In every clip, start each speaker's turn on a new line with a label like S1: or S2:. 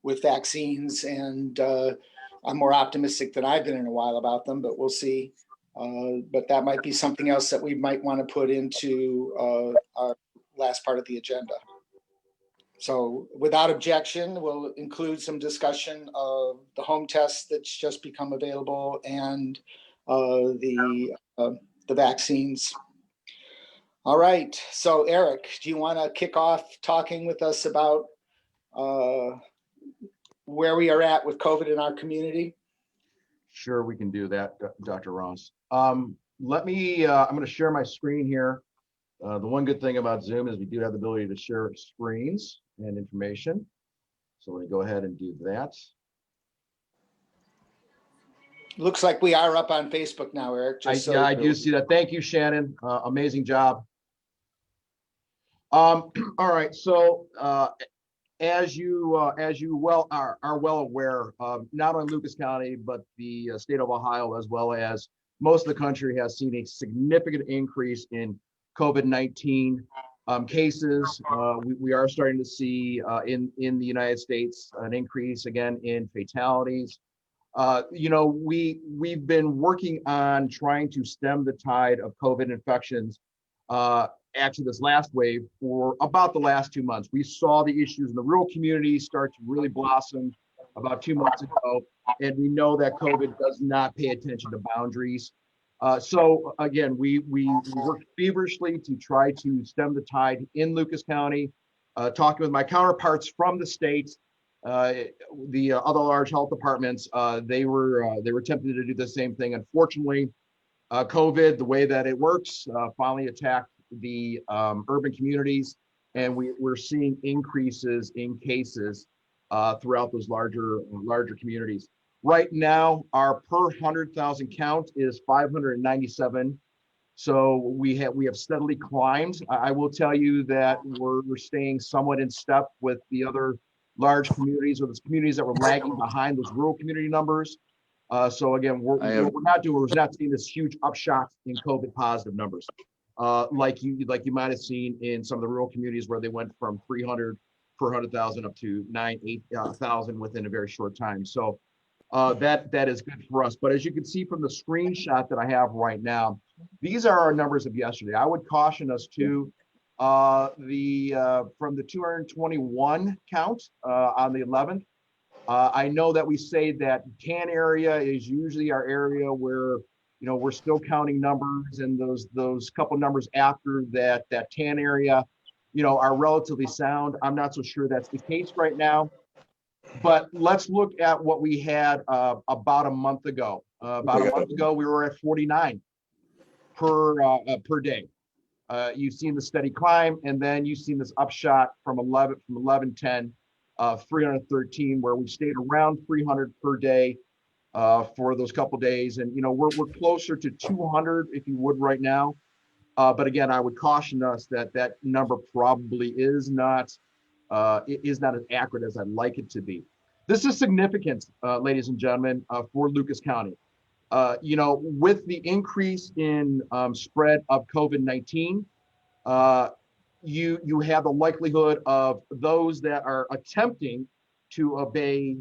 S1: with vaccines, and I'm more optimistic than I've been in a while about them, but we'll see. But that might be something else that we might want to put into our last part of the agenda. So without objection, we'll include some discussion of the home test that's just become available and the vaccines. All right. So Eric, do you want to kick off talking with us about where we are at with COVID in our community?
S2: Sure, we can do that, Dr. Ross. I'm going to share my screen here. The one good thing about Zoom is we do have the ability to share screens and information. So let me go ahead and do that.
S1: Looks like we are up on Facebook now, Eric.
S2: Yeah, I do see that. Thank you, Shannon. Amazing job. All right. So as you are well aware, not only Lucas County, but the state of Ohio, as well as most of the country, has seen a significant increase in COVID-19 cases. We are starting to see in the United States an increase again in fatalities. We've been working on trying to stem the tide of COVID infections. Actually, this last wave for about the last 2 months. We saw the issues in the rural communities start to really blossom about 2 months ago, and we know that COVID does not pay attention to boundaries. So again, we worked feverishly to try to stem the tide in Lucas County, talking with my counterparts from the states, the other large health departments. They were tempted to do the same thing. Unfortunately, COVID, the way that it works, finally attacked the urban communities, and we're seeing increases in cases throughout those larger communities. Right now, our per 100,000 count is 597. So we have steadily climbed. I will tell you that we're staying somewhat in step with the other large communities, or those communities that were lagging behind those rural community numbers. So again, we're not seeing this huge upshot in COVID positive numbers, like you might have seen in some of the rural communities where they went from 300 per 100,000 up to 8,000 within a very short time. So that is good for us. But as you can see from the screenshot that I have right now, these are our numbers of yesterday. I would caution us to from the 221 count on the 11th. I know that we say that tan area is usually our area where we're still counting numbers, and those couple numbers after that tan area, are relatively sound. I'm not so sure that's the case right now. But let's look at what we had about a month ago. About a month ago, we were at 49 per day. You've seen the steady climb, and then you've seen this upshot from 1110, 313, where we stayed around 300 per day for those couple days, and we're closer to 200 if you would right now. But again, I would caution us that number probably is not as accurate as I'd like it to be. This is significant, ladies and gentlemen, for Lucas County. With the increase in spread of COVID-19, you have the likelihood of those that are attempting to obey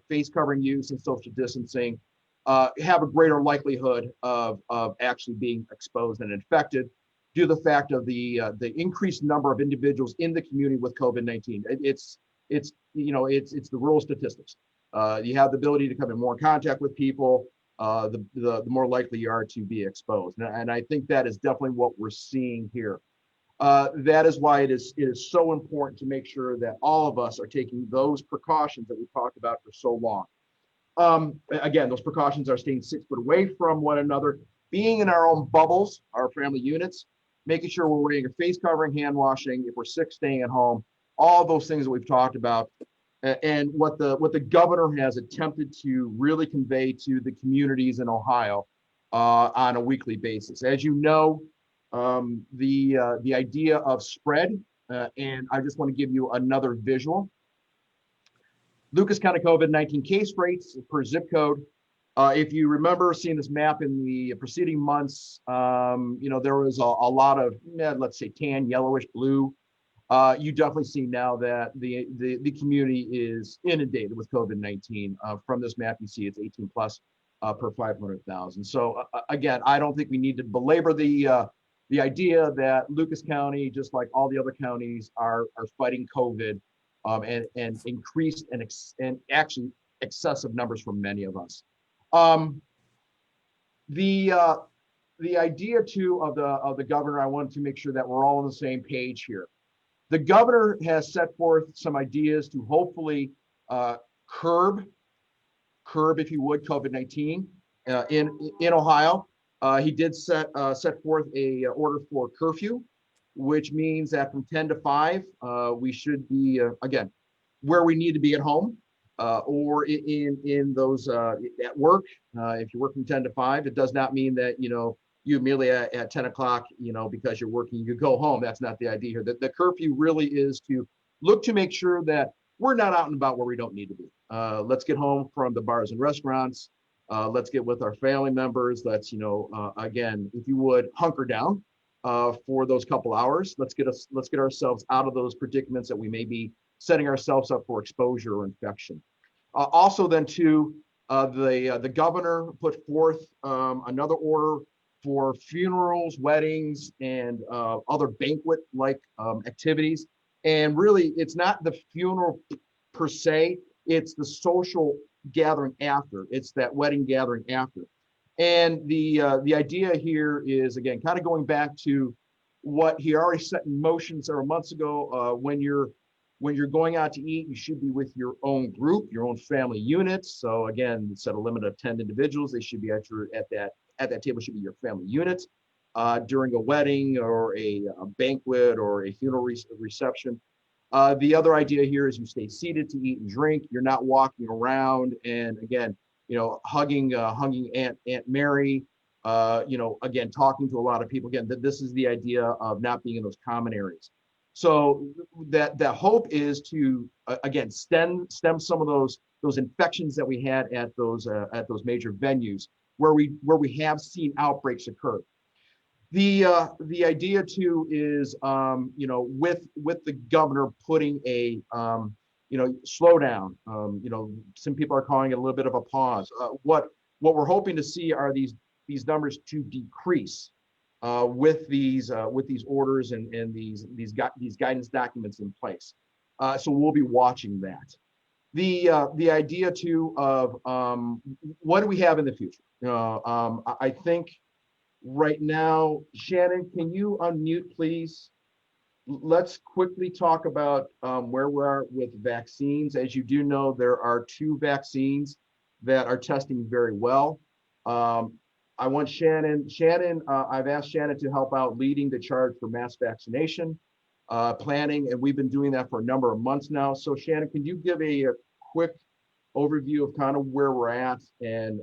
S2: face covering use and social distancing have a greater likelihood of actually being exposed and infected, due to the fact of the increased number of individuals in the community with COVID-19. It's the rural statistics. You have the ability to come in more contact with people, the more likely you are to be exposed. And I think that is definitely what we're seeing here. That is why it is so important to make sure that all of us are taking those precautions that we've talked about for so long. Again, those precautions are staying 6 foot away from one another, being in our own bubbles, our family units, making sure we're wearing a face covering, hand washing, if we're sick, staying at home, all those things that we've talked about, and what the governor has attempted to really convey to the communities in Ohio on a weekly basis. As you know, the idea of spread, and I just want to give you another visual. Lucas County COVID-19 case rates per zip code. If you remember seeing this map in the preceding months, there was a lot of, let's say, tan, yellowish, blue you definitely see now that the community is inundated with COVID-19. From this map, you see it's 18 plus per 500,000. So again, I don't think we need to belabor the idea that Lucas County, just like all the other counties, are fighting COVID and increased and actually excessive numbers for many of us. The idea too of the governor, I wanted to make sure that we're all on the same page here. The governor has set forth some ideas to hopefully curb, if you would, COVID-19 in Ohio. He did set forth a order for curfew, which means that from 10 to 5, we should be again where we need to be at home or in those at work. If you work from 10 to 5, it does not mean that you immediately at 10 o'clock, because you're working, you go home. That's not the idea here. The curfew really is to look to make sure that we're not out and about where we don't need to be. Let's get home from the bars and restaurants. Let's get with our family members. Let's, again, if you would, hunker down for those couple hours. Let's get ourselves out of those predicaments that we may be setting ourselves up for exposure or infection. Also then too, the governor put forth another order for funerals, weddings, and other banquet-like activities. And really, it's not the funeral per se, it's the social gathering after. It's that wedding gathering after. And the idea here is, again, kind of going back to what he already set in motion several months ago. When you're going out to eat, you should be with your own group, your own family units. So again, set a limit of 10 individuals. They should be at that table should be your family units. During a wedding or a banquet or a funeral reception. The other idea here is you stay seated to eat and drink. You're not walking around and again, hugging Aunt Mary. Again, talking to a lot of people. Again, this is the idea of not being in those common areas. So that hope is to again stem some of those infections that we had at those major venues where we have seen outbreaks occur. The idea too is with the governor putting a slowdown. Some people are calling it a little bit of a pause. What we're hoping to see are these numbers to decrease with these orders and these guidance documents in place. So we'll be watching that. The idea too of what do we have in the future? I think right now, Shannon, can you unmute, please? Let's quickly talk about where we are with vaccines. As you do know, there are 2 vaccines that are testing very well. I want Shannon, I've asked Shannon to help out leading the charge for mass vaccination planning, and we've been doing that for a number of months now. So Shannon, can you give a quick overview of kind of where we're at? And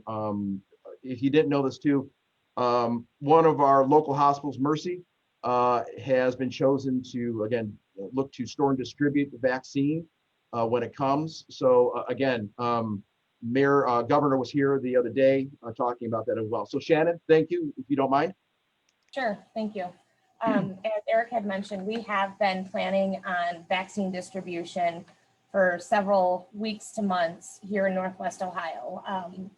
S2: if you didn't know this too, one of our local hospitals, Mercy, has been chosen to, again, look to store and distribute the vaccine when it comes. So again, Governor was here the other day talking about that as well. So Shannon, thank you, if you don't mind.
S3: Sure, thank you. As Eric had mentioned, we have been planning on vaccine distribution for several weeks to months here in Northwest Ohio,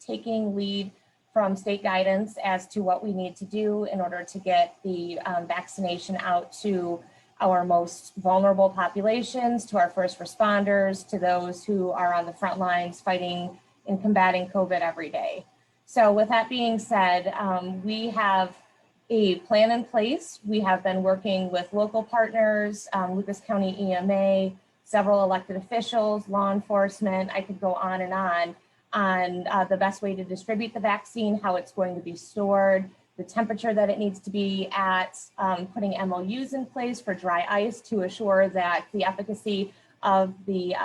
S3: taking lead from state guidance as to what we need to do in order to get the vaccination out to our most vulnerable populations, to our first responders, to those who are on the front lines fighting and combating COVID every day. So with that being said, we have a plan in place. We have been working with local partners, Lucas County EMA, several elected officials, law enforcement. I could go on the best way to distribute the vaccine, how it's going to be stored, the temperature that it needs to be at, putting MOUs in place for dry ice to assure that the efficacy of the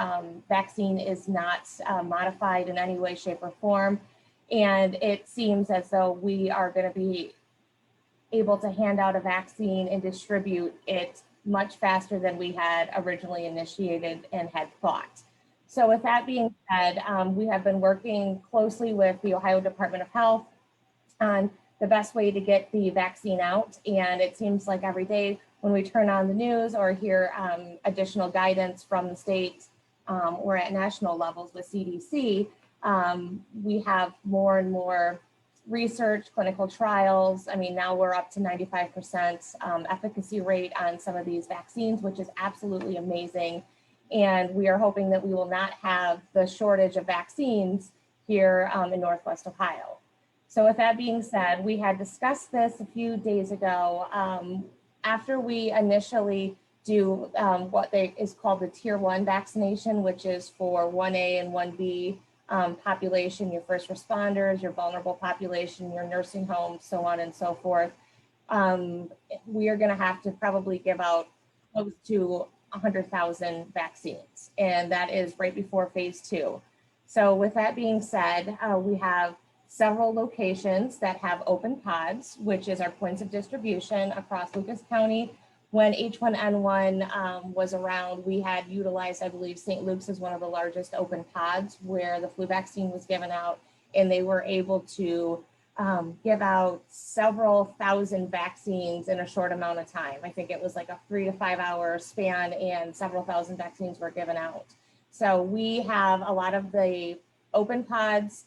S3: vaccine is not modified in any way, shape, or form. And it seems as though we are going to be able to hand out a vaccine and distribute it much faster than we had originally initiated and had thought. So with that being said, we have been working closely with the Ohio Department of Health on the best way to get the vaccine out. And it seems like every day when we turn on the news or hear additional guidance from the state or at national levels with CDC, we have more and more research, clinical trials. I mean, now we're up to 95% efficacy rate on some of these vaccines, which is absolutely amazing. And we are hoping that we will not have the shortage of vaccines here in Northwest Ohio. So with that being said, we had discussed this a few days ago. After we initially do what is called the Tier 1 vaccination, which is for 1A and 1B population, your first responders, your vulnerable population, your nursing homes, so on and so forth. We are going to have to probably give out close to 100,000 vaccines, and that is right before phase 2. So with that being said, we have several locations that have open pods, which is our points of distribution across Lucas County. When H1N1 was around, we had utilized, I believe, St. Luke's as one of the largest open pods where the flu vaccine was given out, and they were able to give out several thousand vaccines in a short amount of time. I think it was like a 3 to 5 hour span, and several thousand vaccines were given out. So we have a lot of the open pods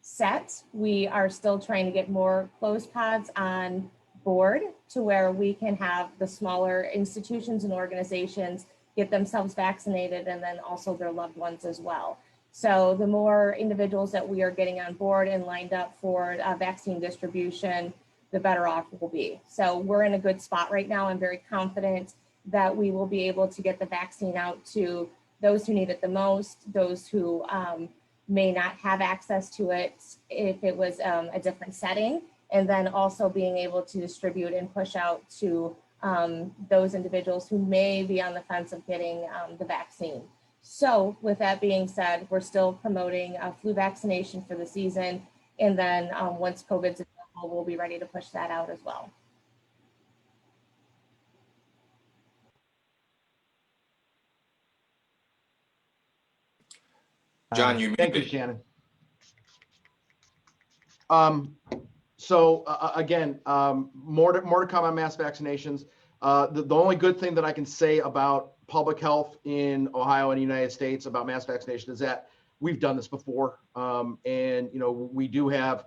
S3: set. We are still trying to get more closed pods on board to where we can have the smaller institutions and organizations get themselves vaccinated, and then also their loved ones as well. So the more individuals that we are getting on board and lined up for vaccine distribution, the better off we'll be. So we're in a good spot right now. I'm very confident that we will be able to get the vaccine out to those who need it the most, those who may not have access to it if it was a different setting, and then also being able to distribute and push out to those individuals who may be on the fence of getting the vaccine. So with that being said, we're still promoting a flu vaccination for the season, and then once COVID's available, we'll be ready to push that out as well.
S4: John, you
S2: Thank you,
S4: muted.
S2: Shannon. Again, more to come on mass vaccinations. The only good thing that I can say about public health in Ohio and the United States about mass vaccination is that we've done this before, and we do have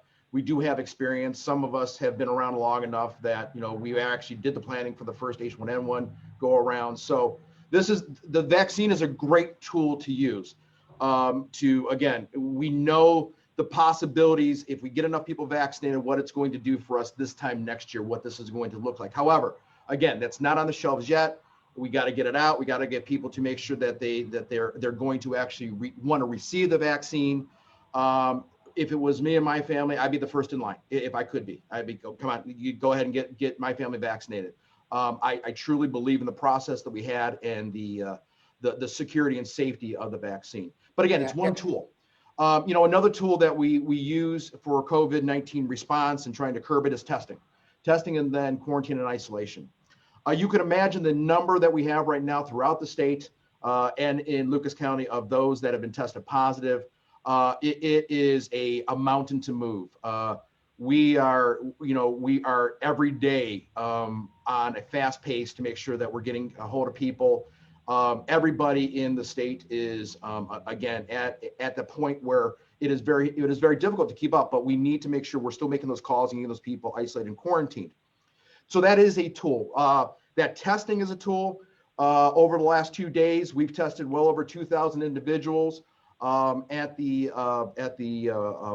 S2: experience. Some of us have been around long enough that we actually did the planning for the first H1N1 go around. So the vaccine is a great tool to use. Again, we know the possibilities if we get enough people vaccinated, what it's going to do for us this time next year, what this is going to look like. However, again, that's not on the shelves yet. We got to get it out. We got to get people to make sure that they're going to actually want to receive the vaccine. If it was me and my family, I'd be the first in line if I could be. I'd be, come on, you go ahead and get my family vaccinated. I truly believe in the process that we had and the security and safety of the vaccine. But again, it's one tool. Another tool that we use for COVID-19 response and trying to curb it is testing and then quarantine and isolation. You can imagine the number that we have right now throughout the state and in Lucas County of those that have been tested positive. It is a mountain to move. We are every day on a fast pace to make sure that we're getting a hold of people. Everybody in the state is again at the point where it is very difficult to keep up, but we need to make sure we're still making those calls and getting those people isolated and quarantined. So that is a tool. That testing is a tool. Over the last 2 days, we've tested well over 2,000 individuals at the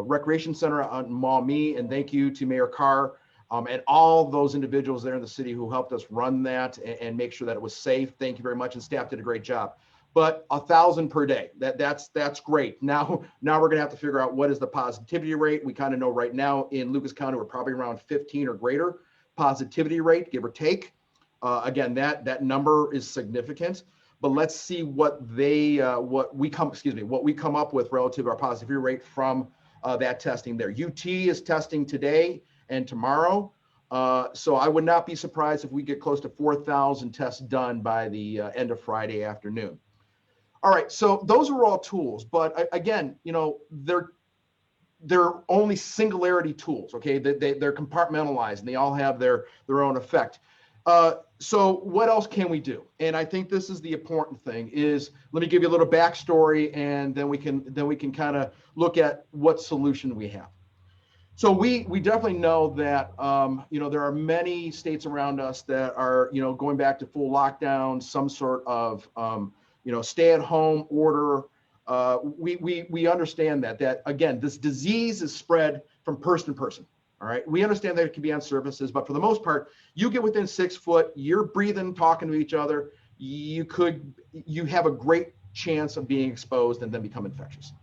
S2: recreation center on Maumee, and thank you to Mayor Carr and all those individuals there in the city who helped us run that and make sure that it was safe. Thank you very much, and staff did a great job. But 1,000 per day, that's great. Now we're gonna have to figure out what is the positivity rate. We kind of know right now in Lucas County we're probably around 15 or greater positivity rate, give or take. Again, that number is significant. But let's see what we come up with relative to our positivity rate from that testing there. UT is testing today and tomorrow. So I would not be surprised if we get close to 4,000 tests done by the end of Friday afternoon. All right, so those are all tools, but again, they're only singularity tools, okay? They're compartmentalized and they all have their own effect. So what else can we do? And I think this is the important thing is, let me give you a little backstory, and then we can kind of look at what solution we have. So we definitely know that, there are many states around us that are, going back to full lockdown, some sort of, stay at home order. We understand that again, this disease is spread from person to person. All right. We understand that it can be on surfaces, but for the most part, you get within 6 foot, you're breathing, talking to each other. You have a great chance of being exposed and then become infectious.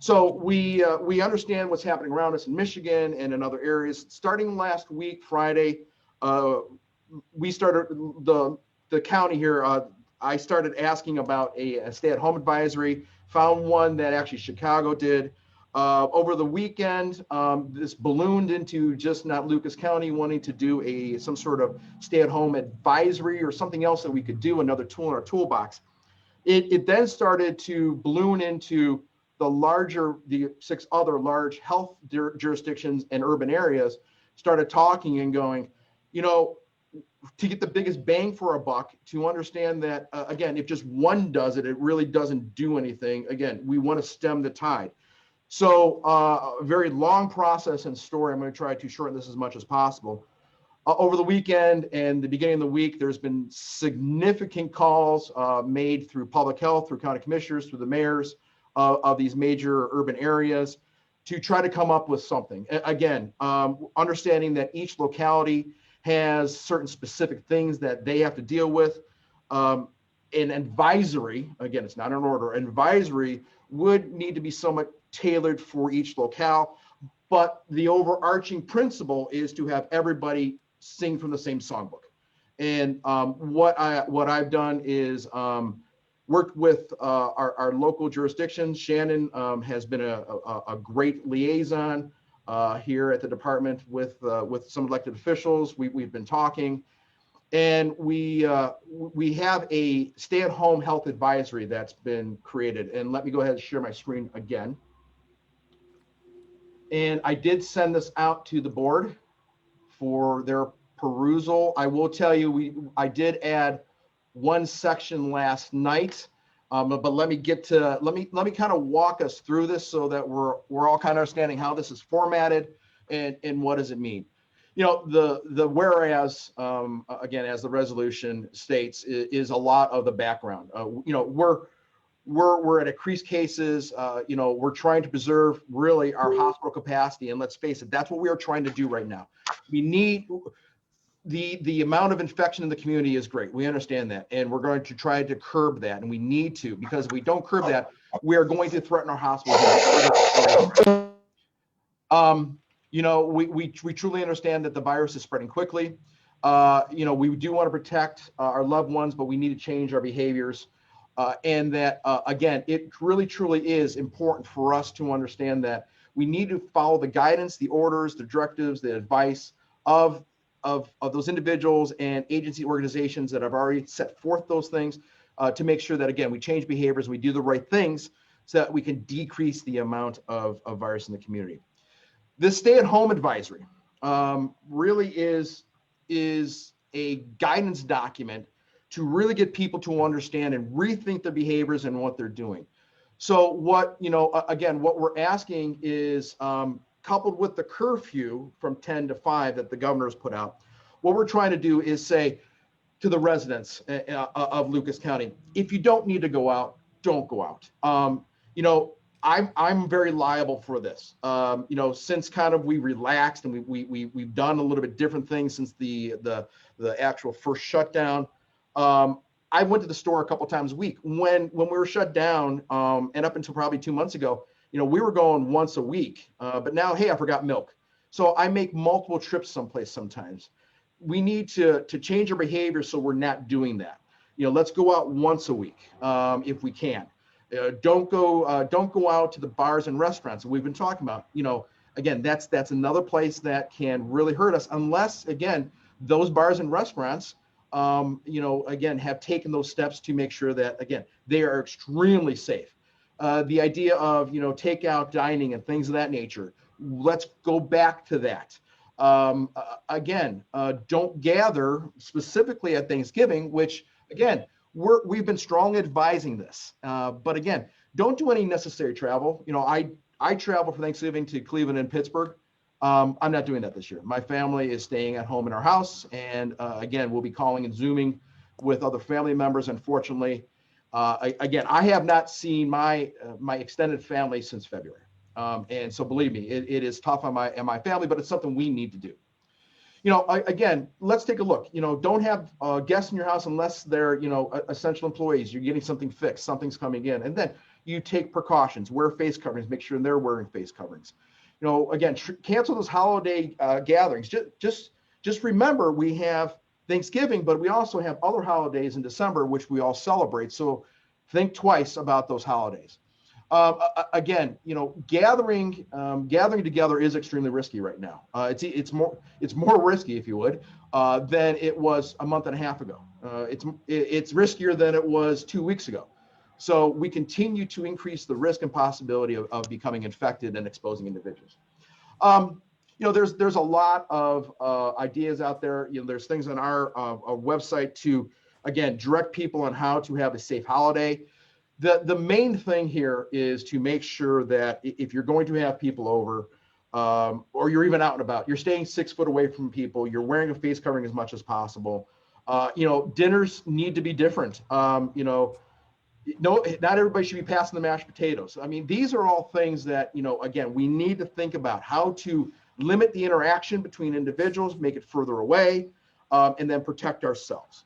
S2: So we understand what's happening around us in Michigan and in other areas. Starting last week, Friday, we started the county here. I started asking about a stay-at-home advisory. Found one that actually Chicago did. Over the weekend, this ballooned into just not Lucas County wanting to do some sort of stay-at-home advisory or something else that we could do, another tool in our toolbox. It then started to balloon into the 6 other large health jurisdictions and urban areas started talking and going, to get the biggest bang for a buck, to understand that, again, if just one does it, it really doesn't do anything. Again, we want to stem the tide. So a very long process and story. I'm going to try to shorten this as much as possible. Over the weekend and the beginning of the week, there's been significant calls made through public health, through county commissioners, through the mayors of these major urban areas to try to come up with something. Again, understanding that each locality has certain specific things that they have to deal with. An advisory, again, it's not an order, advisory would need to be somewhat tailored for each locale, but the overarching principle is to have everybody sing from the same songbook. And what I've done is worked with our local jurisdictions. Shannon has been a great liaison here at the department with some elected officials. We've been talking, and we have a stay-at-home health advisory that's been created. And let me go ahead and share my screen again. And I did send this out to the board for their perusal. I will tell you, I did add one section last night, but let me kind of walk us through this so that we're all kind of understanding how this is formatted and what does it mean. The whereas, again, as the resolution states, is a lot of the background. We're at increased cases. We're trying to preserve really our hospital capacity, and let's face it, that's what we are trying to do right now. We need the amount of infection in the community is great. We understand that, and we're going to try to curb that, and we need to, because if we don't curb that, we are going to threaten our hospitals. We truly understand that the virus is spreading quickly. We do want to protect our loved ones, but we need to change our behaviors. And that, again, it really, truly is important for us to understand that we need to follow the guidance, the orders, the directives, the advice of those individuals and agency organizations that have already set forth those things to make sure that, again, we change behaviors, we do the right things so that we can decrease the amount of virus in the community. This stay-at-home advisory really is a guidance document to really get people to understand and rethink their behaviors and what they're doing. So what we're asking is, coupled with the curfew from 10 to 5 that the governor's put out, what we're trying to do is say to the residents of Lucas County, if you don't need to go out, don't go out. I'm very liable for this. Since kind of we relaxed and we've done a little bit different things since the actual first shutdown. I went to the store a couple times a week when we were shut down, and up until probably 2 months ago, we were going once a week. But now, hey, I forgot milk. So I make multiple trips someplace sometimes. We need to change our behavior so we're not doing that. Let's go out once a week if we can. Don't go out to the bars and restaurants that we've been talking about. Again, that's another place that can really hurt us unless, again, those bars and restaurants again, have taken those steps to make sure that, again, they are extremely safe. The idea of, takeout dining and things of that nature, let's go back to that. Again, don't gather specifically at Thanksgiving, which again, we've been strongly advising this. But again, don't do any necessary travel. You know, I travel for Thanksgiving to Cleveland and Pittsburgh. I'm not doing that this year. My family is staying at home in our house. And again, we'll be calling and Zooming with other family members. Unfortunately, again, I have not seen my extended family since February. And so believe me, it is tough on my family, but it's something we need to do. You know, again, let's take a look. You know, don't have guests in your house unless they're, you know, essential employees. You're getting something fixed, something's coming in. And then you take precautions, wear face coverings, make sure they're wearing face coverings. You know, again, cancel those holiday gatherings. Just remember, we have Thanksgiving, but we also have other holidays in December, which we all celebrate. So think twice about those holidays. Again, you know, gathering together is extremely risky right now. It's more risky, if you would, than it was a month and a half ago. It's riskier than it was 2 weeks ago. So we continue to increase the risk and possibility of becoming infected and exposing individuals. You know, there's a lot of ideas out there. You know, there's things on our website to, again, direct people on how to have a safe holiday. The main thing here is to make sure that if you're going to have people over, or you're even out and about, you're staying 6 foot away from people, you're wearing a face covering as much as possible. You know, dinners need to be different. You know, no, not everybody should be passing the mashed potatoes. I mean, these are all things that, you know, again, we need to think about how to limit the interaction between individuals, make it further away, and then protect ourselves.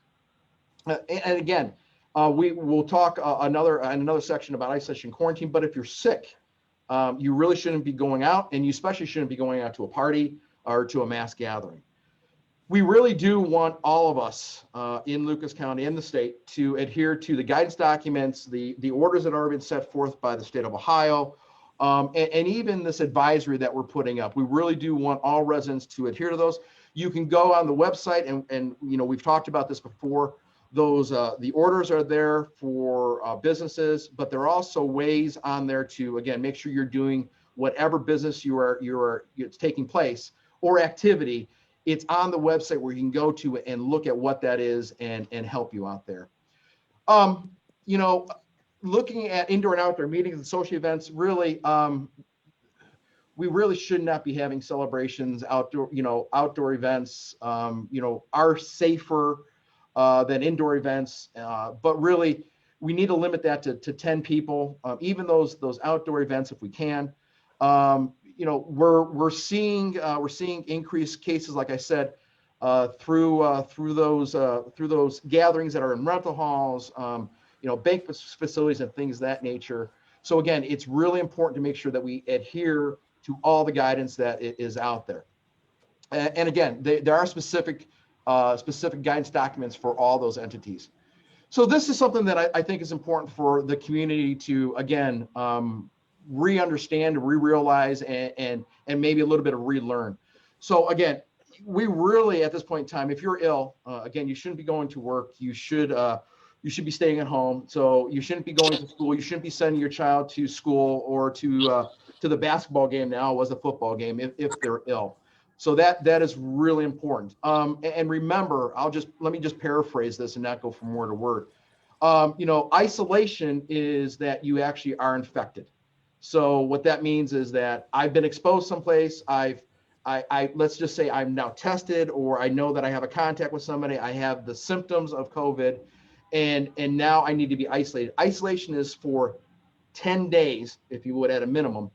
S2: And again, we will talk another section about isolation quarantine. But if you're sick, you really shouldn't be going out, and you especially shouldn't be going out to a party or to a mass gathering. We really do want all of us in Lucas County and the state to adhere to the guidance documents, the orders that are been set forth by the state of Ohio, and even this advisory that we're putting up. We really do want all residents to adhere to those. You can go on the website, and you know, we've talked about this before. Those the orders are there for businesses, but there are also ways on there to, again, make sure you're doing whatever business it's taking place or activity. It's on the website where you can go to and look at what that is and help you out there. You know, looking at indoor and outdoor meetings and social events, really, we really should not be having celebrations outdoor events, you know, are safer than indoor events, but really we need to limit that to 10 people, even those outdoor events if we can. You know, we're seeing increased cases, like I said, through those gatherings that are in rental halls, you know, banquet facilities and things of that nature. So again, it's really important to make sure that we adhere to all the guidance that is out there. And again, there are specific guidance documents for all those entities. So this is something that I think is important for the community to, again, re-understand, re-realize, and maybe a little bit of relearn. So again, we really, at this point in time, if you're ill, again, you shouldn't be going to work. You should be staying at home. So you shouldn't be going to school. You shouldn't be sending your child to school or to the basketball game now, was a football game, if they're ill. So that is really important. And remember, let me just paraphrase this and not go from word to word. You know, isolation is that you actually are infected. So what that means is that I've been exposed someplace. Let's just say I'm now tested, or I know that I have a contact with somebody. I have the symptoms of COVID, and now I need to be isolated. Isolation is for 10 days, if you would, at a minimum.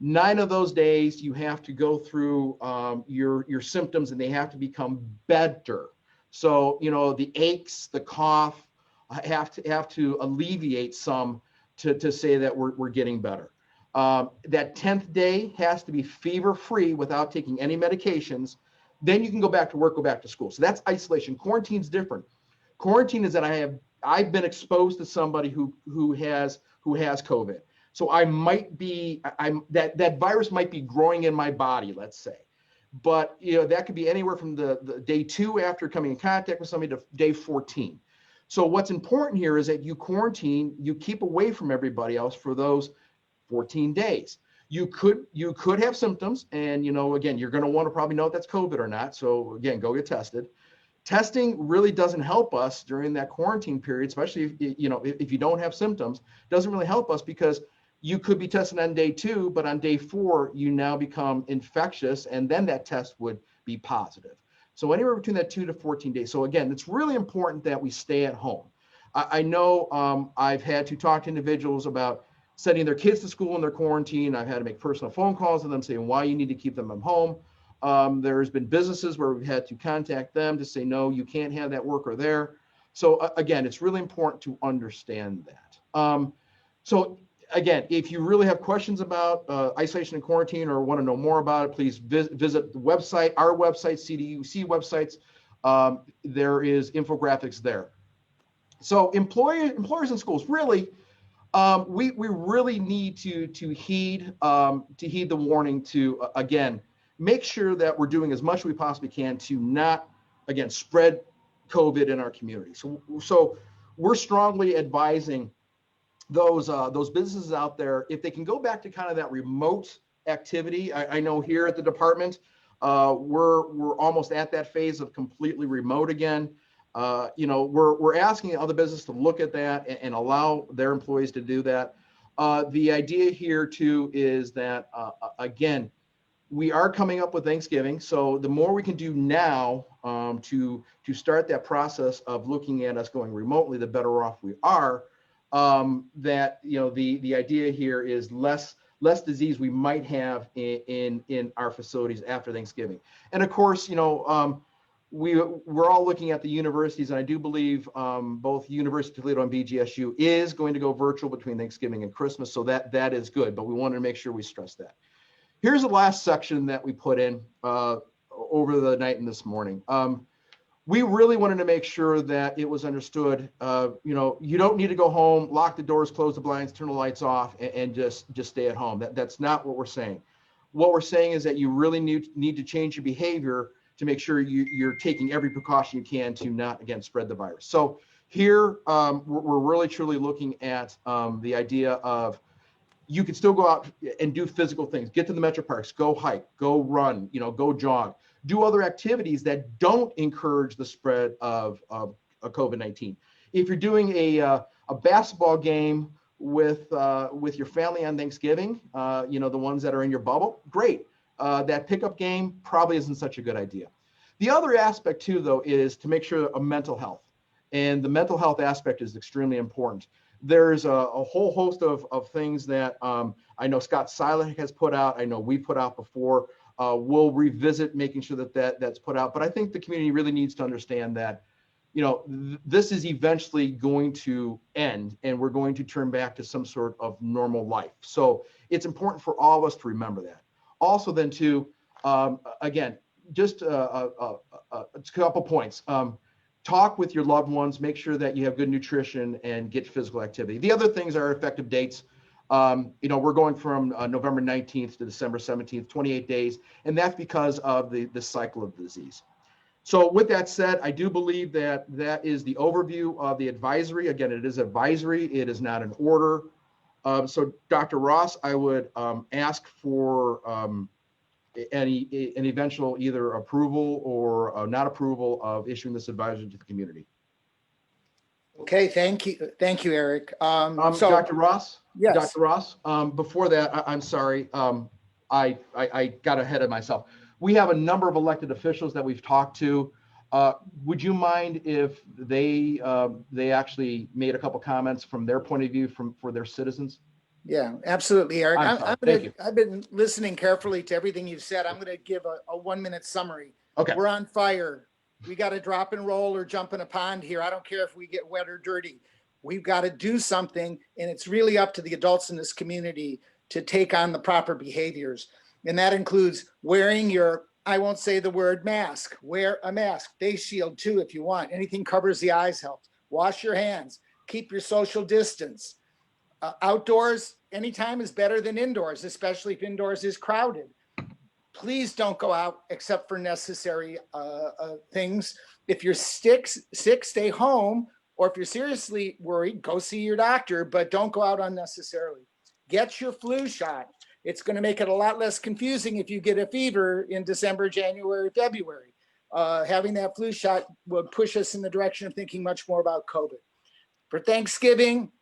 S2: 9 of those days you have to go through your symptoms, and they have to become better. So, you know, the aches, the cough, have to alleviate some to say that we're getting better. That 10th day has to be fever-free without taking any medications. Then you can go back to work, go back to school. So that's isolation. Quarantine's different. Quarantine is that I've been exposed to somebody who has COVID. So I might be, that virus might be growing in my body, let's say. But, you know, that could be anywhere from the day 2 after coming in contact with somebody to day 14. So what's important here is that you quarantine, you keep away from everybody else for those 14 days. You could have symptoms, and again, you're going to want to probably know if that's COVID or not. So again, go get tested. Testing really doesn't help us during that quarantine period, especially if you don't have symptoms. Doesn't really help us because you could be tested on day 2, but on day 4 you now become infectious, and then that test would be positive. So anywhere between that 2 to 14 days. So again, it's really important that we stay at home. I know I've had to talk to individuals about sending their kids to school in their quarantine. I've had to make personal phone calls to them saying why you need to keep them at home. There's been businesses where we've had to contact them to say, no, you can't have that worker there. So again, it's really important to understand that. So again, if you really have questions about isolation and quarantine or want to know more about it, please visit the website, our website, CDUC websites. There is infographics there. So employers and schools, really, we really need to heed the warning to again make sure that we're doing as much as we possibly can to not again spread COVID in our community. So we're strongly advising those businesses out there, if they can go back to kind of that remote activity. I know here at the department, we're almost at that phase of completely remote again. We're asking other businesses to look at that and allow their employees to do that. The idea here too is that again, we are coming up with Thanksgiving, so the more we can do now to start that process of looking at us going remotely, the better off we are. That the idea here is less disease we might have in our facilities after Thanksgiving. And of course, we're all looking at the universities, and I do believe both University of Toledo and BGSU is going to go virtual between Thanksgiving and Christmas, so that is good, but we wanted to make sure we stress that. Here's the last section that we put in over the night and this morning. We really wanted to make sure that it was understood, you don't need to go home, lock the doors, close the blinds, turn the lights off, and just stay at home. That's not what we're saying. What we're saying is that you really need to change your behavior to make sure you're taking every precaution you can to not, again, spread the virus. So here, we're really truly looking at the idea of you can still go out and do physical things, get to the metro parks, go hike, go run, go jog, do other activities that don't encourage the spread of COVID-19. If you're doing a basketball game with your family on Thanksgiving, the ones that are in your bubble, great. That pickup game probably isn't such a good idea. The other aspect too, though, is to make sure of mental health. And the mental health aspect is extremely important. There's a whole host of things that I know Scott Silent has put out. I know we put out before. We'll revisit making sure that's put out. But I think the community really needs to understand that, this is eventually going to end, and we're going to turn back to some sort of normal life. So it's important for all of us to remember that. Also, then too, again, just a couple points. Talk with your loved ones, make sure that you have good nutrition and get physical activity. The other things are effective dates. We're going from November 19th to December 17th, 28 days, and that's because of the cycle of the disease. So with that said, I do believe that is the overview of the advisory. Again, it is advisory, it is not an order. So Dr. Ross, I would ask for an eventual either approval or not approval of issuing this advisory to the community.
S1: Okay, thank you, Eric. So
S2: Dr. Ross?
S1: Yes.
S2: Dr. Ross, before that, I'm sorry, I got ahead of myself. We have a number of elected officials that we've talked to. Would you mind if they actually made a couple comments from their point of view for their citizens?
S1: Yeah, absolutely, Eric.
S2: I've
S1: been listening carefully to everything you've said. I'm going to give a 1-minute summary.
S2: Okay.
S1: We're on fire. We got to drop and roll or jump in a pond here. I don't care if we get wet or dirty. We've got to do something, and it's really up to the adults in this community to take on the proper behaviors. And that includes wearing your, I won't say the word mask, wear a mask, face shield too if you want. Anything covers the eyes helps. Wash your hands, keep your social distance. Outdoors, anytime is better than indoors, especially if indoors is crowded. Please don't go out except for necessary things. If you're sick, stay home. Or if you're seriously worried, go see your doctor, but don't go out unnecessarily. Get your flu shot. It's going to make it a lot less confusing if you get a fever in December, January, February. Having that flu shot would push us in the direction of thinking much more about COVID. For Thanksgiving,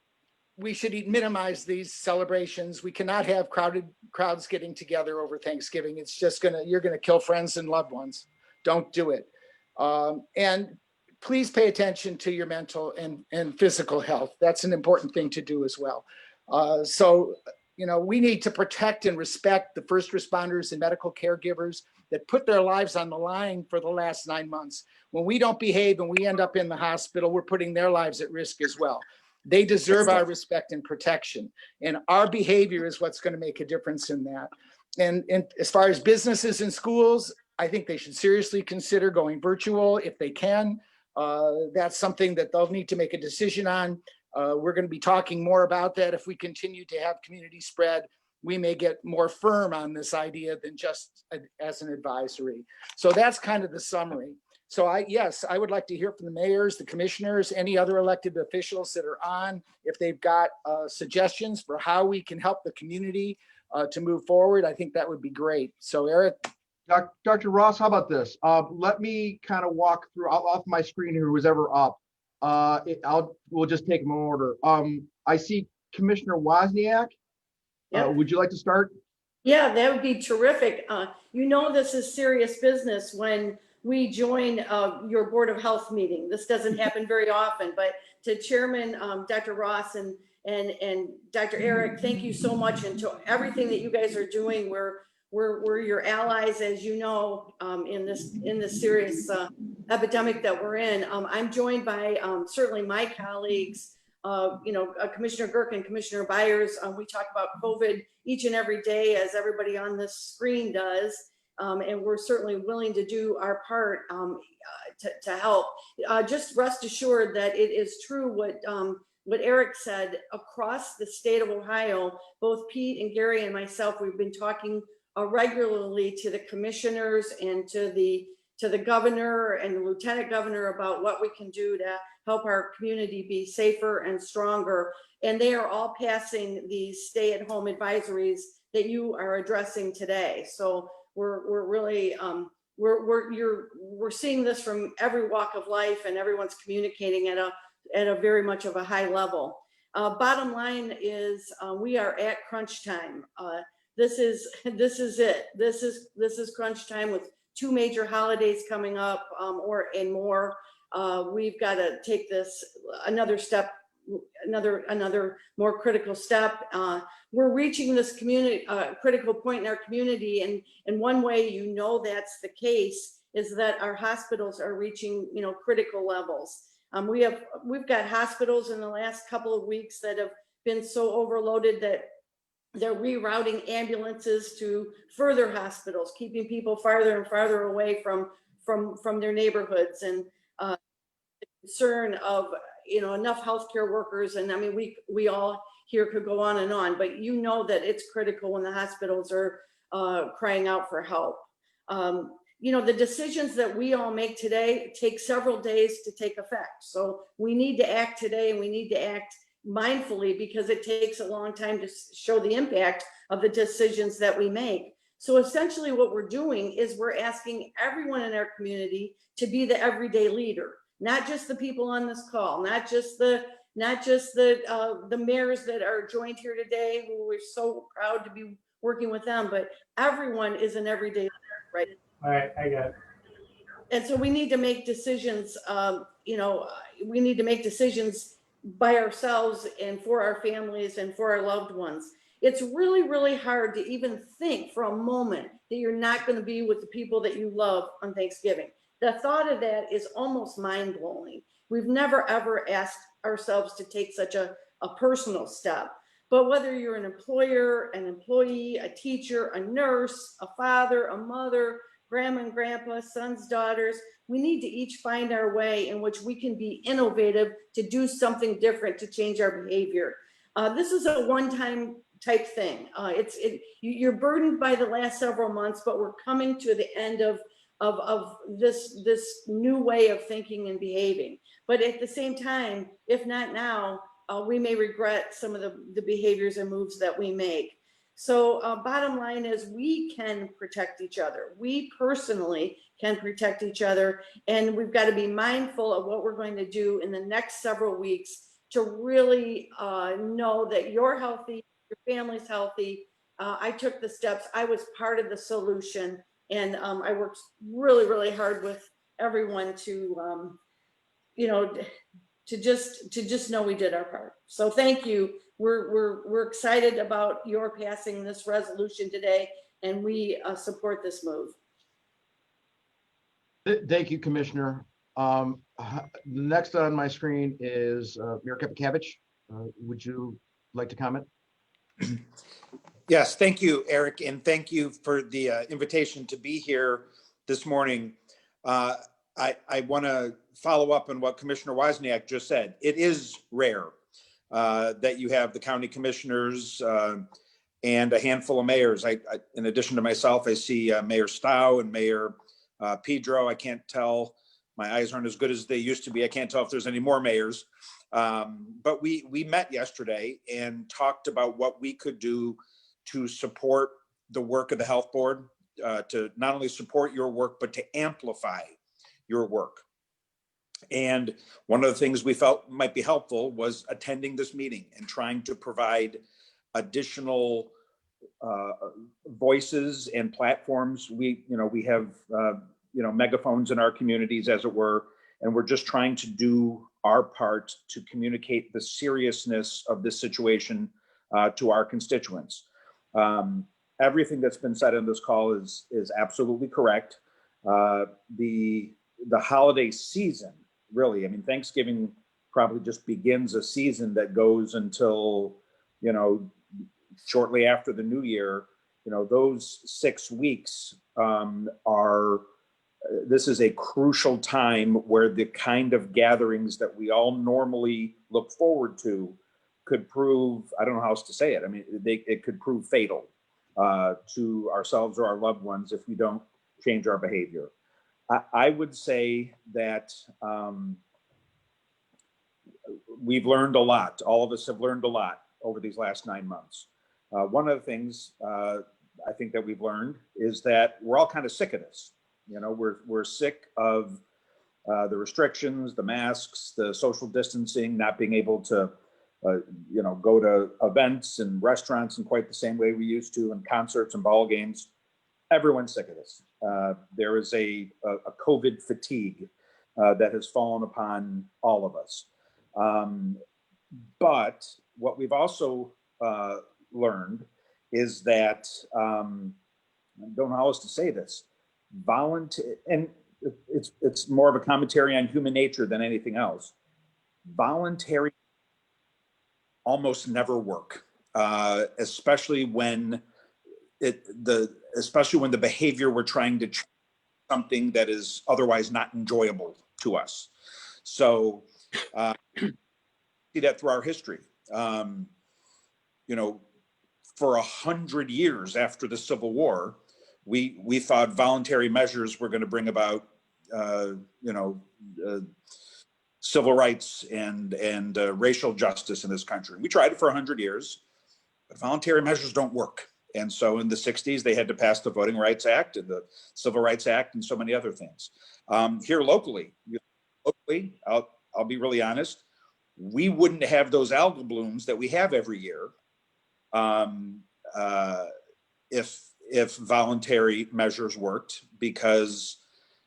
S1: we should minimize these celebrations. We cannot have crowded crowds getting together over Thanksgiving. It's just you're gonna kill friends and loved ones. Don't do it. And please pay attention to your mental and physical health. That's an important thing to do as well. So, we need to protect and respect the first responders and medical caregivers that put their lives on the line for the last 9 months. When we don't behave and we end up in the hospital, we're putting their lives at risk as well. They deserve our respect and protection. And our behavior is what's going to make a difference in that. And as far as businesses and schools, I think they should seriously consider going virtual if they can. That's something that they'll need to make a decision on. We're going to be talking more about that. If we continue to have community spread, we may get more firm on this idea than just as an advisory. So that's kind of the summary. So I would like to hear from the mayors, the commissioners, any other elected officials that are on, if they've got suggestions for how we can help the community to move forward. I think that would be great. So Eric.
S2: Dr. Ross, how about this? Let me kind of walk through off my screen here, who's ever up. We'll just take them in order. I see Commissioner Wozniak.
S4: Yep.
S2: Would you like to start?
S4: Yeah, that would be terrific. This is serious business when we join your Board of Health meeting. This doesn't happen very often, but to Chairman Dr. Ross and Dr. Eric, thank you so much, and to everything that you guys are doing. We're your allies, as you know, in this serious epidemic that we're in. I'm joined by certainly my colleagues, Commissioner Girk and Commissioner Byers. We talk about COVID each and every day, as everybody on this screen does. And we're certainly willing to do our part to help. Just rest assured that it is true what Eric said. Across the state of Ohio, both Pete and Gary and myself, we've been talking regularly to the commissioners and to the governor and the lieutenant governor about what we can do to help our community be safer and stronger. And they are all passing these stay-at-home advisories that you are addressing today. So we're really we're seeing this from every walk of life, and everyone's communicating at a very much of a high level. Bottom line is we are at crunch time. This is it. This is crunch time with 2 major holidays coming up, and more. We've got to take this another step, another more critical step. We're reaching this community critical point in our community, and one way that's the case is that our hospitals are reaching critical levels. We've got hospitals in the last couple of weeks that have been so overloaded that they're rerouting ambulances to further hospitals, keeping people farther and farther away from their neighborhoods, and concern of enough healthcare workers. And I mean, we all here could go on and on, but that it's critical when the hospitals are crying out for help. The decisions that we all make today take several days to take effect. So we need to act today, and we need to act mindfully, because it takes a long time to show the impact of the decisions that we make. So essentially what we're doing is we're asking everyone in our community to be the everyday leader, not just the people on this call, not just the mayors that are joined here today, who we're so proud to be working with them, but everyone is an everyday leader, right?
S5: All right, I got it.
S4: And so we need to make decisions, we need to make decisions by ourselves and for our families and for our loved ones. It's really, really hard to even think for a moment that you're not going to be with the people that you love on Thanksgiving. The thought of that is almost mind-blowing. We've never, ever asked ourselves to take such a personal step. But whether you're an employer, an employee, a teacher, a nurse, a father, a mother, grandma and grandpa, sons, daughters, we need to each find our way in which we can be innovative to do something different to change our behavior. This is a one-time type thing. You're burdened by the last several months, but we're coming to the end of this new way of thinking and behaving. But at the same time, if not now, we may regret some of the behaviors and moves that we make. So bottom line is we can protect each other. We personally can protect each other. And we've got to be mindful of what we're going to do in the next several weeks to really know that you're healthy, your family's healthy. I took the steps. I was part of the solution. And I worked really, really hard with everyone to, you know, to just know we did our part. So thank you. We're excited about your passing this resolution today, and we support this move.
S2: Thank you, Commissioner. Next on my screen is Mayor Kepakevich. Would you like to comment?
S5: Yes, thank you, Eric, and thank you for the invitation to be here this morning. I want to follow up on what Commissioner Wozniak just said. It is rare that you have the county commissioners and a handful of mayors. In addition to myself, I see Mayor Stowe and Mayor Pedro. I can't tell. My eyes aren't as good as they used to be. I can't tell if there's any more mayors. But we met yesterday and talked about what we could do to support the work of the health board, to not only support your work, but to amplify your work. And one of the things we felt might be helpful was attending this meeting and trying to provide additional voices and platforms. We have megaphones in our communities, as it were, and we're just trying to do our part to communicate the seriousness of this situation to our constituents. Everything that's been said on this call is absolutely correct. The holiday season, really, I mean, Thanksgiving probably just begins a season that goes until, shortly after the new year. Those 6 weeks this is a crucial time where the kind of gatherings that we all normally look forward to could prove, I don't know how else to say it. I mean, it could prove fatal to ourselves or our loved ones if we don't change our behavior. I would say that we've learned a lot. All of us have learned a lot over these last 9 months. One of the things I think that we've learned is that we're all kind of sick of this. We're sick of the restrictions, the masks, the social distancing, not being able to, go to events and restaurants in quite the same way we used to, and concerts and ball games. Everyone's sick of this. There is a COVID fatigue that has fallen upon all of us. But what we've also learned is that, I don't know how else to say this, and it's more of a commentary on human nature than anything else. Voluntary almost never work, especially when the behavior we're trying to change something that is otherwise not enjoyable to us. So see that through our history. For 100 years after the Civil War, we thought voluntary measures were going to bring about, civil rights and racial justice in this country. We tried it for 100 years, but voluntary measures don't work. And so in the 60s, they had to pass the Voting Rights Act and the Civil Rights Act and so many other things. Here locally, I'll be really honest, we wouldn't have those algal blooms that we have every year if voluntary measures worked, because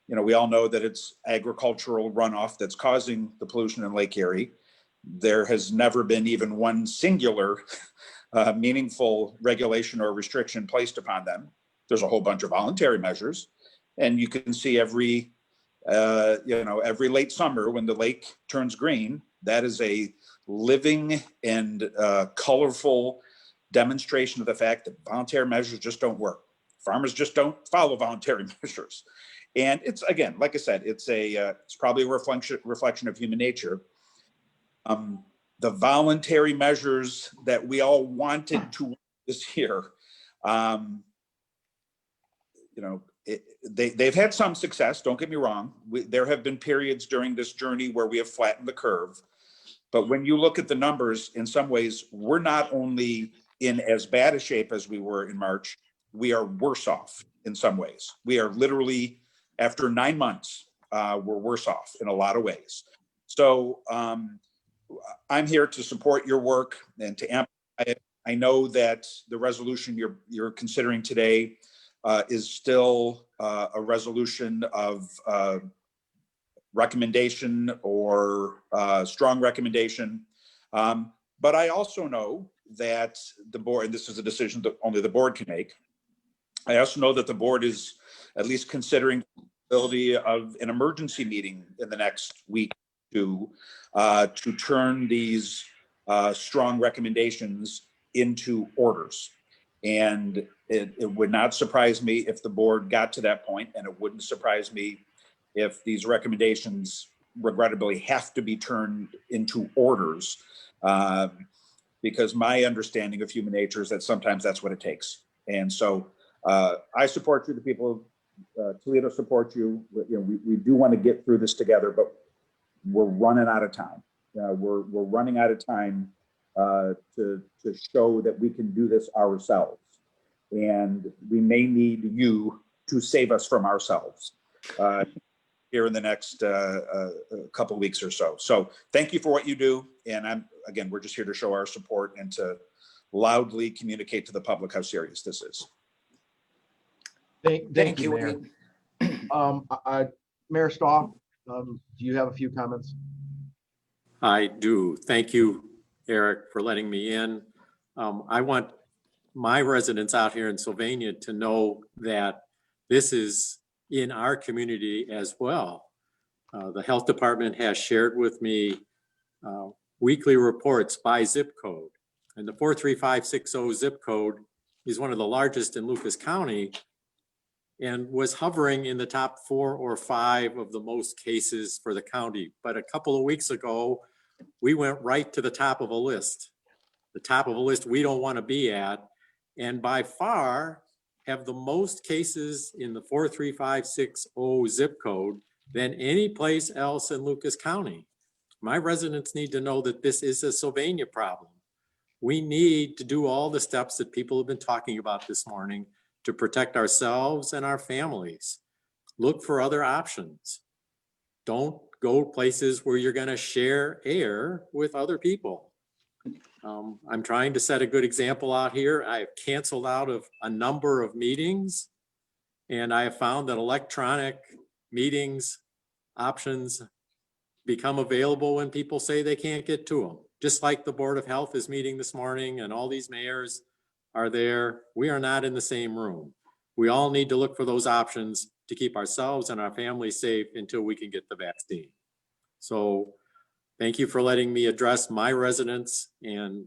S5: we all know that it's agricultural runoff that's causing the pollution in Lake Erie. There has never been even one singular meaningful regulation or restriction placed upon them. There's a whole bunch of voluntary measures, and you can see every late summer when the lake turns green, that is a living and colorful demonstration of the fact that voluntary measures just don't work. Farmers just don't follow voluntary measures. And it's, again, like I said, it's probably a reflection of human nature. The voluntary measures that we all wanted to this year, they've had some success. Don't get me wrong. There have been periods during this journey where we have flattened the curve. But when you look at the numbers, in some ways, we're not only in as bad a shape as we were in March. We are worse off in some ways. We are literally, after 9 months, we're worse off in a lot of ways. So I'm here to support your work and to amplify it. I know that the resolution you're considering today is still a resolution of recommendation or strong recommendation. But I also know that the board, and this is a decision that only the board can make. I also know that the board is at least considering the possibility of an emergency meeting in the next week to turn these strong recommendations into orders. And it would not surprise me if the board got to that point, and it wouldn't surprise me if these recommendations regrettably have to be turned into orders, because my understanding of human nature is that sometimes that's what it takes. And so I support you. The people of Toledo support you. We do want to get through this together, but we're running out of time. We're running out of time to show that we can do this ourselves. And we may need you to save us from ourselves here in the next couple of weeks or so. So thank you for what you do. And we're just here to show our support and to loudly communicate to the public how serious this is.
S2: Thank you, Mayor. Mayor Stahl, do you have a few comments?
S6: I do. Thank you, Eric, for letting me in. I want my residents out here in Sylvania to know that this is in our community as well. The health department has shared with me weekly reports by zip code, and the 43560 zip code is one of the largest in Lucas County and was hovering in the top 4 or 5 of the most cases for the county. But a couple of weeks ago, we went right to the top of a list, we don't want to be at, and by far have the most cases in the 43560 zip code than any place else in Lucas County. My residents need to know that this is a Sylvania problem. We need to do all the steps that people have been talking about this morning to protect ourselves and our families. Look for other options. Don't go places where you're going to share air with other people. I'm trying to set a good example out here. I have canceled out of a number of meetings, and I have found that electronic meetings options become available when people say they can't get to them. Just like the Board of Health is meeting this morning and all these mayors are there, we are not in the same room. We all need to look for those options to keep ourselves and our families safe until we can get the vaccine. So thank you for letting me address my residents, and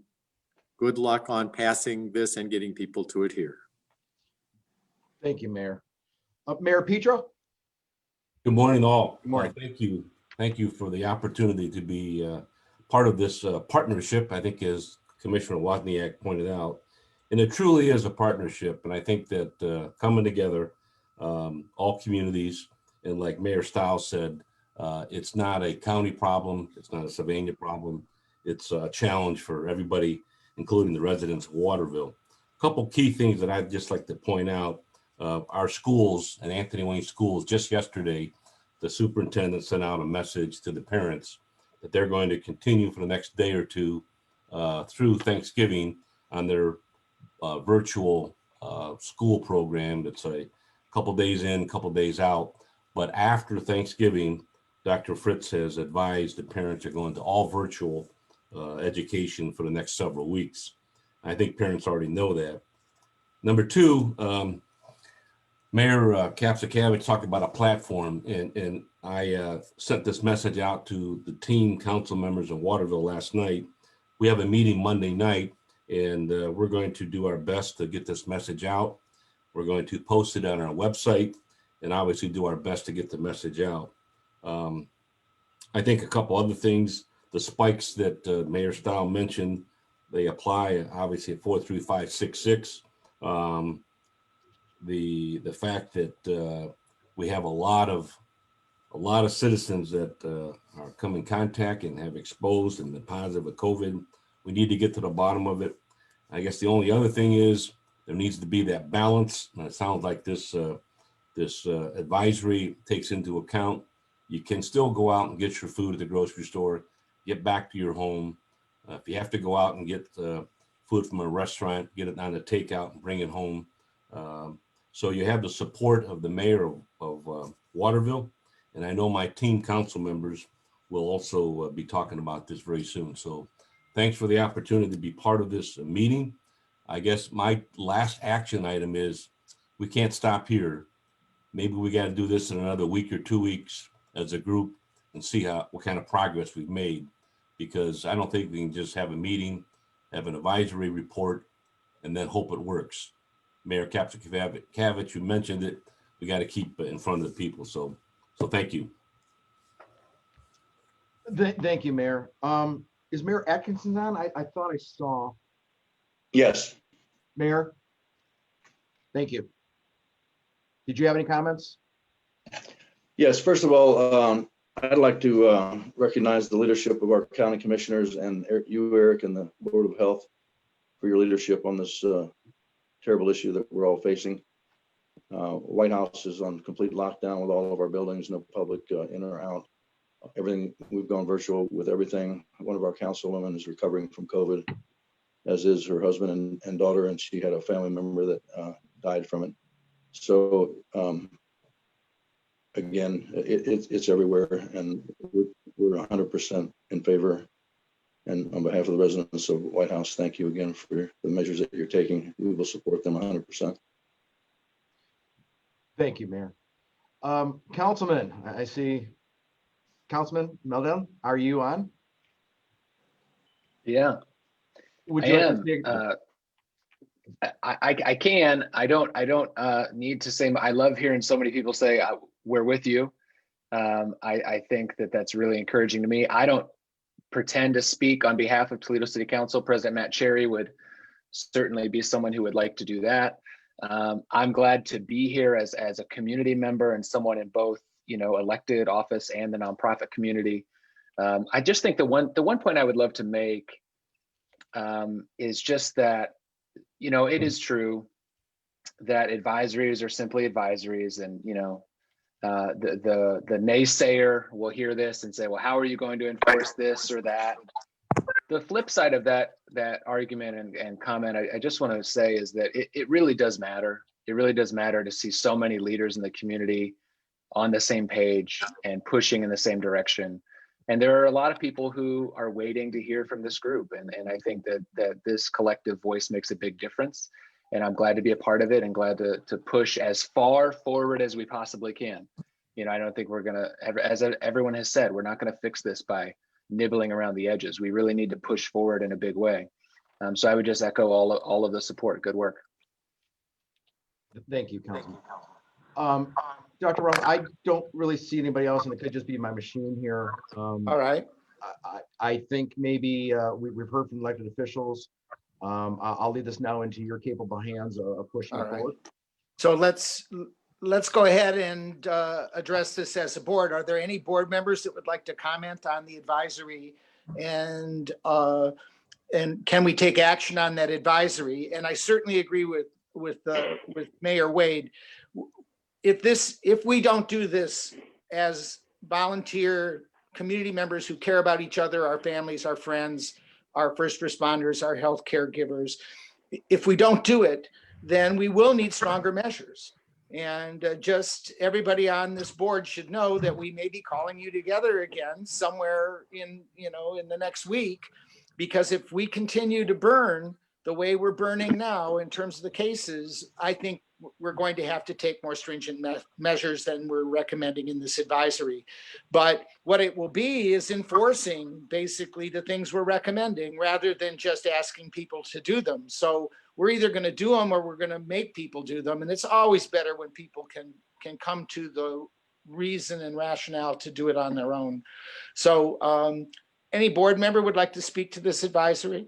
S6: good luck on passing this and getting people to adhere.
S2: Thank you, Mayor. Mayor Petro?
S7: Good morning, all.
S2: Good morning.
S7: Thank you for the opportunity to be part of this partnership. I think, as Commissioner Wozniak pointed out, and it truly is a partnership. And I think that coming together, all communities, and like Mayor Stiles said, it's not a county problem. It's not a Sylvania problem. It's a challenge for everybody, including the residents of Waterville. A couple key things that I'd just like to point out. Our schools and Anthony Wayne schools, just yesterday, the superintendent sent out a message to the parents that they're going to continue for the next day or two through Thanksgiving on their virtual school program. That's a couple days in, couple days out. But after Thanksgiving, Dr. Fritz has advised the parents are going to all virtual education for the next several weeks. I think parents already know that. Number two, Mayor Kapsakavich talked about a platform, and I sent this message out to the team council members of Waterville last night. We have a meeting Monday night, and we're going to do our best to get this message out. We're going to post it on our website and obviously do our best to get the message out. I think a couple other things, the spikes that Mayor Stahl mentioned, they apply obviously at 43566. The fact that we have a lot of citizens that are come in contact and have exposed and been positive with COVID. We need to get to the bottom of it. I guess the only other thing is there needs to be that balance. And it sounds like this advisory takes into account. You can still go out and get your food at the grocery store, get back to your home. If you have to go out and get food from a restaurant, get it on a takeout and bring it home. So you have the support of the mayor of Waterville. And I know my team council members will also be talking about this very soon. So thanks for the opportunity to be part of this meeting. I guess my last action item is we can't stop here. Maybe we got to do this in another week or 2 weeks as a group and see what kind of progress we've made, because I don't think we can just have a meeting, have an advisory report, and then hope it works. Mayor Kapsik-Cavich, you mentioned it. We got to keep it in front of the people. So thank you.
S2: Thank you, Mayor. Is Mayor Atkinson on? I thought I saw.
S8: Yes.
S2: Mayor? Thank you. Did you have any comments?
S8: Yes. First of all, I'd like to recognize the leadership of our county commissioners and you, Eric, and the Board of Health for your leadership on this terrible issue that we're all facing. White House is on complete lockdown with all of our buildings, no public in or out. Everything, we've gone virtual with everything. One of our councilwomen is recovering from COVID, as is her husband and daughter, and she had a family member that died from it. So again, it's everywhere, and we're 100% in favor. And on behalf of the residents of White House, thank you again for the measures that you're taking. We will support them 100%.
S2: Thank you, Mayor. Councilman, I see. Councilman Meldon, are you on?
S9: Yeah,
S2: Would
S9: I
S2: you
S9: am.
S2: like to speak?
S9: I can. I don't need to say. I love hearing so many people say we're with you. I think that's really encouraging to me. I don't pretend to speak on behalf of Toledo City Council. President Matt Cherry would certainly be someone who would like to do that. I'm glad to be here as a community member and someone in both, elected office and the nonprofit community. I just think the one point I would love to make is just that, it is true that advisories are simply advisories, and the naysayer will hear this and say, well, how are you going to enforce this or that? The flip side of that argument and comment, I just want to say is that it really does matter. It really does matter to see so many leaders in the community on the same page and pushing in the same direction. And there are a lot of people who are waiting to hear from this group. And I think that this collective voice makes a big difference. And I'm glad to be a part of it and glad to push as far forward as we possibly can. I don't think we're gonna, as everyone has said, we're not gonna fix this by nibbling around the edges. We really need to push forward in a big way. So I would just echo all of the support. Good work.
S2: Thank you, Councilman. Dr. Ross, I don't really see anybody else, and it could just be my machine here.
S1: All right.
S2: I think maybe we've heard from elected officials. I'll leave this now into your capable hands of pushing it forward.
S1: So let's go ahead and address this as a board. Are there any board members that would like to comment on the advisory, and can we take action on that advisory? And I certainly agree with Mayor Wade. If we don't do this as volunteer community members who care about each other, our families, our friends, our first responders, our health caregivers, if we don't do it, then we will need stronger measures. And just everybody on this board should know that we may be calling you together again somewhere in the next week, because if we continue to burn the way we're burning now in terms of the cases, I think we're going to have to take more stringent measures than we're recommending in this advisory. But what it will be is enforcing basically the things we're recommending rather than just asking people to do them. So we're either going to do them or we're going to make people do them. And it's always better when people can come to the reason and rationale to do it on their own. So any board member would like to speak to this advisory?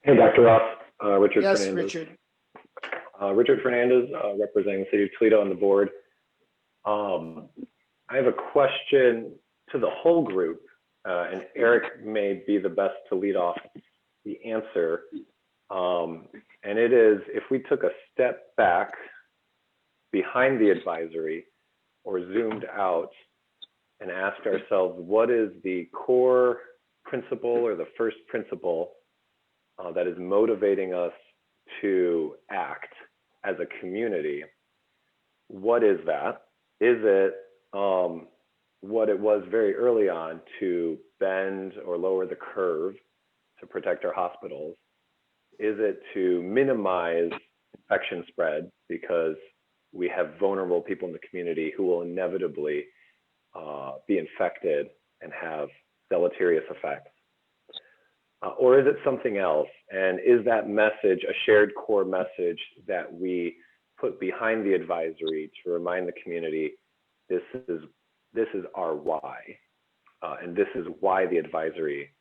S10: Hey, Dr. Ross, Richard
S1: Yes,
S10: Fernandez.
S1: Richard.
S10: Richard Fernandez, representing the city of Toledo on the board. I have a question to the whole group, and Eric may be the best to lead off the answer. And it is, if we took a step back behind the advisory or zoomed out and asked ourselves, what is the core principle or the first principle that is motivating us to act as a community? What is that? Is it what it was very early on, to bend or lower the curve to protect our hospitals? Is it to minimize infection spread because we have vulnerable people in the community who will inevitably be infected and have deleterious effects? Or is it something else? And is that message a shared core message that we put behind the advisory to remind the community, this is our why, and this is why the advisory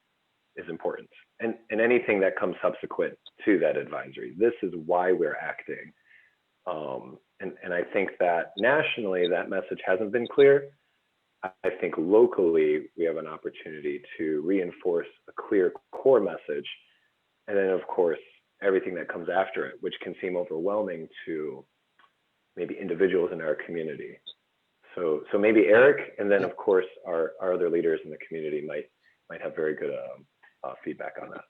S10: is important, and anything that comes subsequent to that advisory, this is why we're acting. And I think that nationally that message hasn't been clear. I think locally we have an opportunity to reinforce a clear core message, and then of course everything that comes after it, which can seem overwhelming to maybe individuals in our community. So maybe Eric, and then of course our other leaders in the community might have very good feedback on that.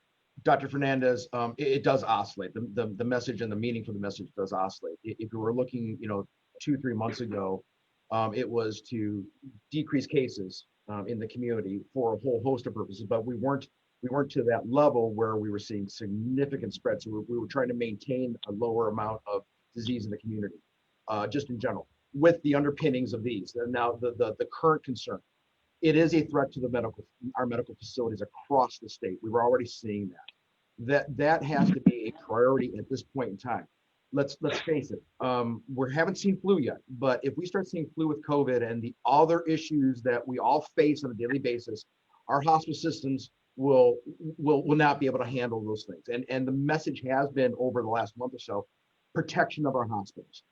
S2: Dr. Fernandez, it does oscillate. The message and the meaning for the message does oscillate. If you were looking, 2-3 months ago, it was to decrease cases in the community for a whole host of purposes, but we weren't to that level where we were seeing significant spread. So we were trying to maintain a lower amount of disease in the community, just in general, with the underpinnings of these. And now the current concern, it is a threat to our medical facilities across the state. We were already seeing that has to be a priority at this point in time. Let's face it, we haven't seen flu yet, but if we start seeing flu with COVID and the other issues that we all face on a daily basis, our hospital systems will not be able to handle those things. And the message has been over the last month or so, protection of our hospitals.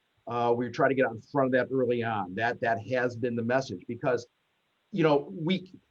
S2: We try to get out in front of that early on. That has been the message, because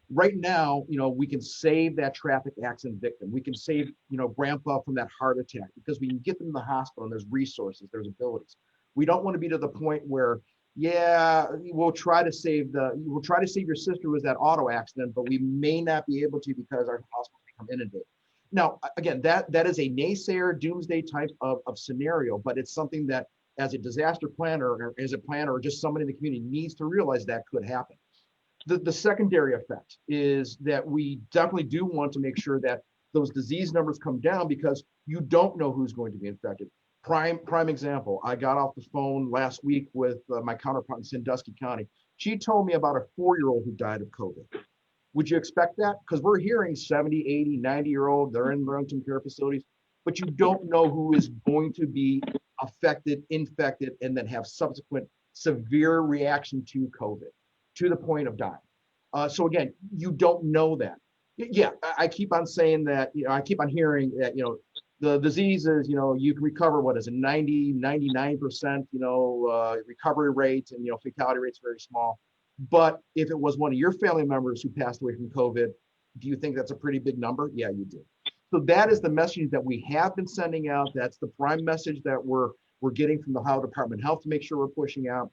S2: right now, we can save that traffic accident victim. We can save, grandpa from that heart attack, because we can get them in the hospital and there's resources, there's abilities. We don't want to be to the point where, we'll try to save your sister who was that auto accident, but we may not be able to because our hospitals become inundated. Now, again, that is a naysayer doomsday type of scenario, but it's something that as a disaster planner or as a planner or just somebody in the community needs to realize that could happen. The secondary effect is that we definitely do want to make sure that those disease numbers come down, because you don't know who's going to be infected. Prime example, I got off the phone last week with my counterpart in Sandusky County. She told me about a 4-year-old who died of COVID. Would you expect that? Because we're hearing 70, 80, 90-year-old, they're in long-term care facilities, but you don't know who is going to be affected, infected, and then have subsequent severe reaction to COVID, to the point of dying. So again, you don't know that. Yeah, I keep on saying that, I keep on hearing that, the disease is, you can recover, what is it, 90, 99%, recovery rates, and, fatality rates very small. But if it was one of your family members who passed away from COVID, do you think that's a pretty big number? Yeah, you do. So that is the message that we have been sending out. That's the prime message that we're getting from the Ohio Department of Health to make sure we're pushing out.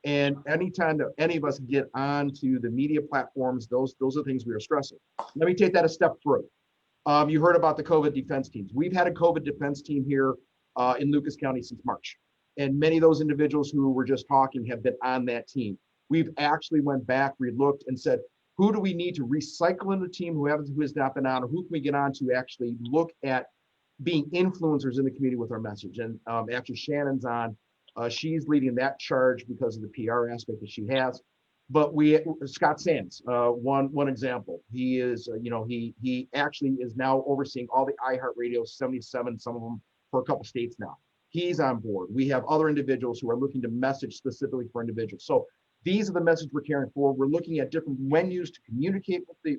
S2: And anytime that any of us get onto the media platforms, those are things we are stressing. Let me take that a step further. You heard about the COVID defense teams. We've had a COVID defense team here in Lucas County since March. And many of those individuals who were just talking have been on that team. We've actually went back, relooked, and said, who do we need to recycle in the team who has not been on, or who can we get on to actually look at being influencers in the community with our message? And actually Shannon's on. She's leading that charge because of the PR aspect that she has. But Scott Sands, one example, he is, he actually is now overseeing all the iHeartRadio 77, some of them for a couple states now. He's on board. We have other individuals who are looking to message specifically for individuals. So these are the messages we're carrying forward. We're looking at different venues to communicate with the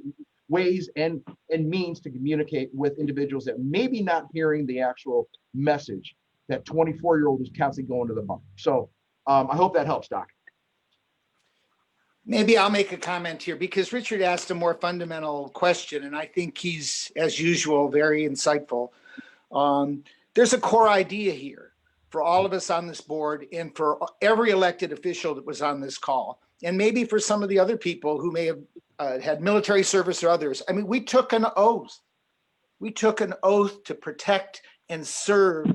S2: ways and means to communicate with individuals that maybe not hearing the actual message. That 24-year-old is constantly going to the bar. So I hope that helps, Doc.
S1: Maybe I'll make a comment here because Richard asked a more fundamental question, and I think he's, as usual, very insightful. There's a core idea here for all of us on this board and for every elected official that was on this call, and maybe for some of the other people who may have had military service or others. I mean, we took an oath. We took an oath to protect and serve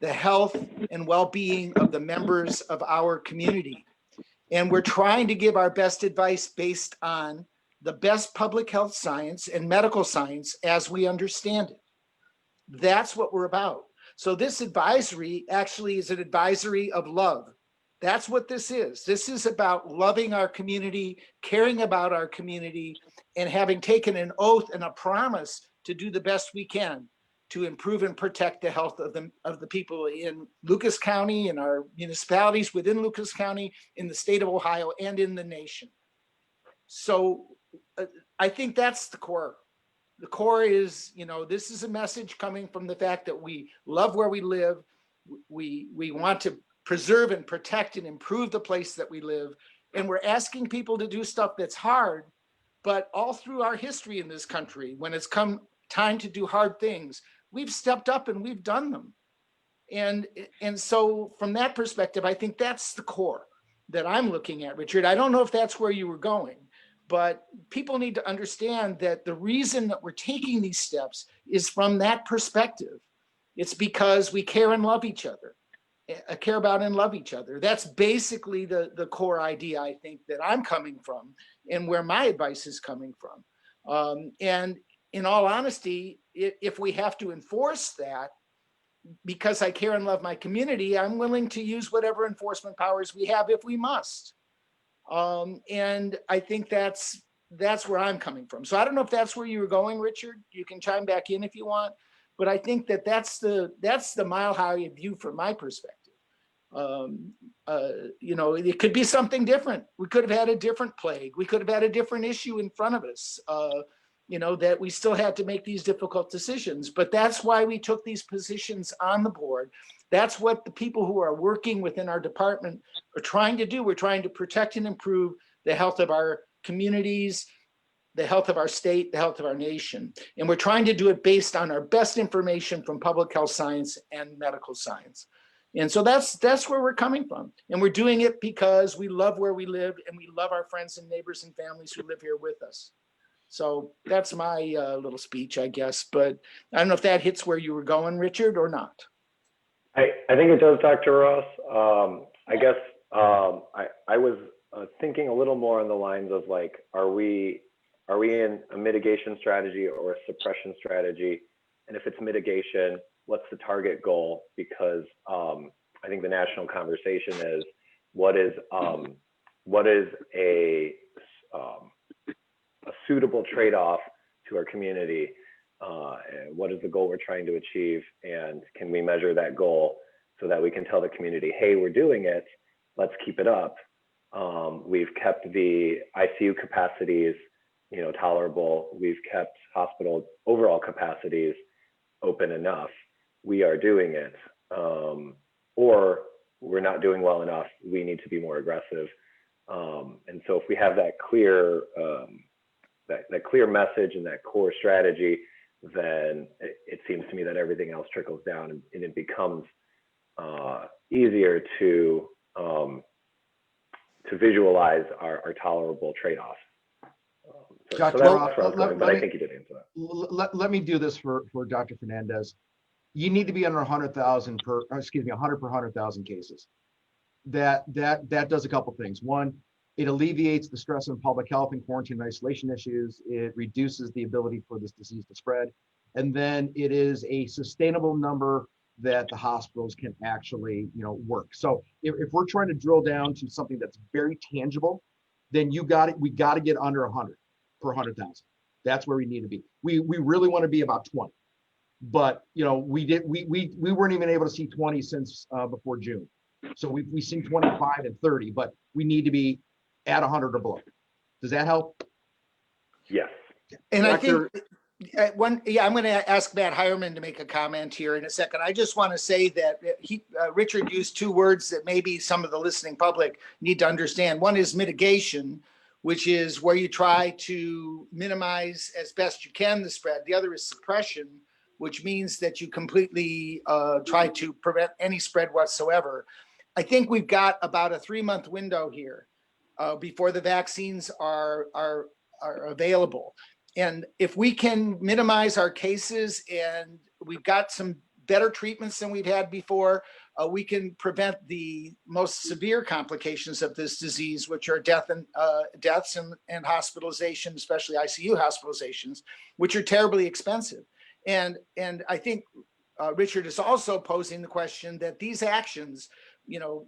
S1: the health and well-being of the members of our community. And we're trying to give our best advice based on the best public health science and medical science as we understand it. That's what we're about. So this advisory actually is an advisory of love. That's what this is. This is about loving our community, caring about our community, and having taken an oath and a promise to do the best we can to improve and protect the health of the people in Lucas County, in our municipalities within Lucas County, in the state of Ohio, and in the nation. So I think that's the core. The core is, this is a message coming from the fact that we love where we live. We want to preserve and protect and improve the place that we live. And we're asking people to do stuff that's hard, but all through our history in this country, when it's come time to do hard things, we've stepped up and we've done them. And so from that perspective, I think that's the core that I'm looking at, Richard. I don't know if that's where you were going, but people need to understand that the reason that we're taking these steps is from that perspective. It's because we care and love each other, care about and love each other. That's basically the core idea, I think, that I'm coming from and where my advice is coming from. And in all honesty, if we have to enforce that, because I care and love my community, I'm willing to use whatever enforcement powers we have if we must. And I think that's where I'm coming from. So I don't know if that's where you were going, Richard. You can chime back in if you want, but I think that's the mile high view from my perspective. It could be something different. We could have had a different plague. We could have had a different issue in front of us. That we still had to make these difficult decisions. But that's why we took these positions on the board. That's what the people who are working within our department are trying to do. We're trying to protect and improve the health of our communities, the health of our state, the health of our nation. And we're trying to do it based on our best information from public health science and medical science. And so that's where we're coming from. And we're doing it because we love where we live and we love our friends and neighbors and families who live here with us. So that's my little speech, I guess. But I don't know if that hits where you were going, Richard, or not.
S10: I think it does, Dr. Ross. I guess I was thinking a little more on the lines of like, are we in a mitigation strategy or a suppression strategy? And if it's mitigation, what's the target goal? Because I think the national conversation is what is a suitable trade-off to our community? What is the goal we're trying to achieve? And can we measure that goal so that we can tell the community, hey, we're doing it, let's keep it up. We've kept the ICU capacities, tolerable. We've kept hospital overall capacities open enough. We are doing it. Or we're not doing well enough. We need to be more aggressive. And so if we have that clear that clear message and that core strategy, then it seems to me that everything else trickles down and it becomes easier to visualize our tolerable trade-offs.
S2: Dr.
S10: So
S2: Ross,
S10: that's where I was going, but I think you did answer that.
S2: Let me do this for Dr. Fernandez. You need to be under 100,000 100 per 100,000 cases. That does a couple things. One, it alleviates the stress on public health and quarantine and isolation issues. It reduces the ability for this disease to spread. And then it is a sustainable number that the hospitals can actually, work. So if we're trying to drill down to something that's very tangible, then we got to get under 100 per 100,000. That's where we need to be. We really want to be about 20. But we weren't even able to see 20 since before June. So we've seen 25 and 30, but we need to be at 100 or below. Does that help?
S10: Yes.
S1: And I think I'm going to ask Matt Hireman to make a comment here in a second. I just want to say that Richard used two words that maybe some of the listening public need to understand. One is mitigation, which is where you try to minimize as best you can the spread. The other is suppression, which means that you completely try to prevent any spread whatsoever. I think we've got about a 3-month window here before the vaccines are available. And if we can minimize our cases, and we've got some better treatments than we've had before, we can prevent the most severe complications of this disease, which are deaths and hospitalization, especially ICU hospitalizations, which are terribly expensive. And I think Richard is also posing the question that these actions,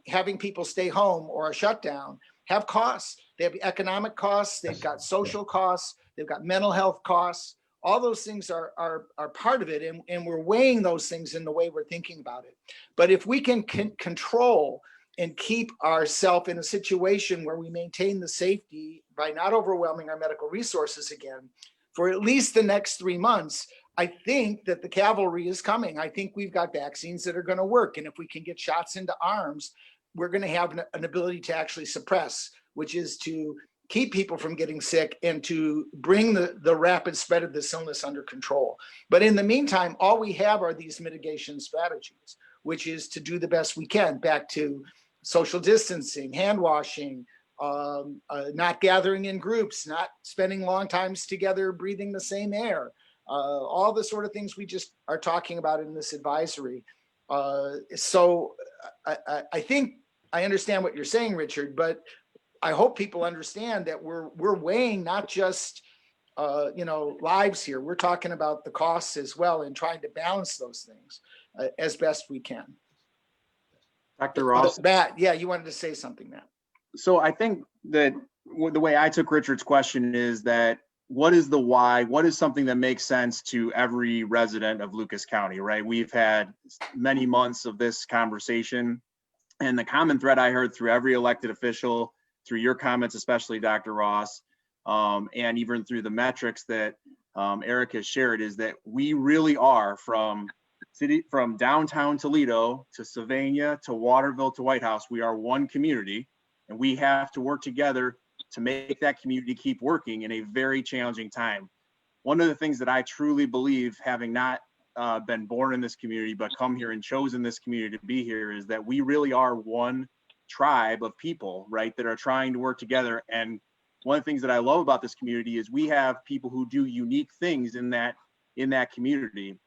S1: having people stay home or a shutdown, have costs. They have economic costs, they've got social costs, they've got mental health costs. All those things are part of it, and we're weighing those things in the way we're thinking about it. But if we can control and keep ourselves in a situation where we maintain the safety by not overwhelming our medical resources again for at least the next 3 months, I think that the cavalry is coming. I think we've got vaccines that are going to work. And if we can get shots into arms, we're going to have an ability to actually suppress, which is to keep people from getting sick and to bring the rapid spread of this illness under control. But in the meantime, all we have are these mitigation strategies, which is to do the best we can, back to social distancing, hand washing, not gathering in groups, not spending long times together, breathing the same air, all the sort of things we just are talking about in this advisory. So I think I understand what you're saying, Richard, but I hope people understand that we're weighing not just lives here. We're talking about the costs as well, and trying to balance those things as best we can.
S11: Dr. Ross.
S1: Matt, yeah, you wanted to say something, Matt.
S11: So I think that the way I took Richard's question is that what is the why? What is something that makes sense to every resident of Lucas County, right? We've had many months of this conversation, and the common thread I heard through every elected official, through your comments, especially Dr. Ross, and even through the metrics that Eric has shared, is that we really are from downtown Toledo to Sylvania to Waterville to White House. We are one community, and we have to work together to make that community keep working in a very challenging time. One of the things that I truly believe, having not been born in this community, but come here and chosen this community to be here, is that we really are one tribe of people, right, that are trying to work together. And one of the things that I love about this community is we have people who do unique things in that community.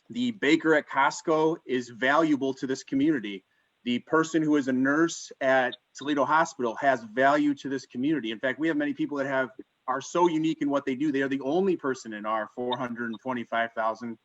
S11: The baker at Costco is valuable to this community. The person who is a nurse at Toledo Hospital has value to this community. In fact, we have many people that are so unique in what they do. They are the only person in our 425,000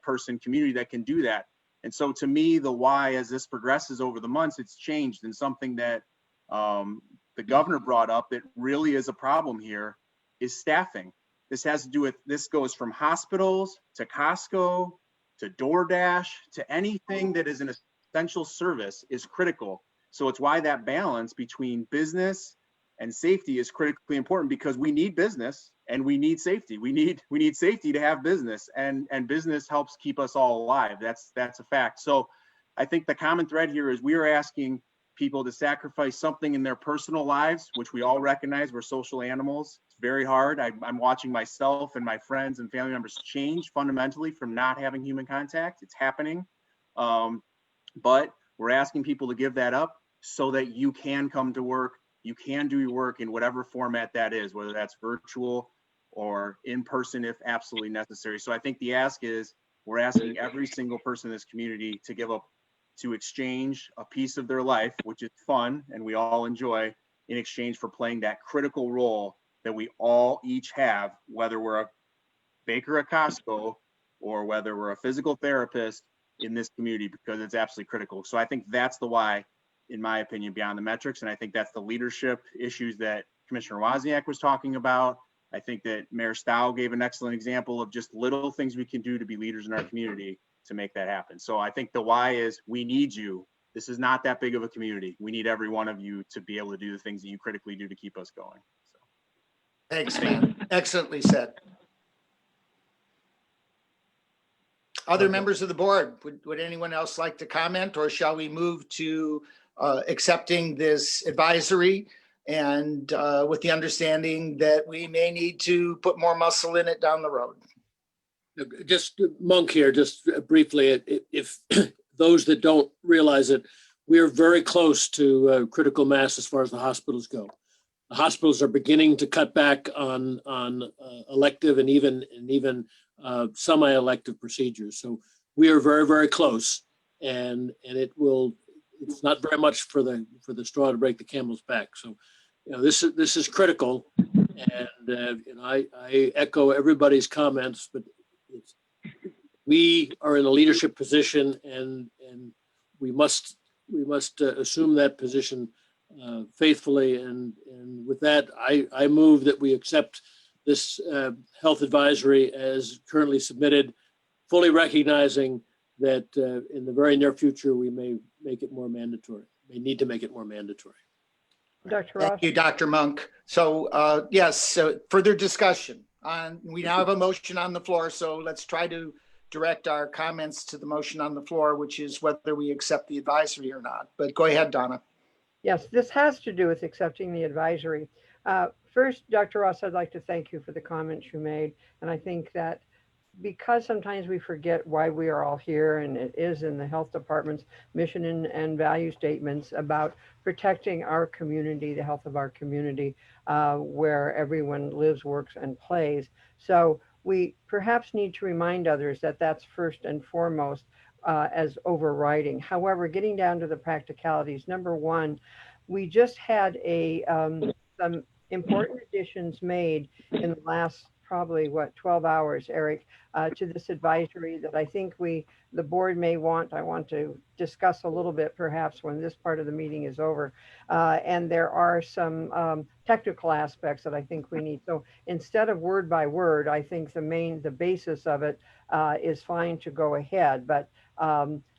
S11: person community that can do that. And so to me, the why, as this progresses over the months, it's changed. And something that the governor brought up that really is a problem here is staffing. This has to do with, this goes from hospitals to Costco to DoorDash to anything that is an essential service is critical. So it's why that balance between business and safety is critically important, because we need business and we need safety. We need safety to have business, and business helps keep us all alive. That's a fact. So I think the common thread here is we are asking people to sacrifice something in their personal lives, which we all recognize. We're social animals. It's very hard. I'm watching myself and my friends and family members change fundamentally from not having human contact. It's happening. But we're asking people to give that up so that you can come to work. You can do your work in whatever format that is, whether that's virtual or in person if absolutely necessary. So I think the ask is, we're asking every single person in this community to give up, to exchange a piece of their life, which is fun and we all enjoy, in exchange for playing that critical role that we all each have, whether we're a baker at Costco or whether we're a physical therapist in this community, because it's absolutely critical. So I think that's the why, in my opinion, beyond the metrics. And I think that's the leadership issues that Commissioner Wozniak was talking about. I think that Mayor Stow gave an excellent example of just little things we can do to be leaders in our community to make that happen. So I think the why is, we need you. This is not that big of a community. We need every one of you to be able to do the things that you critically do to keep us going. So.
S1: Thanks, man. Excellently said. Other members of the board, would anyone else like to comment, or shall we move to accepting this advisory and with the understanding that we may need to put more muscle in it down the road.
S12: Just Monk here, just briefly, if those that don't realize it, we are very close to critical mass as far as the hospitals go. The hospitals are beginning to cut back on elective and even semi-elective procedures. So we are very, very close, and it's not very much for the straw to break the camel's back. So, this is critical, and I echo everybody's comments, but we are in a leadership position, and we must assume that position faithfully. And with that, I move that we accept this health advisory as currently submitted, fully recognizing that in the very near future we may make it more mandatory. May need to make it more mandatory.
S13: Dr. Ross.
S1: Thank you, Dr. Monk. So yes, so further discussion. We now have a motion on the floor, so let's try to direct our comments to the motion on the floor, which is whether we accept the advisory or not. But go ahead, Donna.
S13: Yes, this has to do with accepting the advisory. First, Dr. Ross, I'd like to thank you for the comments you made. And I think that because sometimes we forget why we are all here, and it is in the health department's mission and value statements about protecting our community, the health of our community, where everyone lives, works, and plays. So we perhaps need to remind others that that's first and foremost as overriding. However, getting down to the practicalities, number one, we just had some important additions made in the last probably 12 hours, Eric, to this advisory that I think the board I want to discuss a little bit perhaps when this part of the meeting is over. And there are some technical aspects that I think we need. So instead of word by word, I think the basis of it is fine to go ahead, but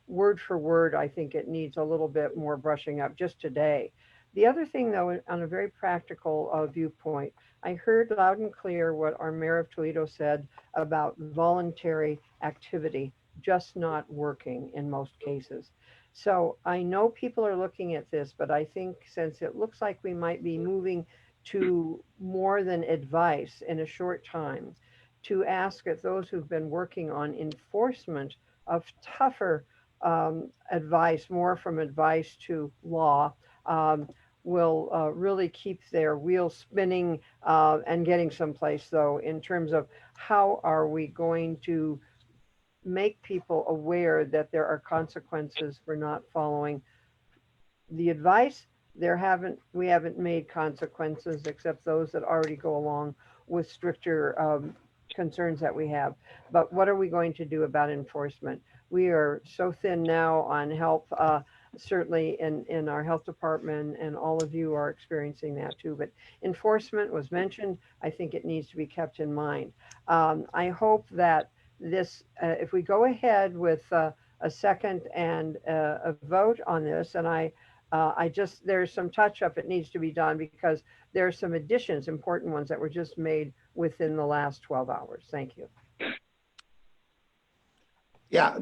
S13: word for word, I think it needs a little bit more brushing up just today. The other thing, though, on a very practical viewpoint, I heard loud and clear what our mayor of Toledo said about voluntary activity just not working in most cases. So I know people are looking at this, but I think since it looks like we might be moving to more than advice in a short time, to ask at those who've been working on enforcement of tougher advice, more from advice to law, will really keep their wheels spinning and getting someplace, though, in terms of how are we going to make people aware that there are consequences for not following the advice. We haven't made consequences except those that already go along with stricter concerns that we have. But what are we going to do about enforcement? We are so thin now on help, certainly in our health department, and all of you are experiencing that too. But enforcement was mentioned. I think it needs to be kept in mind. I hope that this, if we go ahead with a second and a vote on this, and there's some touch up that needs to be done because there are some additions, important ones that were just made within the last 12 hours. Thank you.
S1: Yeah.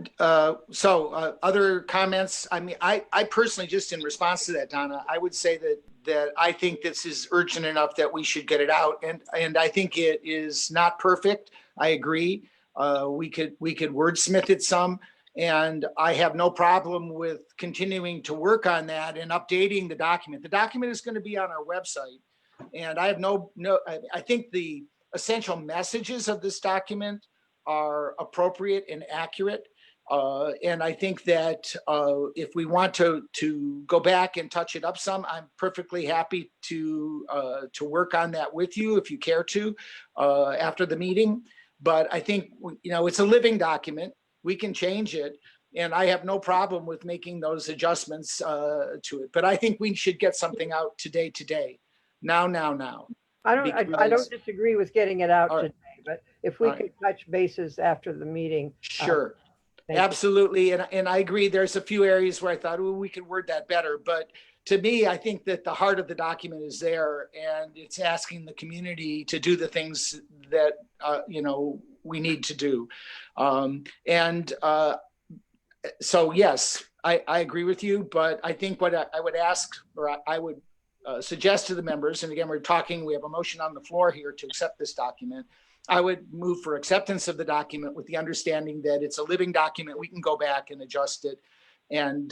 S1: So other comments? I mean, I personally, just in response to that, Donna, I would say that I think this is urgent enough that we should get it out. And I think it is not perfect. I agree. We could wordsmith it some, and I have no problem with continuing to work on that and updating the document. The document is going to be on our website, and I have I think the essential messages of this document are appropriate and accurate. And I think that if we want to go back and touch it up some, I'm perfectly happy to work on that with you if you care to after the meeting. But I think, it's a living document. We can change it. And I have no problem with making those adjustments to it. But I think we should get something out today. Now.
S13: I don't disagree with getting it out today, but if we could touch bases after the meeting.
S1: Sure. Absolutely. And I agree. There's a few areas where I thought, we could word that better. But to me, I think that the heart of the document is there, and it's asking the community to do the things that, we need to do. So yes, I agree with you, but I think what I would ask, or I would suggest to the members, and again, we have a motion on the floor here to accept this document. I would move for acceptance of the document with the understanding that it's a living document. We can go back and adjust it and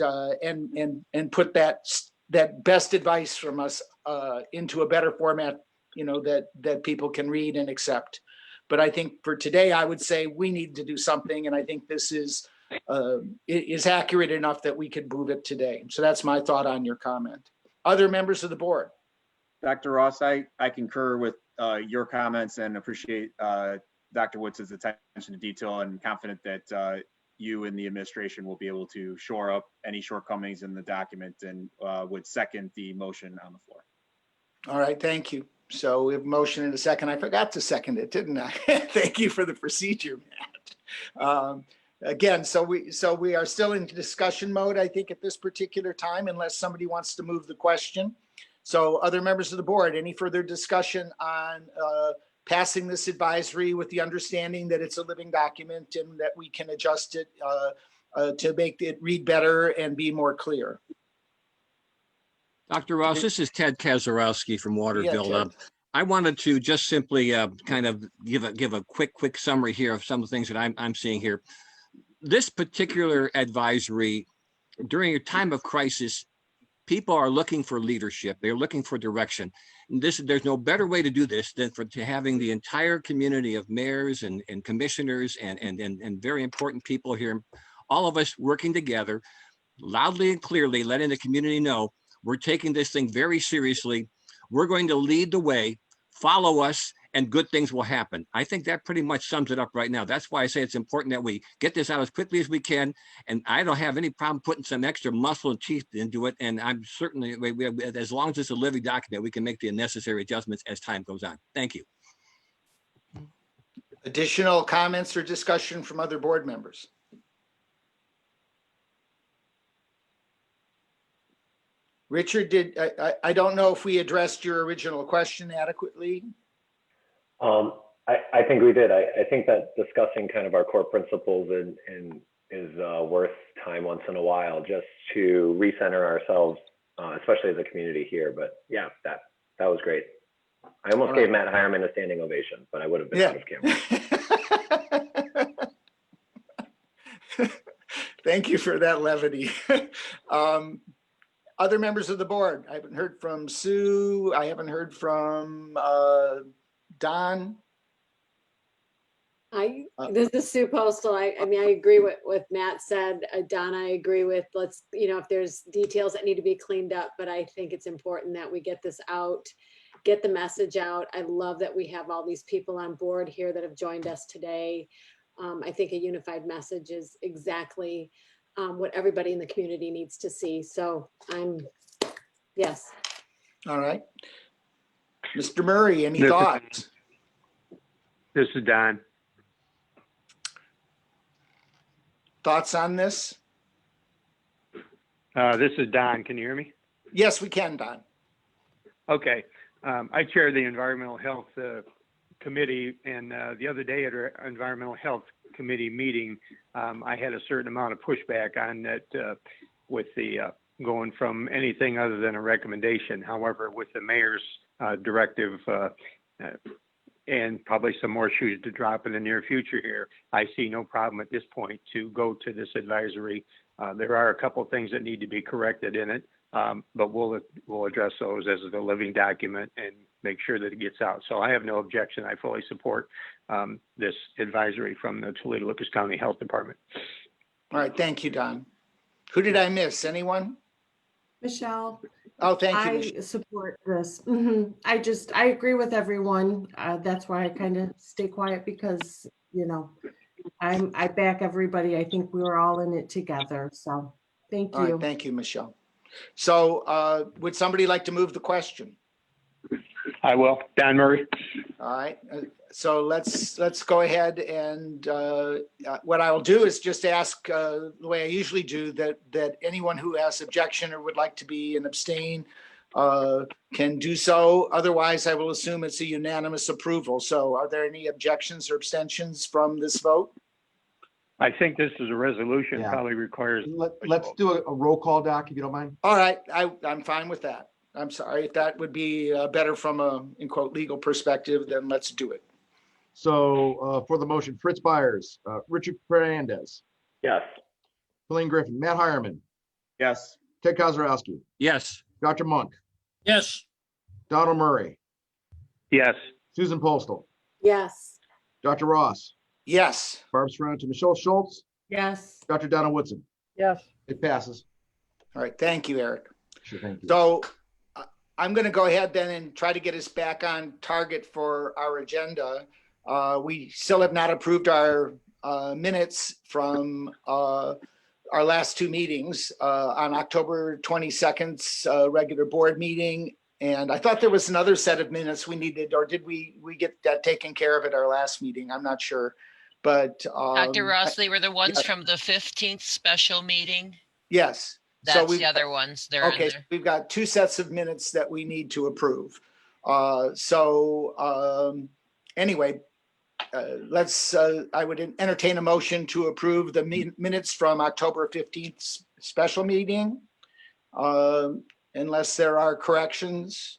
S1: put that best advice from us into a better format, that people can read and accept. But I think for today, I would say we need to do something, and I think this is accurate enough that we could move it today. So that's my thought on your comment. Other members of the board?
S11: Dr. Ross, I concur with your comments and appreciate Dr. Woods' attention to detail, and confident that you and the administration will be able to shore up any shortcomings in the document, and would second the motion on the floor.
S1: All right, thank you. So we have a motion and a second. I forgot to second it, didn't I? Thank you for the procedure, Matt. Again, so we are still in discussion mode, I think, at this particular time, unless somebody wants to move the question. So other members of the board, any further discussion on passing this advisory with the understanding that it's a living document and that we can adjust it to make it read better and be more clear?
S14: Dr. Ross, this is Ted Kazarowski from Waterville.
S1: Yeah, Ted.
S14: I wanted to just simply kind of give a quick summary here of some of the things that I'm seeing here. This particular advisory, during a time of crisis, people are looking for leadership. They're looking for direction. There's no better way to do this than to having the entire community of mayors and commissioners and very important people here, all of us working together, loudly and clearly letting the community know we're taking this thing very seriously. We're going to lead the way, follow us, and good things will happen. I think that pretty much sums it up right now. That's why I say it's important that we get this out as quickly as we can. And I don't have any problem putting some extra muscle and teeth into it. And I'm certainly, as long as it's a living document, we can make the necessary adjustments as time goes on. Thank you.
S1: Additional comments or discussion from other board members? Richard, I don't know if we addressed your original question adequately.
S10: I think we did. I think that discussing kind of our core principles and is worth time once in a while, just to recenter ourselves, especially as a community here. But yeah, that was great. I almost gave Matt Hireman a standing ovation, but I would have been out of camera.
S1: Thank you for that levity. Other members of the board? I haven't heard from Sue. I haven't heard from Don.
S15: This is Sue Postal. I mean, I agree with what Matt said. Don, I agree with, if there's details that need to be cleaned up, but I think it's important that we get this out, get the message out. I love that we have all these people on board here that have joined us today. I think a unified message is exactly what everybody in the community needs to see. So yes.
S1: All right. Mr. Murray, any thoughts?
S16: This is Don.
S1: Thoughts on this?
S16: This is Don. Can you hear me?
S1: Yes, we can, Don.
S16: Okay. I chair the Environmental Health Committee, and the other day at our Environmental Health Committee meeting, I had a certain amount of pushback on that with the going from anything other than a recommendation. However, with the mayor's directive and probably some more shoes to drop in the near future here, I see no problem at this point to go to this advisory. There are a couple of things that need to be corrected in it, but we'll address those as a living document and make sure that it gets out. So I have no objection. I fully support this advisory from the Toledo-Lucas County Health Department.
S1: All right, thank you, Don. Who did I miss? Anyone?
S17: Michelle.
S1: Oh, thank you.
S17: I support this. I agree with everyone. That's why I kind of stay quiet, because, I back everybody. I think we were all in it together. So thank you.
S1: All right, thank you, Michelle. So would somebody like to move the question?
S16: I will. Don Murray.
S1: All right. So let's go ahead, and what I'll do is just ask the way I usually do, that anyone who has objection or would like to be and abstain can do so. Otherwise, I will assume it's a unanimous approval. So are there any objections or abstentions from this vote?
S16: I think this is a resolution,
S2: Yeah.
S16: probably requires.
S2: Let's do a roll call, Doc, if you don't mind.
S1: All right, I'm fine with that. I'm sorry, if that would be better from a, in quote, legal perspective, then let's do it.
S2: So for the motion, Fritz Byers, Richard Fernandez,
S10: Yes.
S2: Colleen Griffin, Matt Hireman,
S11: Yes.
S2: Ted Kozarowski,
S14: Yes.
S2: Dr. Monk,
S12: Yes.
S2: Donald Murray,
S16: Yes.
S2: Susan Postal,
S15: Yes.
S2: Dr. Ross,
S1: Yes.
S2: Barb Serenity, Michelle Schultz,
S17: Yes.
S2: Dr. Donna Woodson.
S13: Yes.
S2: It passes.
S1: All right. Thank you, Eric.
S2: Sure, thank you.
S1: So I'm going to go ahead then and try to get us back on target for our agenda. We still have not approved our minutes from our last two meetings on October 22nd's regular board meeting. And I thought there was another set of minutes we needed, or did we get that taken care of at our last meeting? I'm not sure. But
S18: Dr. Ross, they were the ones
S1: yeah.
S18: from the 15th special meeting.
S1: Yes.
S18: That's the other ones. They're
S1: okay.
S18: in there.
S1: We've got two sets of minutes that we need to approve. Anyway, I would entertain a motion to approve the minutes from October 15th special meeting, unless there are corrections.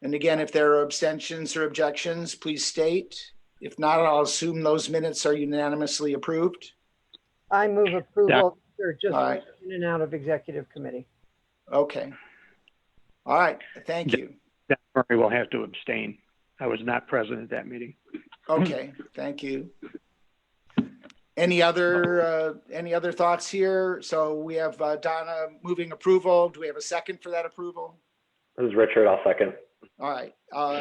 S1: And again, if there are abstentions or objections, please state. If not, I'll assume those minutes are unanimously approved.
S13: I move approval. They're just
S1: All right.
S13: in and out of executive committee.
S1: Okay. All right. Thank you.
S16: That Murray will have to abstain. I was not present at that meeting.
S1: Okay. Thank you. Any other thoughts here? So we have Donna moving approval. Do we have a second for that approval?
S10: This is Richard. I'll second.
S1: All right.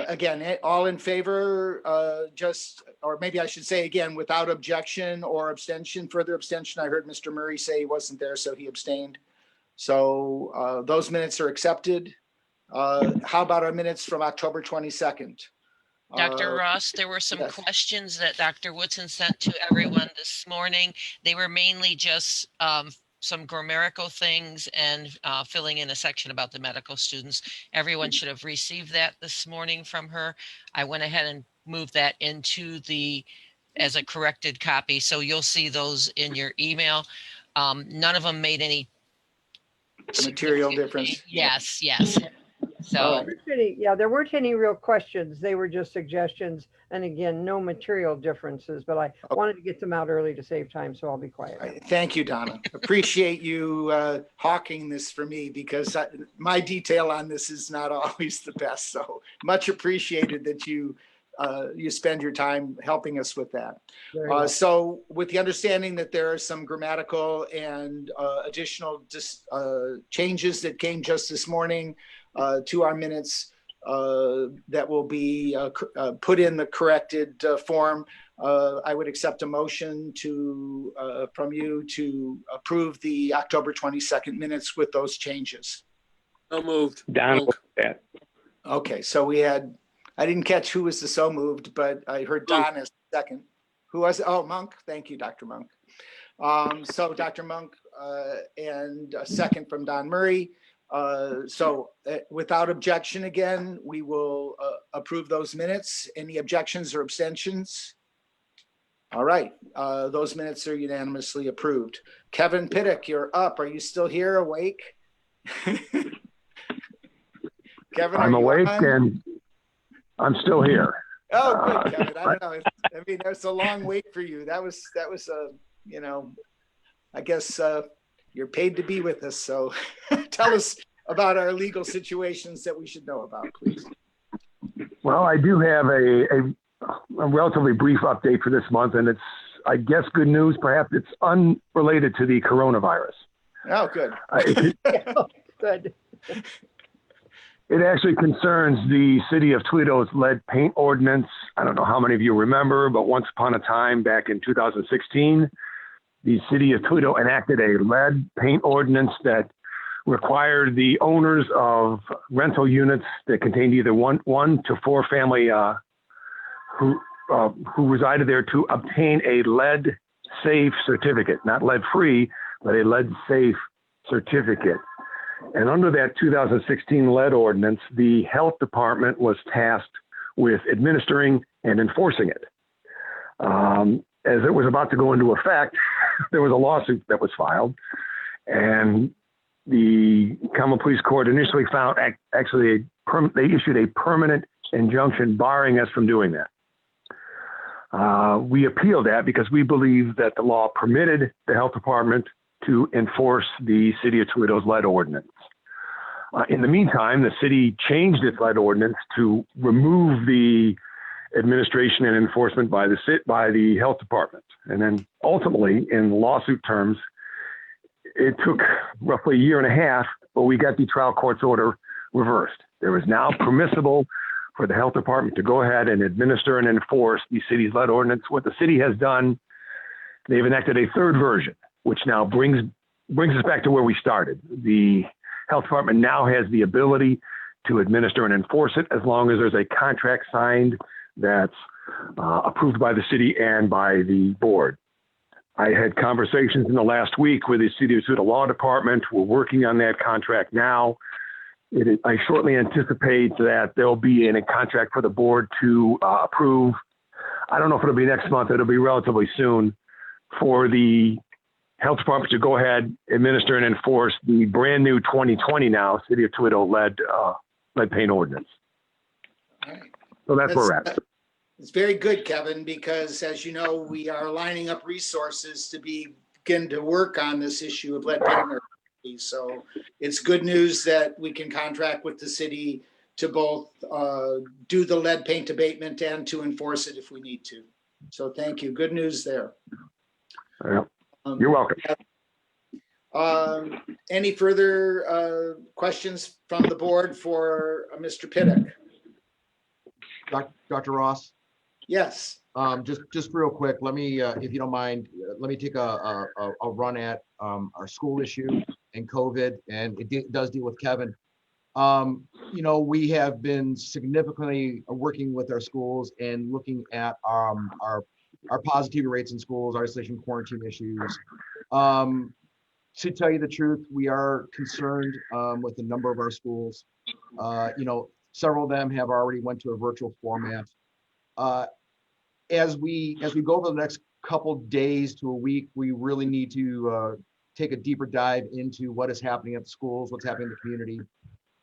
S1: Again, all in favor, or maybe I should say again, without objection or abstention, further abstention. I heard Mr. Murray say he wasn't there, so he abstained. So those minutes are accepted. How about our minutes from October 22nd?
S18: Dr. Ross, there were some questions that Dr. Woodson sent to everyone this morning. They were mainly just some grammatical things and filling in a section about the medical students. Everyone should have received that this morning from her. I went ahead and moved that into as a corrected copy. So you'll see those in your email. None of them made any
S1: material difference.
S18: Yes, yes. So
S13: there weren't any real questions. They were just suggestions. And again, no material differences, but I wanted to get them out early to save time, so I'll be quiet.
S1: Thank you, Donna. Appreciate you hawking this for me, because my detail on this is not always the best. So much appreciated that you spend your time helping us with that. So with the understanding that there are some grammatical and additional changes that came just this morning to our minutes that will be put in the corrected form, I would accept a motion from you to approve the October 22nd minutes with those changes.
S12: So moved.
S16: Don.
S1: Okay, so I didn't catch who was the so moved, but I heard Don as second. Who was it? Oh, Monk. Thank you, Dr. Monk. So Dr. Monk and a second from Don Murray. So without objection, again, we will approve those minutes. Any objections or abstentions? All right, those minutes are unanimously approved. Kevin Pittock, you're up. Are you still here, awake? Kevin,
S19: I'm awake and I'm still here.
S1: Oh, good, Kevin. I don't know. I mean, that's a long wait for you. That was I guess you're paid to be with us. So tell us about our legal situations that we should know about, please.
S19: Well, I do have a relatively brief update for this month, and it's, I guess, good news. Perhaps it's unrelated to the coronavirus.
S1: Oh, good.
S13: Good.
S19: It actually concerns the city of Toledo's lead paint ordinance. I don't know how many of you remember, but once upon a time back in 2016, the city of Toledo enacted a lead paint ordinance that required the owners of rental units that contained either one to four family who resided there to obtain a lead safe certificate, not lead free, but a lead safe certificate. And under that 2016 lead ordinance, the health department was tasked with administering and enforcing it. As it was about to go into effect, there was a lawsuit that was filed, and the Common Police Court initially found actually they issued a permanent injunction barring us from doing that. We appealed that because we believe that the law permitted the health department to enforce the city of Toledo's lead ordinance. In the meantime, the city changed its lead ordinance to remove the administration and enforcement by the health department. And then ultimately, in lawsuit terms, it took roughly a year and a half, but we got the trial court's order reversed. There is now permissible for the health department to go ahead and administer and enforce the city's lead ordinance. What the city has done, they've enacted a third version, which now brings us back to where we started. The health department now has the ability to administer and enforce it as long as there's a contract signed that's approved by the city and by the board. I had conversations in the last week with the City of Toledo Law Department. We're working on that contract now. I shortly anticipate that there'll be a contract for the board to approve. I don't know if it'll be next month. It'll be relatively soon for the health department to go ahead, administer and enforce the brand new 2020 now City of Toledo lead paint ordinance.
S1: All right.
S19: So that's where we're at.
S1: It's very good, Kevin, because as you know, we are lining up resources to begin to work on this issue of lead paint. So it's good news that we can contract with the city to both do the lead paint abatement and to enforce it if we need to. So thank you. Good news there.
S19: You're welcome.
S1: Any further questions from the board for Mr. Pittock?
S2: Dr. Ross?
S1: Yes.
S2: Just real quick, let me, if you don't mind, let me take a run at our school issue and COVID, and it does deal with Kevin. You know, we have been significantly working with our schools and looking at our positivity rates in schools, our isolation quarantine issues. To tell you the truth, we are concerned with a number of our schools. You know, several of them have already went to a virtual format. As we go over the next couple days to a week, we really need to take a deeper dive into what is happening at the schools, what's happening in the community.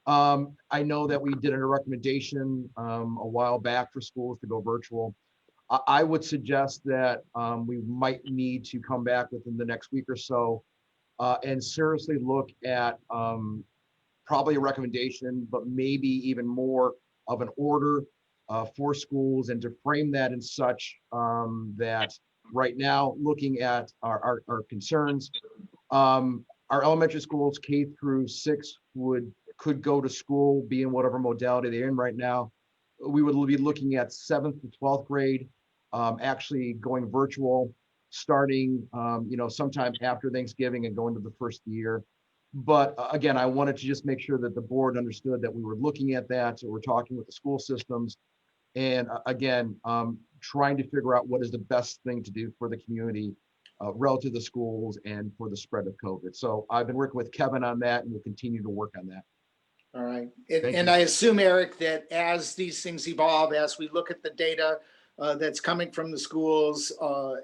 S2: I know that we did a recommendation a while back for schools to go virtual. I would suggest that we might need to come back within the next week or so and seriously look at probably a recommendation, but maybe even more of an order for schools, and to frame that in such that right now, looking at our concerns, our elementary schools K through 6 could go to school, be in whatever modality they're in right now. We would be looking at 7th to 12th grade, actually going virtual, starting you know, sometime after Thanksgiving and going to the first year. But again, I wanted to just make sure that the board understood that we were looking at that. So we're talking with the school systems, and again, trying to figure out what is the best thing to do for the community relative to the schools and for the spread of COVID. So I've been working with Kevin on that, and we'll continue to work on that.
S1: All right. And I assume, Eric, that as these things evolve, as we look at the data that's coming from the schools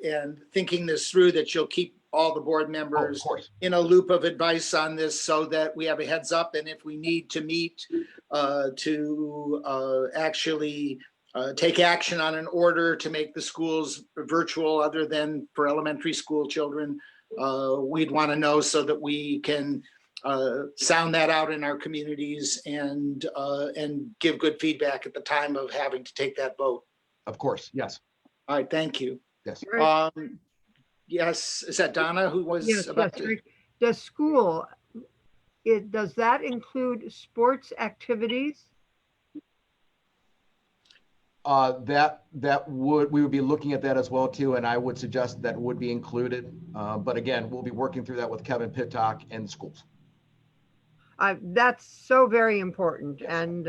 S1: and thinking this through, that you'll keep all the board members in a loop of advice on this so that we have a heads up. And if we need to meet to actually take action on an order to make the schools virtual other than for elementary school children, we'd want to know so that we can sound that out in our communities and give good feedback at the time of having to take that vote.
S2: Of course, yes.
S1: All right, thank you.
S2: Yes.
S1: Yes, is that Donna who was
S13: Yes,
S1: about to?
S13: Does school, does that include sports activities?
S2: We would be looking at that as well too, and I would suggest that would be included. But again, we'll be working through that with Kevin Pittock and the schools.
S13: That's so very important. And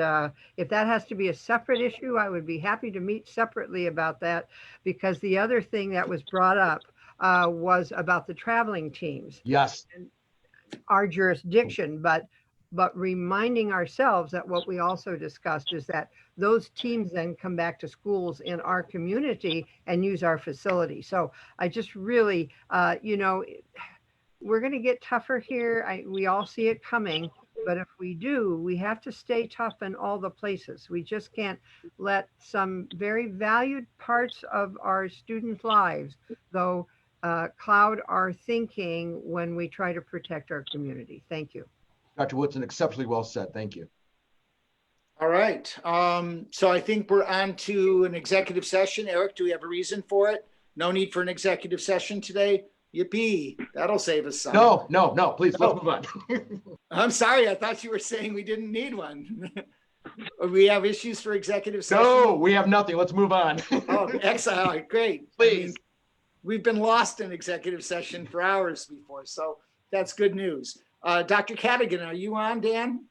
S13: if that has to be a separate issue, I would be happy to meet separately about that, because the other thing that was brought up was about the traveling teams.
S2: Yes.
S13: And our jurisdiction, but reminding ourselves that what we also discussed is that those teams then come back to schools in our community and use our facility. So I just really, you know, we're going to get tougher here. We all see it coming. But if we do, we have to stay tough in all the places. We just can't let some very valued parts of our students' lives, though, cloud our thinking when we try to protect our community. Thank you.
S2: Dr. Woodson, exceptionally well said. Thank you.
S1: All right. So I think we're on to an executive session. Eric, do we have a reason for it? No need for an executive session today? Yippee. That'll save us some.
S2: No, please, let's move on.
S1: I'm sorry. I thought you were saying we didn't need one. We have issues for executive session?
S2: No, we have nothing. Let's move on.
S1: Oh, excellent. Great.
S2: Please.
S1: I mean, we've been lost in executive session for hours before, so that's good news. Dr. Cadigan, are you on, Dan?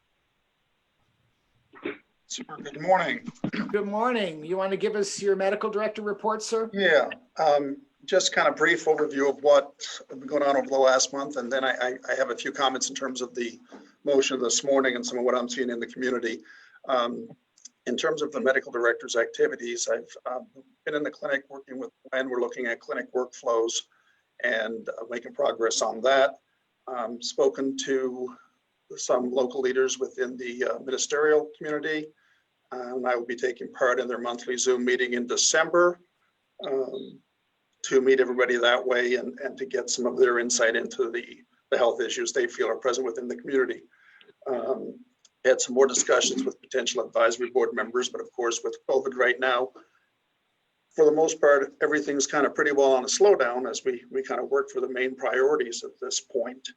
S20: Super. Good morning.
S1: Good morning. You want to give us your medical director report, sir?
S20: Yeah, just kind of brief overview of what's been going on over the last month. And then I have a few comments in terms of the motion this morning and some of what I'm seeing in the community. In terms of the medical director's activities, I've been in the clinic working with Gwen. We're looking at clinic workflows and making progress on that. Spoken to some local leaders within the ministerial community. And I will be taking part in their monthly Zoom meeting in December to meet everybody that way and to get some of their insight into the health issues they feel are present within the community. Had some more discussions with potential advisory board members, but of course with COVID right now, for the most part, everything's kind of pretty well on a slowdown as we kind of work for the main priorities at this point.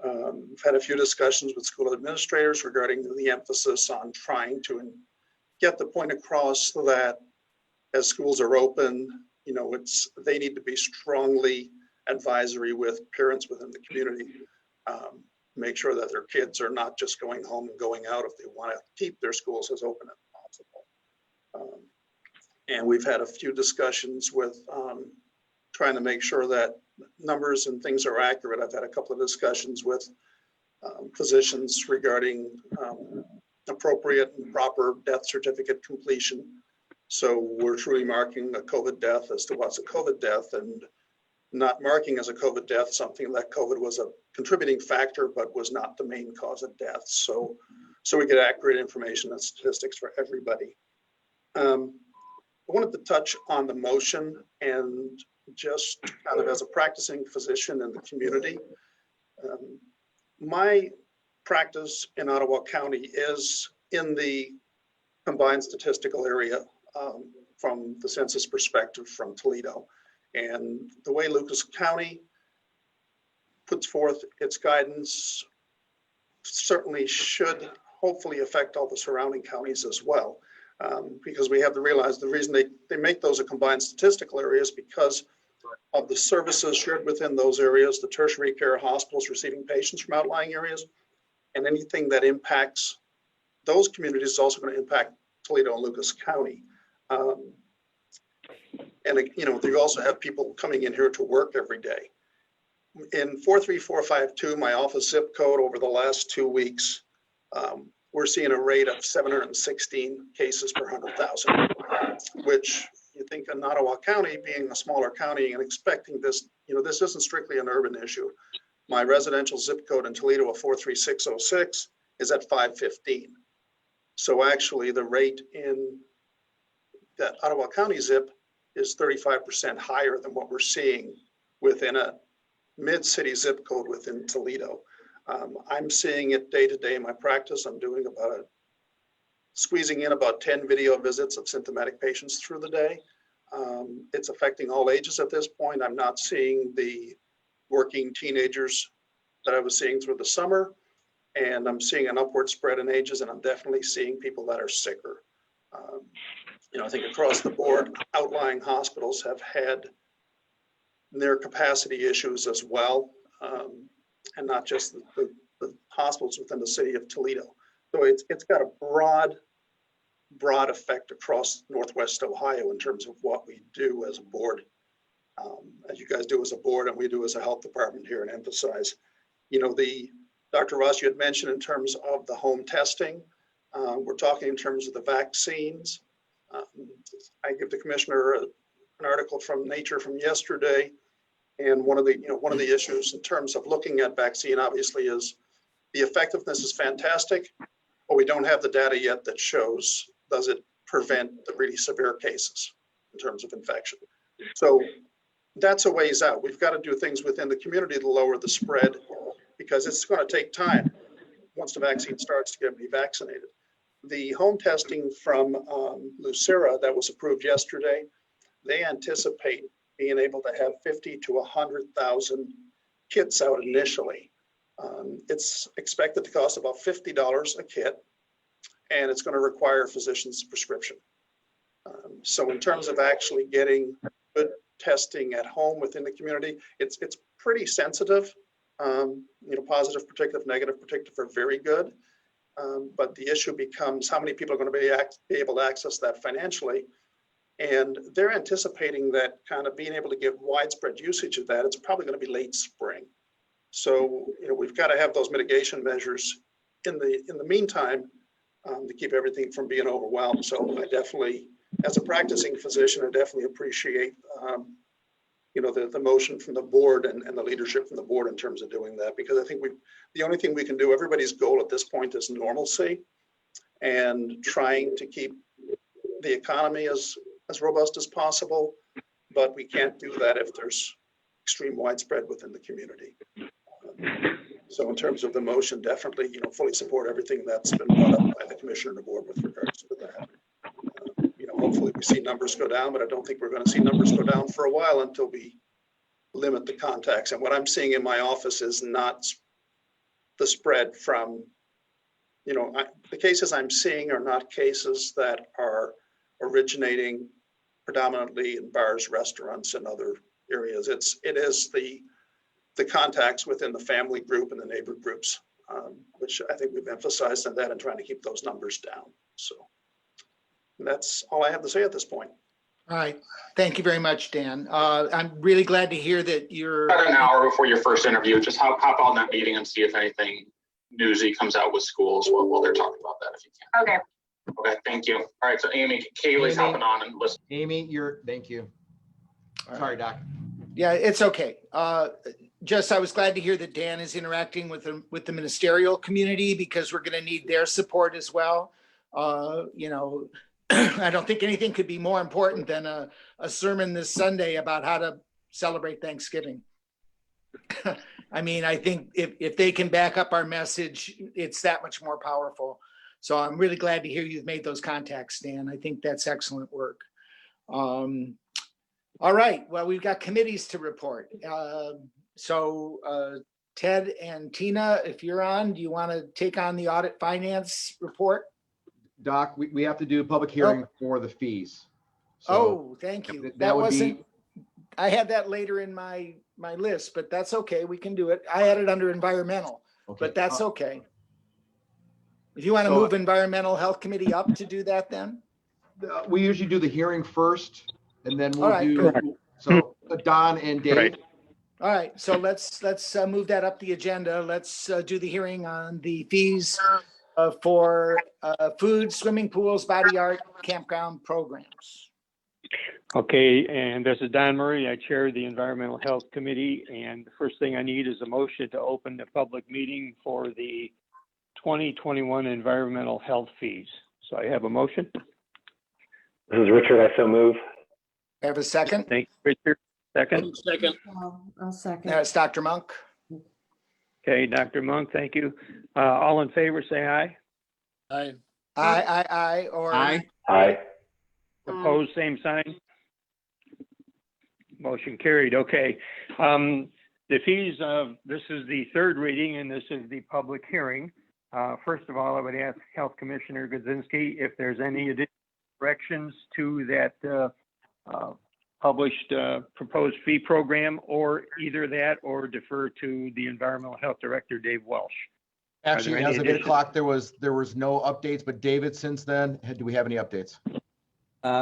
S20: We've had a few discussions with school administrators regarding the emphasis on trying to get the point across so that as schools are open, you know, they need to be strongly advisory with parents within the community. Make sure that their kids are not just going home and going out if they want to keep their schools as open as possible. And we've had a few discussions with trying to make sure that numbers and things are accurate. I've had a couple of discussions with physicians regarding appropriate and proper death certificate completion. So we're truly marking a COVID death as to what's a COVID death and not marking as a COVID death something that COVID was a contributing factor, but was not the main cause of death. So we get accurate information and statistics for everybody. I wanted to touch on the motion and just kind of as a practicing physician in the community. My practice in Ottawa County is in the combined statistical area from the census perspective from Toledo. And the way Lucas County puts forth its guidance certainly should hopefully affect all the surrounding counties as well. Because we have to realize the reason they make those a combined statistical areas because of the services shared within those areas, the tertiary care hospitals receiving patients from outlying areas, and anything that impacts those communities is also going to impact Toledo and Lucas County. And you know, you also have people coming in here to work every day. In 43452, my office zip code over the last 2 weeks, we're seeing a rate of 716 cases per 100,000, which you think in Ottawa County being a smaller county and expecting this, you know, this isn't strictly an urban issue. My residential zip code in Toledo of 43606 is at 515. So actually the rate in that Ottawa County zip is 35% higher than what we're seeing within a mid-city zip code within Toledo. I'm seeing it day to day in my practice. I'm doing squeezing in about 10 video visits of symptomatic patients through the day. It's affecting all ages at this point. I'm not seeing the working teenagers that I was seeing through the summer, and I'm seeing an upward spread in ages, and I'm definitely seeing people that are sicker. You know, I think across the board, outlying hospitals have had their capacity issues as well, and not just the hospitals within the city of Toledo. So it's got a broad effect across Northwest Ohio in terms of what we do as a board, as you guys do as a board and we do as a health department here, and emphasize, you know, Dr. Ross, you had mentioned in terms of the home testing, we're talking in terms of the vaccines. I give the commissioner an article from Nature from yesterday And one of the issues in terms of looking at vaccine, obviously, is the effectiveness is fantastic, but we don't have the data yet that shows, does it prevent the really severe cases in terms of infection? So that's a ways out. We've got to do things within the community to lower the spread, because it's going to take time once the vaccine starts to get me vaccinated. The home testing from Lucira that was approved yesterday, they anticipate being able to have 50 to 100,000 kits out initially. It's expected to cost about $50 a kit, and it's going to require a physician's prescription. So in terms of actually getting good testing at home within the community, it's pretty sensitive. Positive predictive, negative predictive are very good. But the issue becomes how many people are going to be able to access that financially. And they're anticipating that kind of being able to get widespread usage of that, it's probably going to be late spring. So, we've got to have those mitigation measures in the meantime to keep everything from being overwhelmed. So I definitely, as a practicing physician, I definitely appreciate, the motion from the board and the leadership from the board in terms of doing that, because I think the only thing we can do, everybody's goal at this point is normalcy and trying to keep the economy as robust as possible, but we can't do that if there's extreme widespread within the community. So in terms of the motion, definitely, fully support everything that's been brought up by the commissioner and the board with regards to that. Hopefully we see numbers go down, but I don't think we're going to see numbers go down for a while until we limit the contacts. And what I'm seeing in my office is not the spread from, the cases I'm seeing are not cases that are originating predominantly in bars, restaurants, and other areas. It is the contacts within the family group and the neighbor groups, which I think we've emphasized on that and trying to keep those numbers down. So that's all I have to say at this point.
S1: All right. Thank you very much, Dan. I'm really glad to hear that you're
S21: about an hour before your first interview. Just hop on that meeting and see if anything newsy comes out with schools while they're talking about that, if you can.
S15: Okay.
S21: Okay, thank you. All right, so Amy, Kaylee's hopping on and listen.
S2: Amy, thank you. Sorry, Doc.
S1: Yeah, it's okay. I was glad to hear that Dan is interacting with the ministerial community, because we're going to need their support as well. I don't think anything could be more important than a sermon this Sunday about how to celebrate Thanksgiving. I mean, I think if they can back up our message, it's that much more powerful. So I'm really glad to hear you've made those contacts, Dan. I think that's excellent work. All right. Well, we've got committees to report. So Ted and Tina, if you're on, do you want to take on the audit finance report?
S2: Doc, we have to do a public hearing for the fees. So
S1: thank you.
S2: that would
S1: wasn't,
S2: be.
S1: I had that later in my list, but that's okay. We can do it. I had it under environmental, but that's okay. If you want to move environmental health committee up to do that, then
S2: We usually do the hearing first, and then we'll
S1: all right,
S2: do.
S1: good.
S2: So Don and Dave.
S1: Right. All right, so let's move that up the agenda. Let's do the hearing on the fees for food, swimming pools, body art, campground programs.
S16: Okay, and this is Don Murray. I chair the Environmental Health Committee, and the first thing I need is a motion to open the public meeting for the 2021 environmental health fees. So I have a motion.
S10: This is Richard. I so move.
S1: I have a second.
S16: Thank you, Richard. Second.
S12: Second.
S17: I'll second.
S1: That's Dr. Monk.
S16: Okay, Dr. Monk, thank you. All in favor, say aye.
S12: Aye.
S1: Aye. Or
S14: Aye.
S10: Aye.
S16: Opposed, same sign. Motion carried. Okay. The fees, this is the third reading and this is the public hearing. First of all, I would ask Health Commissioner Godzinski if there's any additional corrections to that published proposed fee program, or either that or defer to the Environmental Health Director, Dave Welsh.
S2: Actually, as of 8 o'clock, there was no updates, but David, since then, do we have any updates?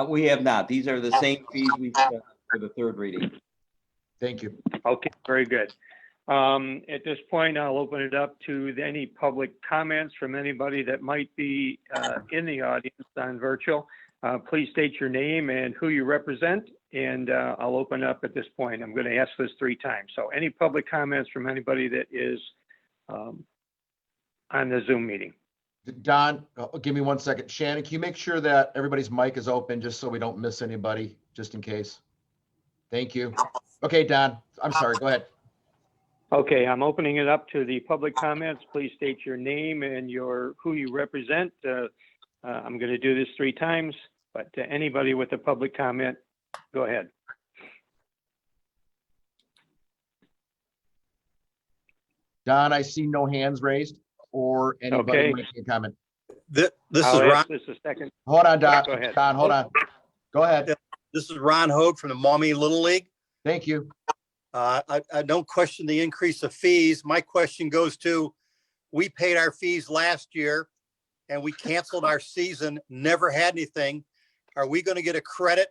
S22: We have not. These are the same fees we set for the third reading.
S2: Thank you.
S16: Okay, very good. At this point, I'll open it up to any public comments from anybody that might be in the audience on virtual. Please state your name and who you represent, and I'll open up at this point. I'm going to ask this 3 times. So any public comments from anybody that is on the Zoom meeting?
S2: Don, give me 1 second. Shannon, can you make sure that everybody's mic is open just so we don't miss anybody, just in case? Thank you. Okay, Don, I'm sorry. Go ahead.
S16: Okay, I'm opening it up to the public comments. Please state your name and who you represent. I'm going to do this 3 times, but anybody with a public comment, go ahead.
S2: Don, I see no hands raised or anybody
S16: Okay.
S2: making a comment.
S3: This is
S16: I'll
S3: Ron.
S16: ask this a second.
S2: Hold on, Don.
S16: Go ahead.
S2: Don, hold on. Go ahead.
S3: This is Ron Hogue from the Maumee Little League.
S2: Thank you.
S3: I don't question the increase of fees. My question goes to, we paid our fees last year and we canceled our season, never had anything. Are we going to get a credit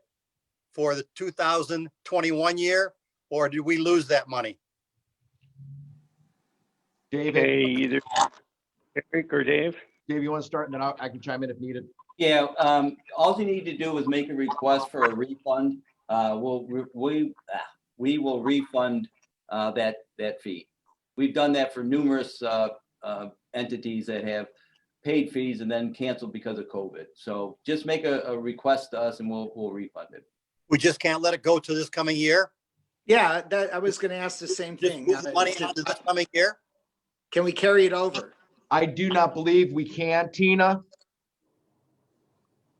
S3: for the 2021 year, or did we lose that money?
S2: David.
S16: Okay, either Eric or Dave.
S2: Dave, you want to start and then I can chime in if needed.
S22: Yeah, all you need to do is make a request for a refund. We will refund that fee. We've done that for numerous entities that have paid fees and then canceled because of COVID. So just make a request to us and we'll refund it.
S3: We just can't let it go to this coming year?
S1: Yeah, I was going to ask the same thing.
S3: Move the money on to this coming year?
S1: Can we carry it over?
S2: I do not believe we can. Tina?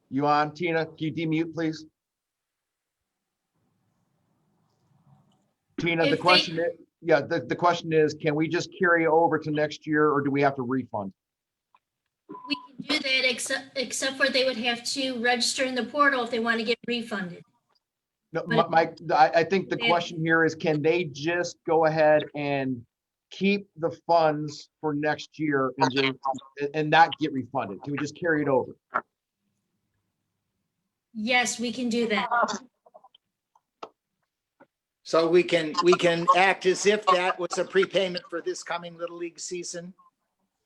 S2: You on, Tina? Can you demute, please? Tina, the question is, yeah, the question is, can we just carry over to next year or do we have to refund?
S4: We can do that, except for they would have to register in the portal if they want to get refunded.
S2: No, I think the question here is, can they just go ahead and keep the funds for next year and not get refunded? Can we just carry it over?
S4: Yes, we can do that.
S1: So we can act as if that was a prepayment for this coming Little League season?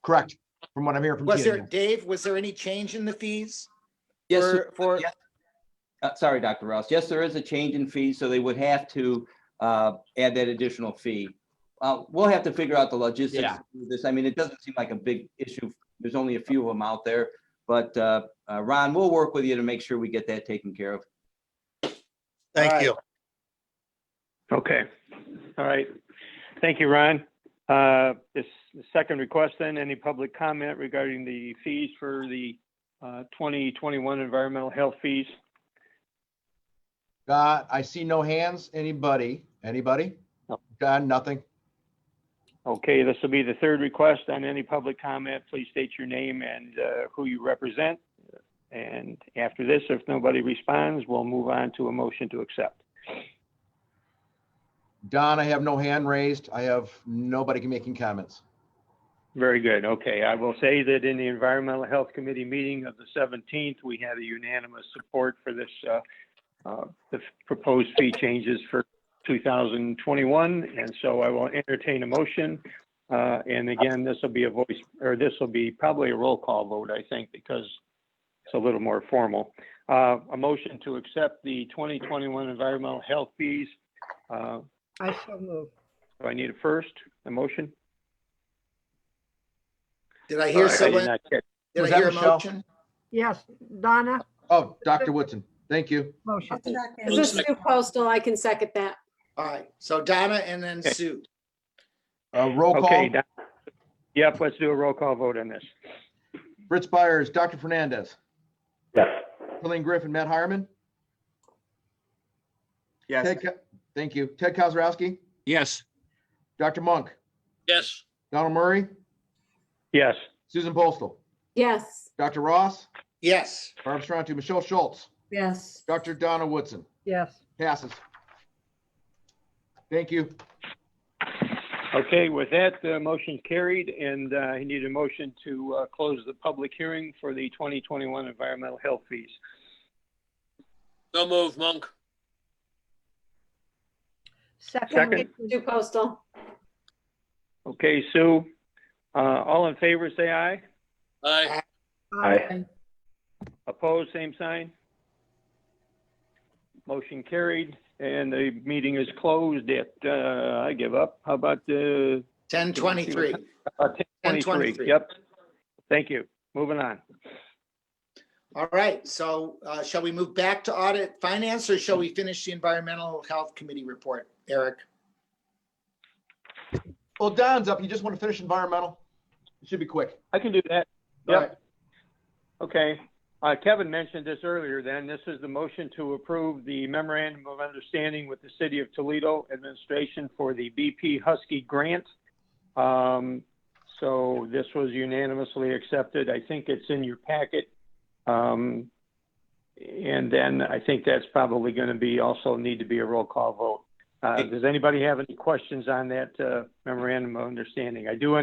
S2: Correct. From what I'm hearing from Tina.
S1: Dave, was there any change in the fees?
S22: Yes, sorry, Dr. Ross. Yes, there is a change in fee, so they would have to add that additional fee. We'll have to figure out the logistics of this. I mean, it doesn't seem like a big issue. There's only a few of them out there, but Ron, we'll work with you to make sure we get that taken care of.
S3: Thank you.
S16: Okay. All right. Thank you, Ron. This second request then, any public comment regarding the fees for the 2021 environmental health fees?
S2: I see no hands. Anybody?
S16: No.
S2: God, nothing.
S16: Okay, this will be the third request on any public comment. Please state your name and who you represent. And after this, if nobody responds, we'll move on to a motion to accept.
S2: Don, I have no hand raised. I have nobody making comments.
S16: Very good. Okay, I will say that in the Environmental Health Committee meeting of the 17th, we had a unanimous support for this, the proposed fee changes for 2021. And so I will entertain a motion. And again, this will be a voice, or this will be probably a roll call vote, I think, because it's a little more formal. A motion to accept the 2021 environmental health fees.
S13: I so move.
S16: Do I need a motion?
S1: Did I hear someone? Did I hear a
S2: Michelle?
S1: motion?
S13: Yes, Donna,
S2: Oh, Dr. Woodson. Thank you.
S13: motion.
S15: This is Sue Postal. I can second that.
S1: All right, so Donna and then Sue.
S2: Roll call.
S16: Okay. Yep, let's do a roll call vote on this.
S2: Fritz Byers, Dr. Fernandez,
S10: Yes.
S2: Colleen Griffin, Matt Hireman.
S11: Yes.
S2: Thank you. Ted Kozrowski,
S14: Yes.
S2: Dr. Monk,
S12: Yes.
S2: Donald Murray,
S16: Yes.
S2: Susan Postal,
S15: Yes.
S2: Dr. Ross,
S1: Yes.
S2: Barb Stronti, Michelle Schultz,
S17: Yes.
S2: Dr. Donna Woodson.
S13: Yes.
S2: Passes. Thank you.
S16: Okay, with that, the motion carried, and I need a motion to close the public hearing for the 2021 environmental health fees.
S12: So move, Monk.
S15: Second. Sue Postal.
S16: Okay, Sue, all in favor, say aye.
S12: Aye.
S10: Aye.
S16: Opposed, same sign. Motion carried, and the meeting is closed at, I give up. How about
S1: 10:23.
S16: 10:23? Yep. Thank you. Moving on.
S1: All right, so shall we move back to audit finance, or shall we finish the environmental health committee report? Eric?
S2: Well, Don's up. You just want to finish environmental? It should be quick.
S16: I can do that.
S2: All
S16: Yep.
S2: right.
S16: Okay. Kevin mentioned this earlier then. This is the motion to approve the memorandum of understanding with the City of Toledo administration for the BP Husky grant. So this was unanimously accepted. I think it's in your packet. And then I think that's probably going to be also need to be a roll call vote. Does anybody have any questions on that memorandum of understanding? I do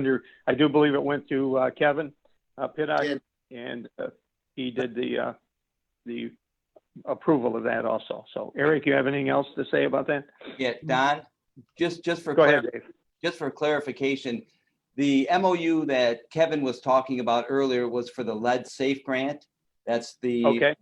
S16: believe it went to Kevin Pittock, and he did the approval of that also. So Eric, you have anything else to say about that?
S22: Yeah, Don, just for
S16: Go ahead, Dave.
S22: just for clarification, the MOU that Kevin was talking about earlier was for the lead safe grant. That's the
S16: Okay.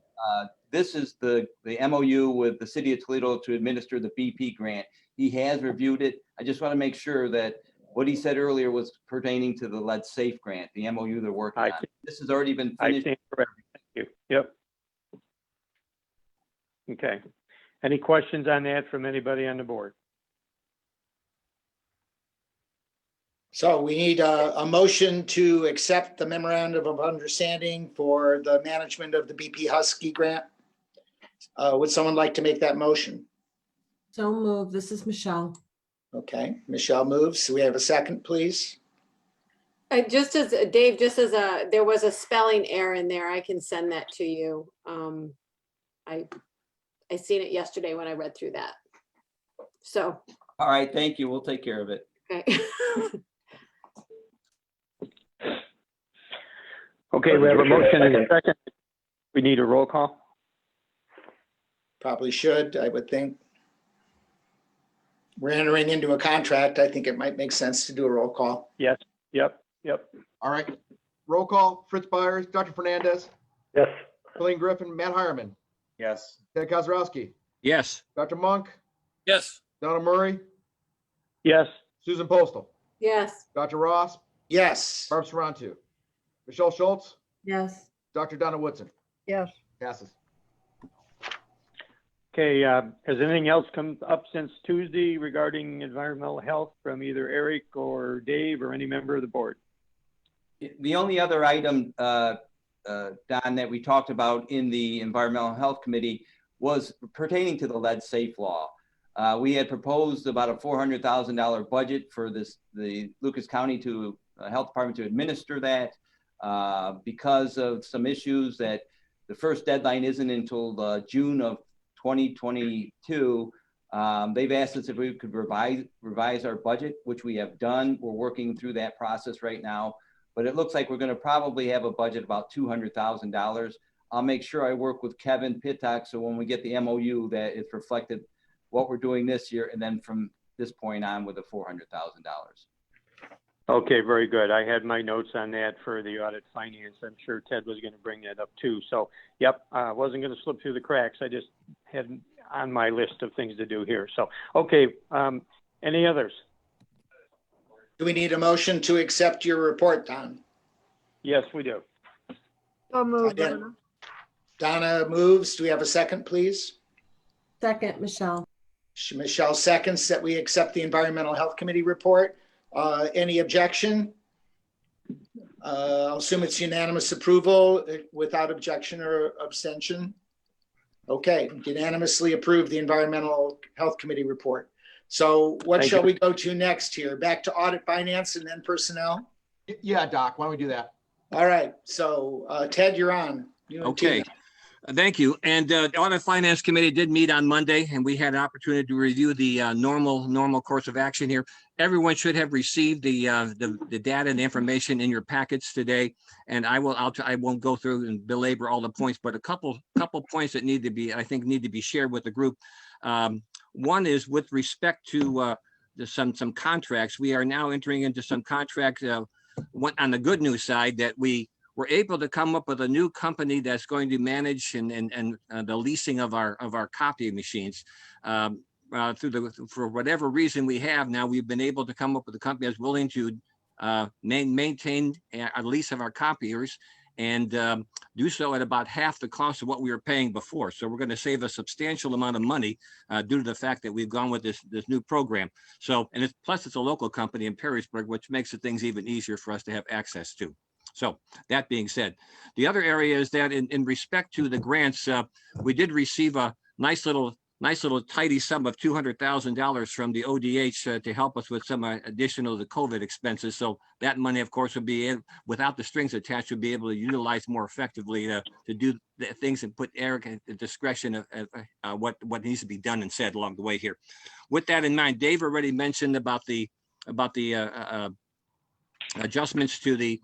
S22: This is the MOU with the City of Toledo to administer the BP grant. He has reviewed it. I just want to make sure that what he said earlier was pertaining to the lead safe grant, the MOU they're working on. This has already been
S16: I
S22: finished.
S16: stand corrected. Thank you. Yep. Okay. Any questions on that from anybody on the board?
S1: So we need a motion to accept the memorandum of understanding for the management of the BP Husky grant. Would someone like to make that motion?
S17: So move. This is Michelle.
S1: Okay, Michelle moves. So we have a second, please.
S15: Just as Dave, there was a spelling error in there. I can send that to you. I seen it yesterday when I read through that. So.
S22: All right, thank you. We'll take care of it.
S15: Okay.
S16: Okay, we have a motion and a second. We need a roll call.
S1: Probably should, I would think. We're entering into a contract. I think it might make sense to do a roll call.
S16: Yes. Yep.
S2: All right. Roll call. Fritz Byers, Dr. Fernandez,
S10: Yes.
S2: Colleen Griffin, Matt Hireman,
S11: Yes.
S2: Ted Kozrowski,
S14: Yes.
S2: Dr. Monk,
S12: Yes.
S2: Donna Murray,
S16: Yes.
S2: Susan Postal,
S15: Yes.
S2: Dr. Ross,
S1: Yes.
S2: Barb Sarantu, Michelle Schultz,
S17: Yes.
S2: Dr. Donna Woodson.
S13: Yes.
S2: Passes.
S16: Okay, has anything else come up since Tuesday regarding environmental health from either Eric or Dave or any member of the board?
S22: The only other item, Don, that we talked about in the Environmental Health Committee was pertaining to the lead safe law. We had proposed about a $400,000 budget for the Lucas County Health Department to administer that. Because of some issues that the first deadline isn't until June of 2022, they've asked us if we could revise our budget, which we have done. We're working through that process right now, but it looks like we're going to probably have a budget about $200,000. I'll make sure I work with Kevin Pittock so when we get the MOU that it's reflected what we're doing this year, and then from this point on with the $400,000.
S16: Okay, very good. I had my notes on that for the audit finance. I'm sure Ted was going to bring that up too. So, yep, wasn't going to slip through the cracks. I just had on my list of things to do here. So, okay, any others?
S1: Do we need a motion to accept your report, Don?
S16: Yes, we do.
S13: So moved, Donna.
S1: Donna moves. Do we have a second, please?
S17: Second, Michelle.
S1: Michelle seconds that we accept the Environmental Health Committee report. Any objection? I'll assume it's unanimous approval without objection or abstention. Okay, unanimously approved the Environmental Health Committee report. So what shall we go to next here? Back to audit finance and then personnel?
S2: Yeah, Doc, why don't we do that?
S1: All right, so Ted, you're on.
S14: Okay. Thank you. And the Audit Finance Committee did meet on Monday, and we had an opportunity to review the normal course of action here. Everyone should have received the data and the information in your packets today. And I won't go through and belabor all the points, but a couple points that need to be shared with the group. One is with respect to some contracts. We are now entering into some contracts. On the good news side, that we we're able to come up with a new company that's going to manage and the leasing of our copy machines. For whatever reason we have now, we've been able to come up with a company that's willing to maintain a lease of our copiers and do so at about half the cost of what we were paying before. So we're going to save a substantial amount of money due to the fact that we've gone with this new program. So, and plus it's a local company in Perrysburg, which makes the things even easier for us to have access to. So that being said, the other area is that in respect to the grants, we did receive a nice little tidy sum of $200,000 from the ODH to help us with some additional the COVID expenses. So that money, of course, would be without the strings attached, would be able to utilize more effectively to do the things and put Eric at the discretion of what needs to be done and said along the way here. With that in mind, Dave already mentioned about the adjustments to the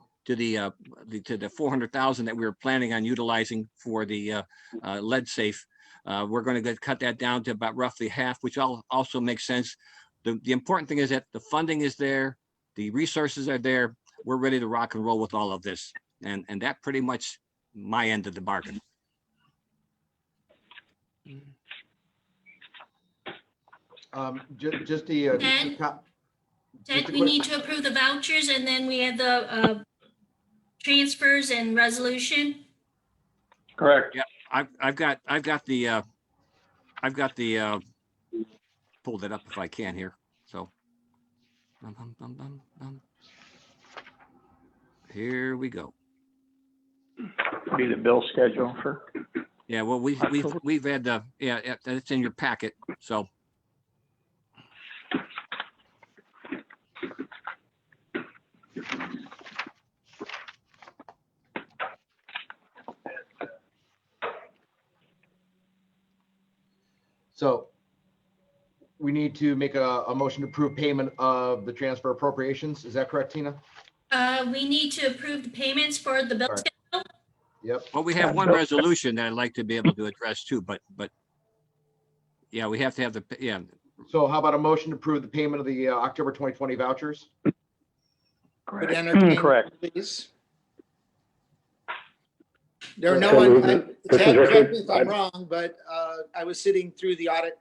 S14: 400,000 that we were planning on utilizing for the lead safe. We're going to cut that down to about roughly half, which also makes sense. The important thing is that the funding is there, the resources are there. We're ready to rock and roll with all of this, and that pretty much my end of the bargain.
S4: Ted, we need to approve the vouchers, and then we have the transfers and resolution.
S16: Correct.
S14: Yeah, I've got the pulled it up if I can here. So here we go.
S16: Be the bill schedule for.
S14: Yeah, well, we've had it's in your packet. So.
S2: So we need to make a motion to approve payment of the transfer appropriations. Is that correct, Tina?
S4: We need to approve the payments for the bill schedule.
S2: Yep.
S14: Well, we have one resolution that I'd like to be able to address too, but yeah, we have to have
S2: So how about a motion to approve the payment of the October 2020 vouchers?
S16: Correct.
S1: Please. There are no one, Ted, correct me if I'm wrong, but I was sitting through the audit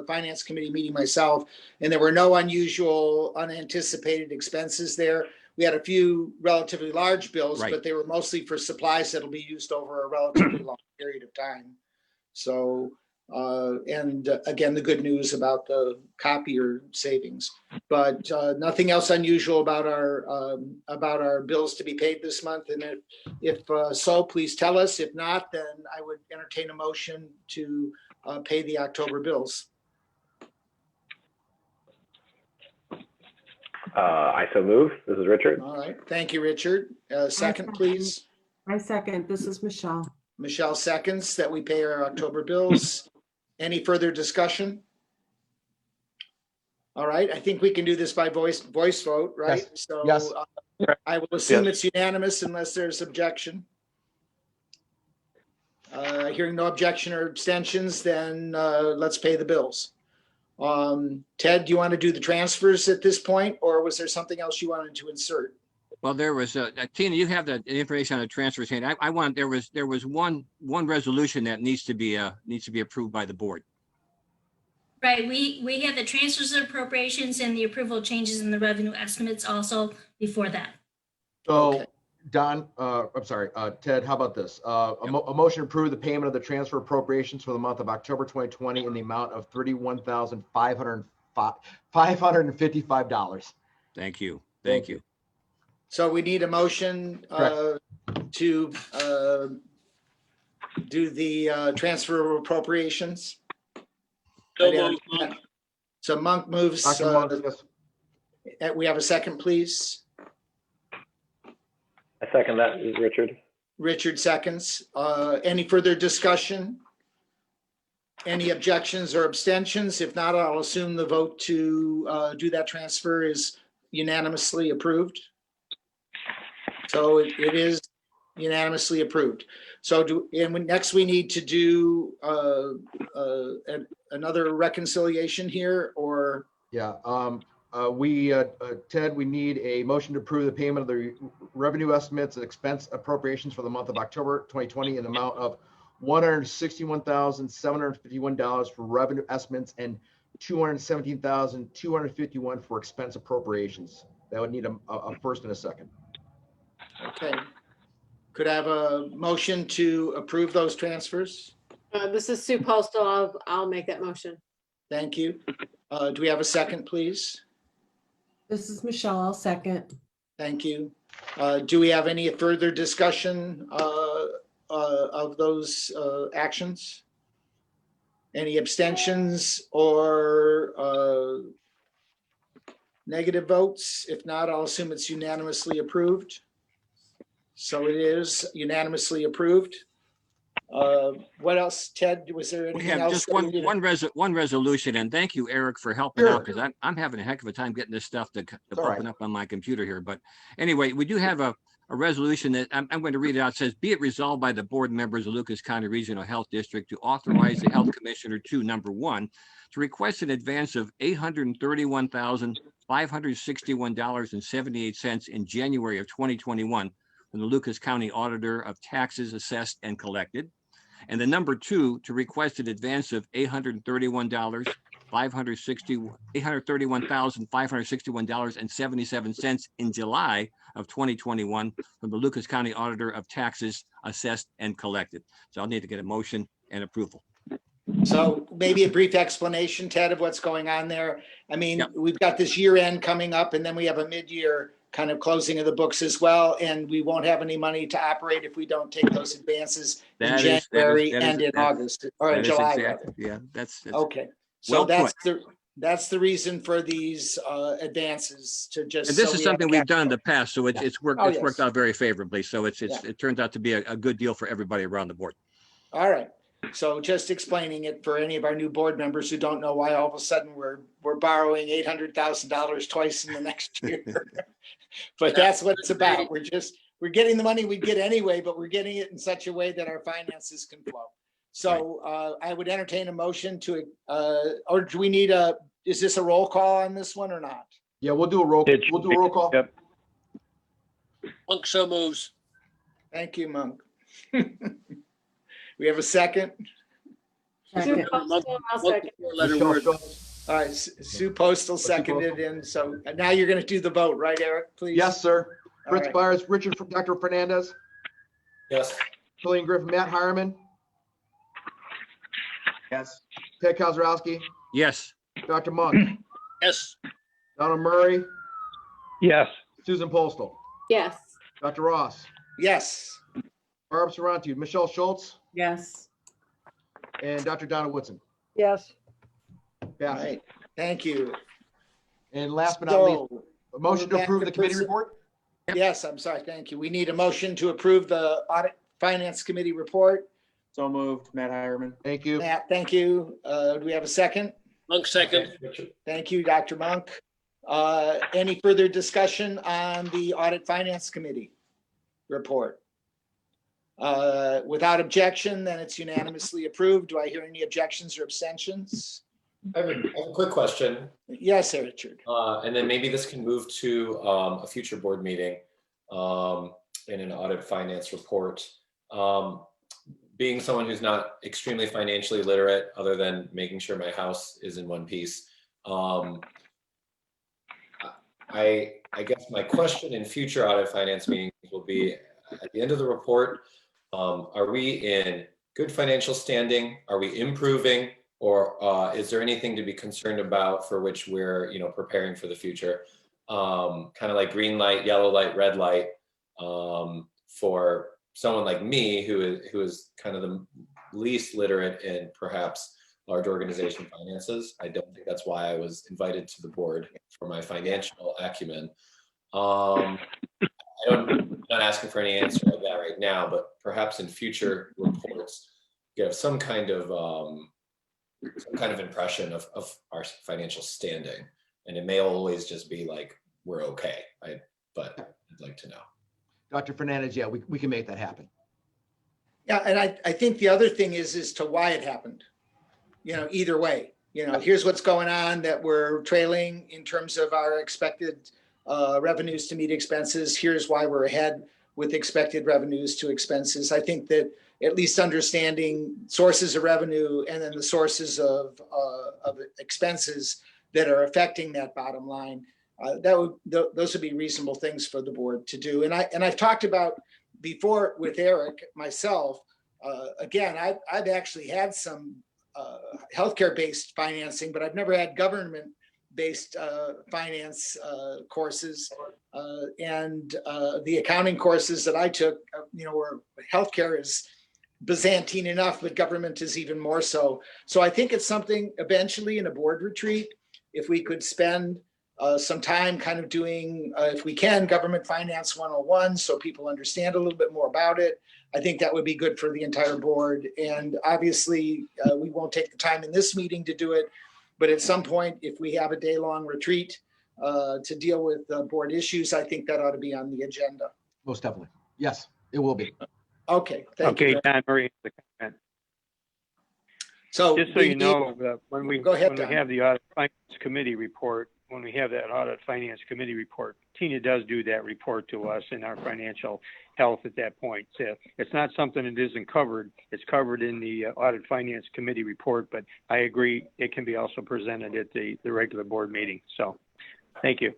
S1: finance committee meeting myself, and there were no unusual, unanticipated expenses there. We had a few relatively large bills,
S14: right,
S1: but they were mostly for supplies that'll be used over a relatively long period of time. So, and again, the good news about the copier savings, but nothing else unusual about our bills to be paid this month. And if so, please tell us. If not, then I would entertain a motion to pay the October bills.
S10: I so move. This is Richard.
S1: All right. Thank you, Richard. Second, please.
S17: I second. This is Michelle.
S1: Michelle seconds that we pay our October bills. Any further discussion? All right. I think we can do this by voice vote, right?
S2: Yes.
S1: So
S2: yes.
S1: I will assume it's unanimous unless there's objection. Hearing no objection or abstentions, then let's pay the bills. Ted, do you want to do the transfers at this point, or was there something else you wanted to insert?
S14: Well, there was Tina, you have the information on the transfers. There was one resolution that needs to be approved by the board.
S4: Right. We have the transfers and appropriations and the approval of changes in the revenue estimates also before that.
S2: So
S1: Okay.
S2: Don, I'm sorry, Ted, how about this? A motion to approve the payment of the transfer appropriations for the month of October 2020 in the amount of $31,555.
S14: Thank you. Thank you.
S1: So we need a motion to do the transfer of appropriations. So Monk moves. We have a second, please.
S10: I second that. This is Richard.
S1: Richard seconds. Any further discussion? Any objections or abstentions? If not, I'll assume the vote to do that transfer is unanimously approved. So it is unanimously approved. So next we need to do another reconciliation here, or?
S2: Yeah. Ted, we need a motion to approve the payment of the revenue estimates and expense appropriations for the month of October 2020 in the amount of $161,751 for revenue estimates and $217,251 for expense appropriations. That would need a first and a second.
S1: Okay. Could I have a motion to approve those transfers?
S15: This is Sue Postal. I'll make that motion.
S1: Thank you. Do we have a second, please?
S17: This is Michelle. I'll second.
S1: Thank you. Do we have any further discussion of those actions? Any abstentions or negative votes? If not, I'll assume it's unanimously approved. So it is unanimously approved. What else, Ted? Was there anything
S14: We have
S1: else?
S14: just one resolution, and thank you, Eric, for helping out, because I'm having a heck of a time getting this stuff to open up on my computer here. But anyway, we do have a resolution that I'm going to read it out. It says, be it resolved by the board members of Lucas County Regional Health District to authorize the health commissioner to, number one, to request an advance of $831,561.78 in January of 2021 from the Lucas County Auditor of Taxes Assessed and Collected. And the number two, to request an advance of $831,561.77 in July of 2021 from the Lucas County Auditor of Taxes Assessed and Collected. So I'll need to get a motion and approval.
S1: So maybe a brief explanation, Ted, of what's going on there. I mean, we've got this year end coming up, and then we have a mid-year kind of closing of the books as well. And we won't have any money to operate if we don't take those advances in January and in August or in July.
S14: Yeah, that's
S1: okay. So that's the reason for these advances to just.
S14: And this is something we've done in the past, so it's worked. It's worked out very favorably. So it turns out to be a good deal for everybody around the board.
S1: All right. So just explaining it for any of our new board members who don't know why all of a sudden we're borrowing $800,000 twice in the next year. But that's what it's about. We're getting the money we get anyway, but we're getting it in such a way that our finances can flow. So I would entertain a motion to, or do we need is this a roll call on this one or not?
S2: Yeah, we'll do a roll call.
S12: Yep. Monk so moves.
S1: Thank you, Monk. We have a second.
S15: Sue Postal, I'll second.
S1: All right, Sue Postal seconded, and so now you're going to do the vote, right, Eric? Please.
S2: Yes, sir. Fritz
S1: right.
S2: Byers, Richard, Dr. Fernandez.
S5: Yes.
S2: Julian Griffin, Matt Hireman.
S11: Yes.
S2: Ted Kozrowski.
S14: Yes.
S2: Dr. Monk.
S12: Yes.
S2: Donald Murray.
S16: Yes.
S2: Susan Postal.
S15: Yes.
S2: Dr. Ross.
S1: Yes.
S2: Barb Saranti, Michelle Schultz,
S17: Yes.
S2: and Dr. Donna Woodson.
S13: Yes.
S1: All right. Thank you.
S2: And last but not least, a motion to approve the committee report?
S1: Yes, I'm sorry. Thank you. We need a motion to approve the Audit Finance Committee report.
S11: So moved, Matt Hireman.
S2: Thank you.
S1: Matt, thank you. Do we have a second?
S12: Monk second.
S1: Thank you, Dr. Monk. Any further discussion on the Audit Finance Committee report? Without objection, then it's unanimously approved. Do I hear any objections or abstentions?
S5: I have a quick question.
S1: Yes, Richard.
S5: And then maybe this can move to a future board meeting in an audit finance report. Being someone who's not extremely financially literate, other than making sure my house is in one piece, I guess my question in future audit finance meetings will be, at the end of the report, are we in good financial standing? Are we improving? Or is there anything to be concerned about for which we're, preparing for the future? Kind of like green light, yellow light, red light, for someone like me who is kind of the least literate in perhaps large organization finances. I don't think that's why I was invited to the board, for my financial acumen. I'm not asking for any answer like that right now, but perhaps in future reports, give some kind of impression of our financial standing. And it may always just be like, we're okay, but I'd like to know.
S2: Dr. Fernandez, yeah, we can make that happen.
S1: Yeah, and I think the other thing is to why it happened. Either way, here's what's going on, that we're trailing in terms of our expected revenues to meet expenses. Here's why we're ahead with expected revenues to expenses. I think that at least understanding sources of revenue and then the sources of expenses that are affecting that bottom line, those would be reasonable things for the board to do. And I've talked about before with Eric, myself, again, I've actually had some healthcare-based financing, but I've never had government-based finance courses. And the accounting courses that I took, where healthcare is Byzantine enough, but government is even more so. So I think it's something eventually in a board retreat, if we could spend some time kind of doing, if we can, government finance 101, so people understand a little bit more about it. I think that would be good for the entire board. And obviously, we won't take the time in this meeting to do it, but at some point, if we have a day-long retreat to deal with board issues, I think that ought to be on the agenda.
S2: Most definitely. Yes, it will be.
S1: Okay, thank you.
S16: Okay, Don Murray, the comment.
S1: So
S16: Just so you know, when we
S1: Don.
S16: have the audit finance committee report, when we have that audit finance committee report, Tina does do that report to us in our financial health at that point. So it's not something that isn't covered. It's covered in the audit finance committee report, but I agree it can be also presented at the regular board meeting. So thank you.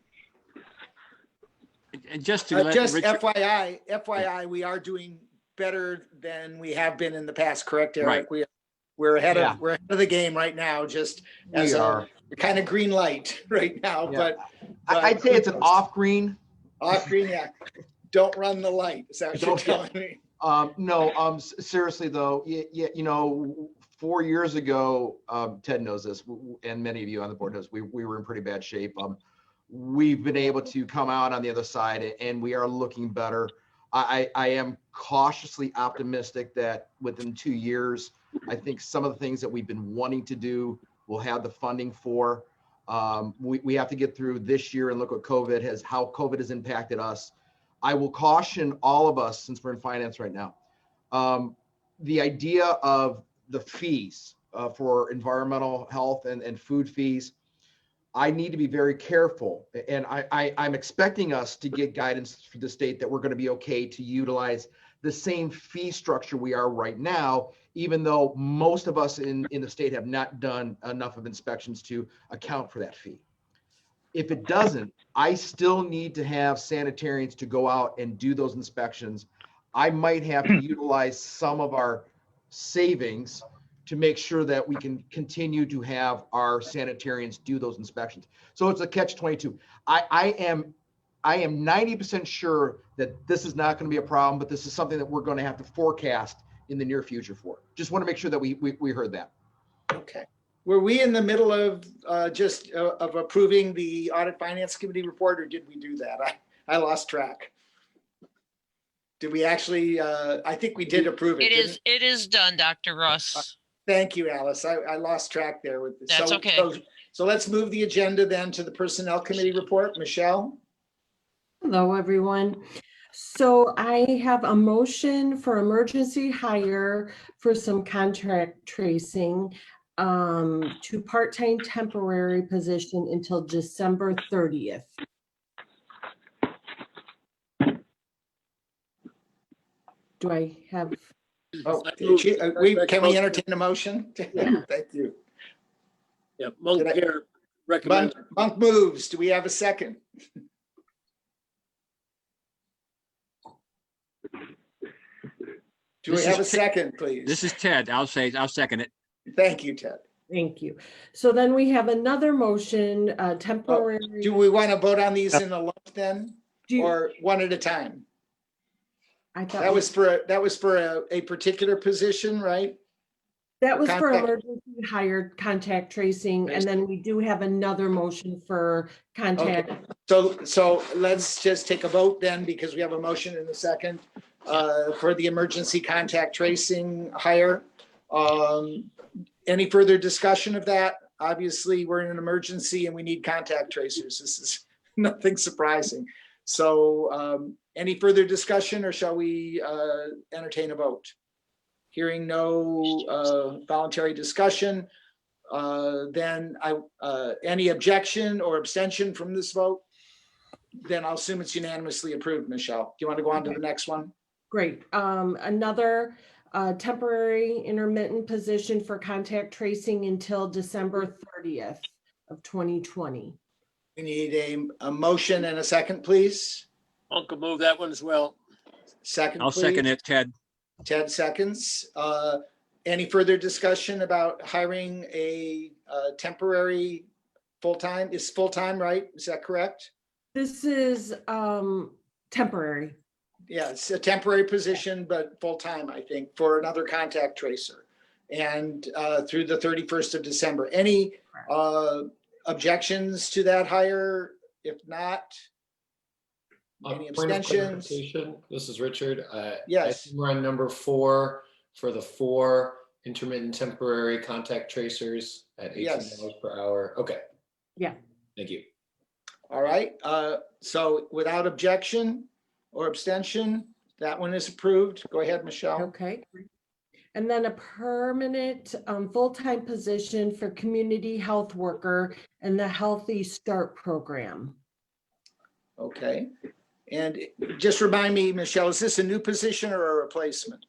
S14: And just to let
S1: just
S14: Richard,
S1: FYI, we are doing better than we have been in the past, correct, Eric?
S2: Right.
S1: We're ahead
S2: Yeah.
S1: of the game right now, just as
S2: We
S1: a
S2: are.
S1: kind of green light right now.
S2: Yeah.
S1: But
S2: I'd say it's an off green.
S1: Off green, yeah. Don't run the light. Is that what you're telling me?
S2: No, seriously though, 4 years ago, Ted knows this, and many of you on the board knows, we were in pretty bad shape. We've been able to come out on the other side, and we are looking better. I am cautiously optimistic that within 2 years, I think some of the things that we've been wanting to do, we'll have the funding for. We have to get through this year and look what how COVID has impacted us. I will caution all of us, since we're in finance right now, the idea of the fees for environmental health and food fees, I need to be very careful. And I'm expecting us to get guidance from the state that we're going to be okay to utilize the same fee structure we are right now, even though most of us in the state have not done enough of inspections to account for that fee. If it doesn't, I still need to have sanitarians to go out and do those inspections. I might have to utilize some of our savings to make sure that we can continue to have our sanitarians do those inspections. So it's a catch-22. I am 90% sure that this is not going to be a problem, but this is something that we're going to have to forecast in the near future for. Just want to make sure that we heard that.
S1: Okay. Were we in the middle of of approving the audit finance committee report, or did we do that? I lost track. Did we actually? I think we did approve it.
S18: It is done, Dr. Ross.
S1: Thank you, Alice. I lost track there with this.
S18: That's okay.
S1: So let's move the agenda then to the personnel committee report. Michelle.
S17: Hello, everyone. So I have a motion for emergency hire for some contract tracing to part-time temporary position until December 30th. Do I have?
S1: Oh, can we entertain a motion?
S17: Yeah.
S1: Thank you.
S12: Yeah, Monk here recommends.
S1: Monk moves. Do we have a second? Do we have a second, please?
S14: This is Ted. I'll second it.
S1: Thank you, Ted.
S17: Thank you. So then we have another motion, temporary.
S1: Do we want to vote on these in a lump then, or one at a time?
S17: I thought
S1: that was for a particular position, right?
S17: That was for emergency hire contact tracing, and then we do have another motion for contact.
S1: Okay. So let's just take a vote then, because we have a motion and a second for the emergency contact tracing hire. Any further discussion of that? Obviously, we're in an emergency and we need contact tracers. This is nothing surprising. So any further discussion, or shall we entertain a vote? Hearing no voluntary discussion, then any objection or abstention from this vote? Then I'll assume it's unanimously approved, Michelle. Do you want to go on to the next one?
S17: Great. Another temporary intermittent position for contact tracing until December 30th of 2020.
S1: We need a motion and a second, please.
S12: Uncle move that one as well.
S1: Second,
S14: I'll
S1: please.
S14: second it, Ted.
S1: Ted seconds. Any further discussion about hiring a temporary full-time? Is full-time, right? Is that correct?
S17: This is temporary.
S1: Yeah, it's a temporary position, but full-time, I think, for another contact tracer. And through the 31st of December. Any objections to that hire? If not, any
S5: Point of
S1: abstentions?
S5: clarification, this is Richard.
S1: Yes.
S5: We're on number 4 for the 4 intermittent temporary contact tracers at $18
S1: Yes.
S5: per hour. Okay.
S17: Yeah.
S5: Thank you.
S1: All right. So without objection or abstention, that one is approved. Go ahead, Michelle.
S17: Okay. And then a permanent full-time position for community health worker in the Healthy Start program.
S1: Okay. And just remind me, Michelle, is this a new position or a replacement?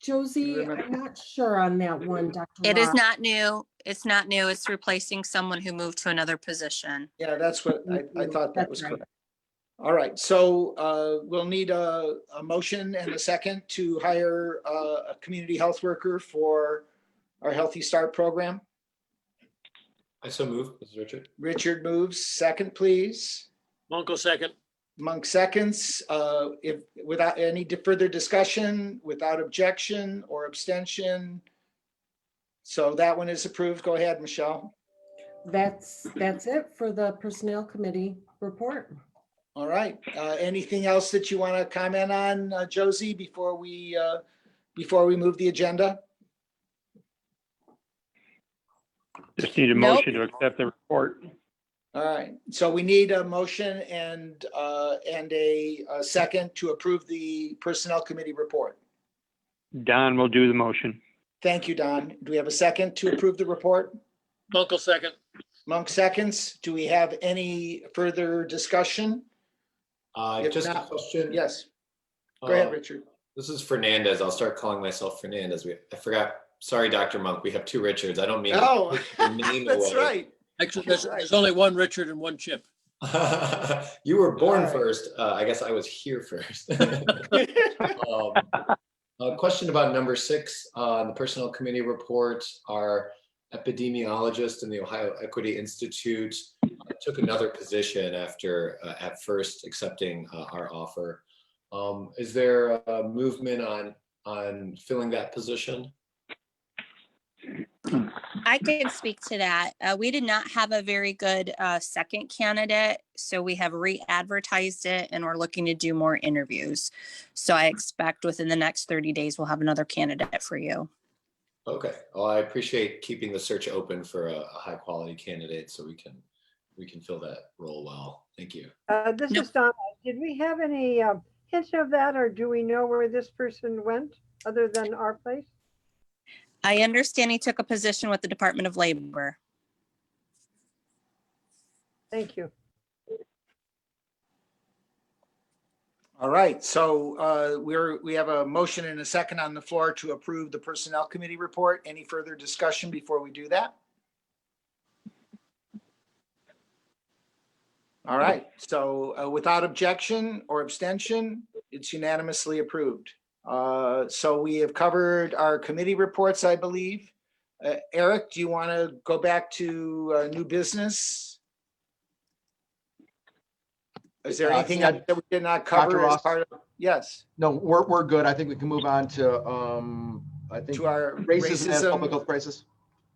S17: Josie, I'm not sure on that one, Dr.
S6: It is
S17: Ross.
S6: not new. It's not new. It's replacing someone who moved to another position.
S1: Yeah, that's what I thought that
S17: That's
S1: was
S17: right.
S1: correct. All right, so we'll need a motion and a second to hire a community health worker for our Healthy Start program.
S5: I so move. This is Richard.
S1: Richard moves. Second, please.
S12: Uncle second.
S1: Monk seconds. If without any further discussion, without objection or abstention. So that one is approved. Go ahead, Michelle.
S17: That's it for the Personnel Committee report.
S1: All right. Anything else that you want to comment on, Josie, before we move the agenda?
S16: Just need a
S6: Nope.
S16: motion to accept the report.
S1: All right. So we need a motion and a second to approve the Personnel Committee report.
S16: Don will do the motion.
S1: Thank you, Don. Do we have a second to approve the report?
S12: Uncle second.
S1: Monk seconds. Do we have any further discussion? If
S5: Just a
S1: not-
S5: question.
S1: Yes. Go ahead,
S5: Uh,
S1: Richard.
S5: This is Fernandez. I'll start calling myself Fernandez. I forgot. Sorry, Dr. Monk. We have 2 Richards. I don't mean
S1: Oh,
S5: to take your name
S1: that's
S5: away.
S1: right.
S12: Actually,
S1: That's
S12: there's
S1: right.
S12: only one Richard and one Chip.
S5: You were born
S1: All right.
S5: first. I guess I was here first. A question about number 6 on the Personnel Committee report. Our epidemiologist in the Ohio Equity Institute took another position after at first accepting our offer. Is there a movement on filling that position?
S6: I can speak to that. We did not have a very good second candidate, so we have re-advertised it and we're looking to do more interviews. So I expect within the next 30 days, we'll have another candidate for you.
S5: Okay. Well, I appreciate keeping the search open for a high quality candidate so we can fill that role well. Thank you.
S13: This is Donna. Did we have any hints of that, or do we know where this person went other than our place?
S6: I understand he took a position with the Department of Labor.
S13: Thank you.
S1: All right, so we have a motion and a second on the floor to approve the Personnel Committee report. Any further discussion before we do that? All right, so without objection or abstention, it's unanimously approved. So we have covered our committee reports, I believe. Eric, do you want to go back to new business? Is there anything
S2: yeah,
S1: that we did not cover
S2: Dr.
S1: as
S2: Ross?
S1: part of? Yes,
S2: No, we're good. I think we can move on to, I think,
S1: to our
S2: racism and public
S1: racism.
S2: health crisis.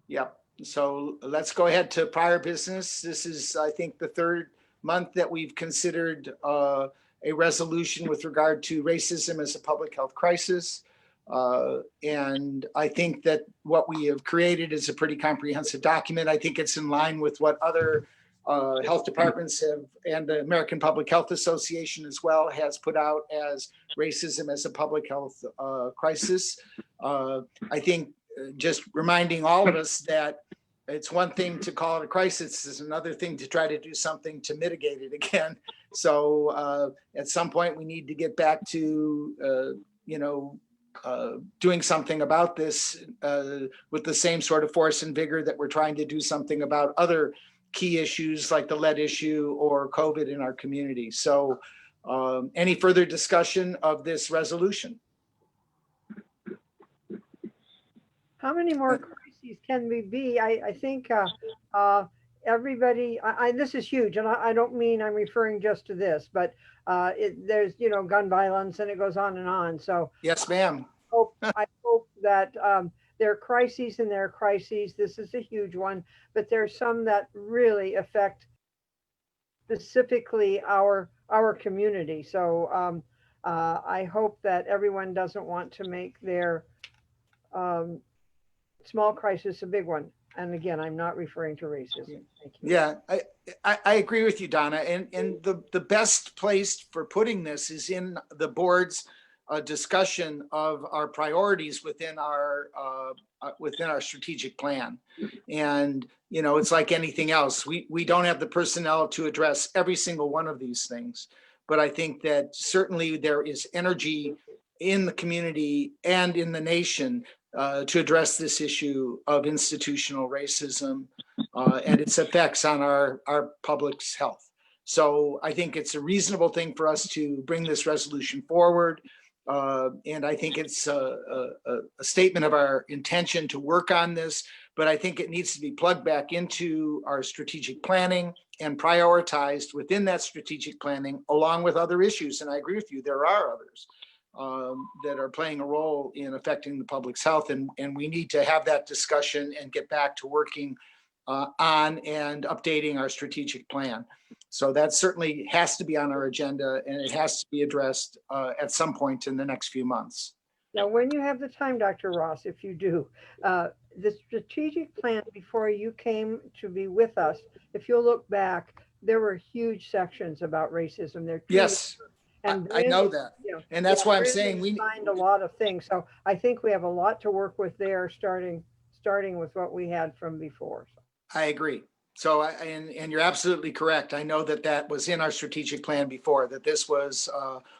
S1: Yep. So let's go ahead to prior business. This is, I think, the 3rd month that we've considered a resolution with regard to racism as a public health crisis. And I think that what we have created is a pretty comprehensive document. I think it's in line with what other health departments have, and the American Public Health Association as well has put out as racism as a public health crisis. I think just reminding all of us that it's one thing to call it a crisis, it's another thing to try to do something to mitigate it again. So at some point we need to get back to, doing something about this with the same sort of force and vigor that we're trying to do something about other key issues like the lead issue or COVID in our community. So any further discussion of this resolution?
S13: How many more crises can we be? I think everybody, this is huge, and I don't mean I'm referring just to this, but there's, gun violence and it goes on and on. So
S1: yes, ma'am.
S13: I hope that there are crises and there are crises. This is a huge one, but there's some that really affect specifically our community. So I hope that everyone doesn't want to make their small crisis a big one. And again, I'm not referring to racism. Thank you.
S1: Yeah, I agree with you, Donna. And the best place for putting this is in the board's discussion of our priorities within our strategic plan. And it's like anything else. We don't have the personnel to address every single one of these things, but I think that certainly there is energy in the community and in the nation to address this issue of institutional racism and its effects on our public's health. So I think it's a reasonable thing for us to bring this resolution forward. And I think it's a statement of our intention to work on this, but I think it needs to be plugged back into our strategic planning and prioritized within that strategic planning along with other issues. And I agree with you, there are others that are playing a role in affecting the public's health. And we need to have that discussion and get back to working on and updating our strategic plan. So that certainly has to be on our agenda and it has to be addressed at some point in the next few months.
S13: Now, when you have the time, Dr. Ross, if you do, the strategic plan before you came to be with us, if you'll look back, there were huge sections about racism there.
S1: Yes.
S13: And
S1: I know that. And that's why I'm saying we
S13: find a lot of things. So I think we have a lot to work with there, starting with what we had from before.
S1: I agree. So, and you're absolutely correct. I know that was in our strategic plan before, that this was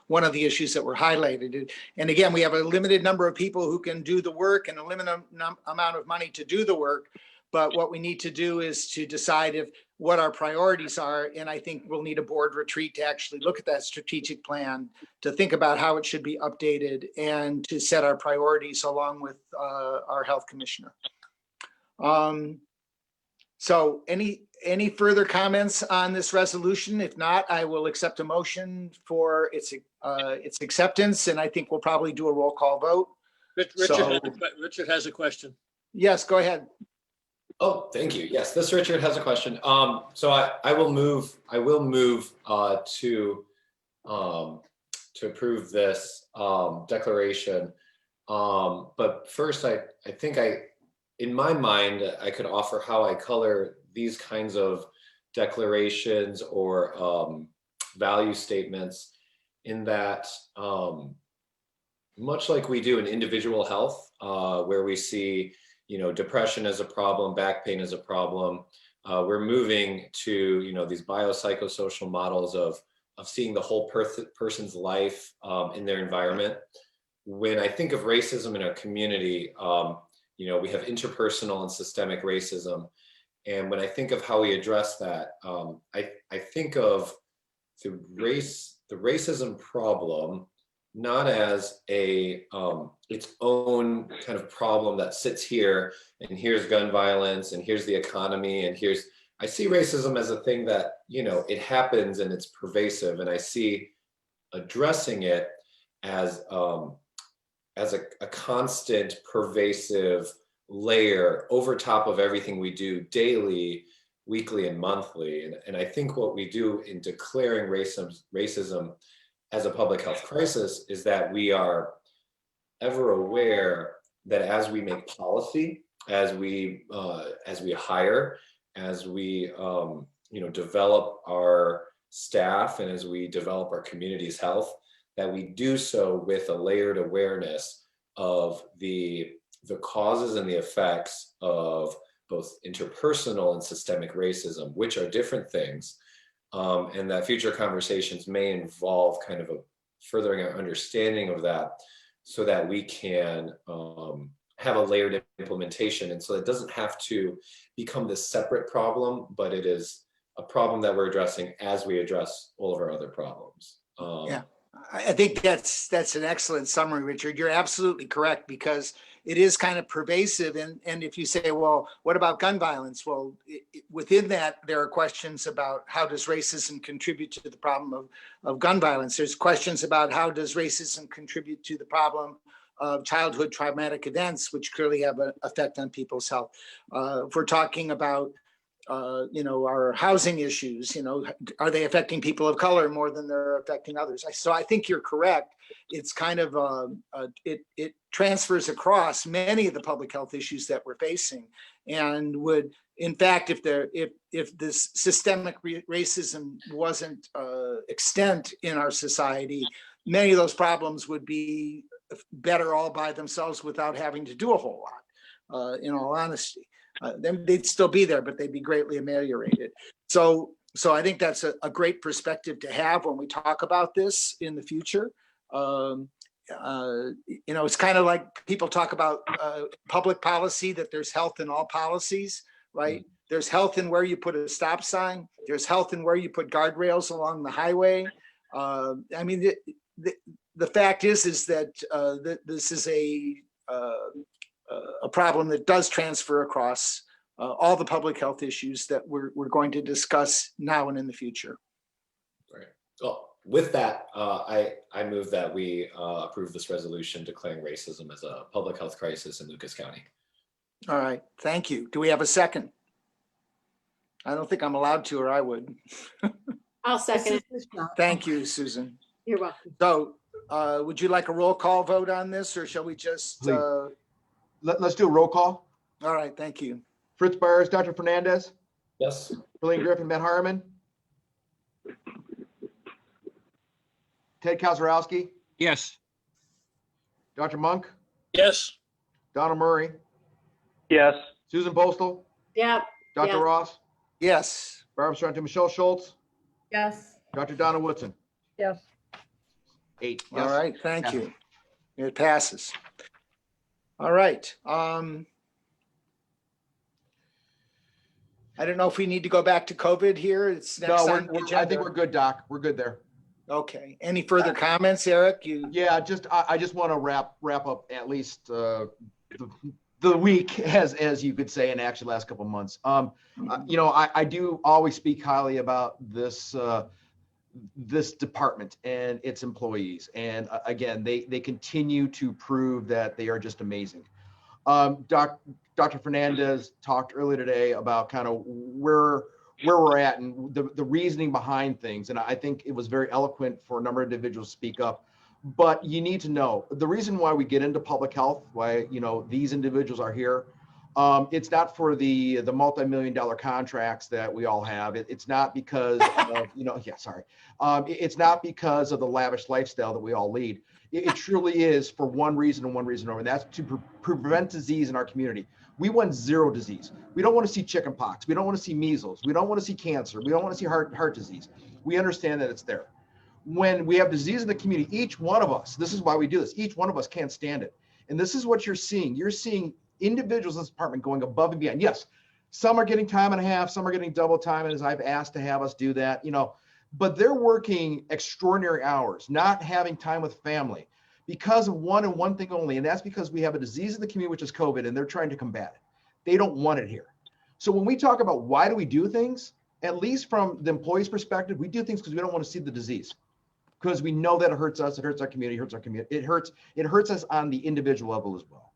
S1: one of the issues that were highlighted. And again, we have a limited number of people who can do the work and a limited amount of money to do the work. But what we need to do is to decide what our priorities are. And I think we'll need a board retreat to actually look at that strategic plan, to think about how it should be updated and to set our priorities along with our health commissioner. So any further comments on this resolution? If not, I will accept a motion for its acceptance, and I think we'll probably do a roll call vote.
S12: Richard has a question.
S1: Yes, go ahead.
S5: Oh, thank you. Yes, this Richard has a question. So I will move to approve this declaration. But first, I think in my mind, I could offer how I color these kinds of declarations or value statements, in that much like we do in individual health, where we see, depression as a problem, back pain as a problem, we're moving to, these biopsychosocial models of seeing the whole person's life in their environment. When I think of racism in our community, we have interpersonal and systemic racism. And when I think of how we address that, I think of the racism problem not as its own kind of problem that sits here, and here's gun violence, and here's the economy, and I see racism as a thing that, it happens and it's pervasive, and I see addressing it as a constant, pervasive layer over top of everything we do daily, weekly, and monthly. And I think what we do in declaring racism as a public health crisis is that we are ever aware that as we make policy, as we hire, as we develop our staff, and as we develop our community's health, that we do so with a layered awareness of the the causes and the effects of both interpersonal and systemic racism, which are different things, and that future conversations may involve kind of a furthering our understanding of that, so that we can have a layered implementation, and so it doesn't have to become this separate problem, but it is a problem that we're addressing as we address all of our other problems.
S1: Yeah, I think that's an excellent summary, Richard. You're absolutely correct, because it is kind of pervasive. And if you say, well, what about gun violence? Well, within that, there are questions about how does racism contribute to the problem of gun violence? There's questions about how does racism contribute to the problem of childhood traumatic events, which clearly have an effect on people's health. If we're talking about our housing issues, are they affecting people of color more than they're affecting others? So I think you're correct. It's kind of, it transfers across many of the public health issues that we're facing, and would, in fact, if this systemic racism wasn't extant in our society, many of those problems would be better all by themselves without having to do a whole lot, in all honesty. Then they'd still be there, but they'd be greatly ameliorated. So I think that's a great perspective to have when we talk about this in the future. It's kind of like people talk about public policy, that there's health in all policies, right? There's health in where you put a stop sign. There's health in where you put guardrails along the highway. I mean, the fact is that this is a problem that does transfer across all the public health issues that we're going to discuss now and in the future.
S5: Right. Well, with that, I move that we approve this resolution declaring racism as a public health crisis in Lucas County.
S1: All right, thank you. Do we have a second? I don't think I'm allowed to, or I would.
S15: I'll second it.
S1: Thank you, Susan.
S15: You're welcome.
S1: So would you like a roll call vote on this, or shall we just?
S2: Let's do a roll call.
S1: All right, thank you.
S2: Fritz Byers, Dr. Fernandez.
S5: Yes.
S2: Berlin Griffin, Matt Harmon. Ted Kozarowski.
S14: Yes.
S2: Dr. Monk.
S12: Yes.
S2: Donald Murray.
S19: Yes.
S2: Susan Postal.
S15: Yep.
S2: Dr.
S15: Yes.
S2: Ross.
S1: Yes.
S2: Barbara Strong, Michelle Schultz.
S17: Yes.
S2: Dr. Donna Woodson.
S13: Yes.
S2: 8.
S1: All
S2: Yes.
S1: right, thank you. It passes. All right. I don't know if we need to go back to COVID here. It's next
S2: No,
S1: on the agenda.
S2: I think we're good, Doc. We're good there.
S1: Okay. Any further comments, Eric?
S2: Yeah, I just want to wrap up at least the week, as you could say, and actually last couple of months. I do always speak highly about this department and its employees, and again, they continue to prove that they are just amazing. Dr. Fernandez talked earlier today about kind of where we're at and the reasoning behind things. And I think it was very eloquent for a number of individuals to speak up. But you need to know the reason why we get into public health, why these individuals are here. It's not for the multi-million-dollar contracts that we all have. It's not because of, it's not because of the lavish lifestyle that we all lead. It truly is for one reason and one reason only, and that's to prevent disease in our community. We want zero disease. We don't want to see chickenpox. We don't want to see measles. We don't want to see cancer. We don't want to see heart disease. We understand that it's there. When we have disease in the community, each one of us, this is why we do this, each one of us can't stand it. And this is what you're seeing. You're seeing individuals in this department going above and beyond. Yes, some are getting time and a half, some are getting double time, and as I've asked to have us do that, but they're working extraordinary hours, not having time with family because of one thing only, and that's because we have a disease in the community, which is COVID, and they're trying to combat it. They don't want it here. So when we talk about why do we do things, at least from the employee's perspective, we do things because we don't want to see the disease, because we know that it hurts us, it hurts our community, it hurts us on the individual level as well.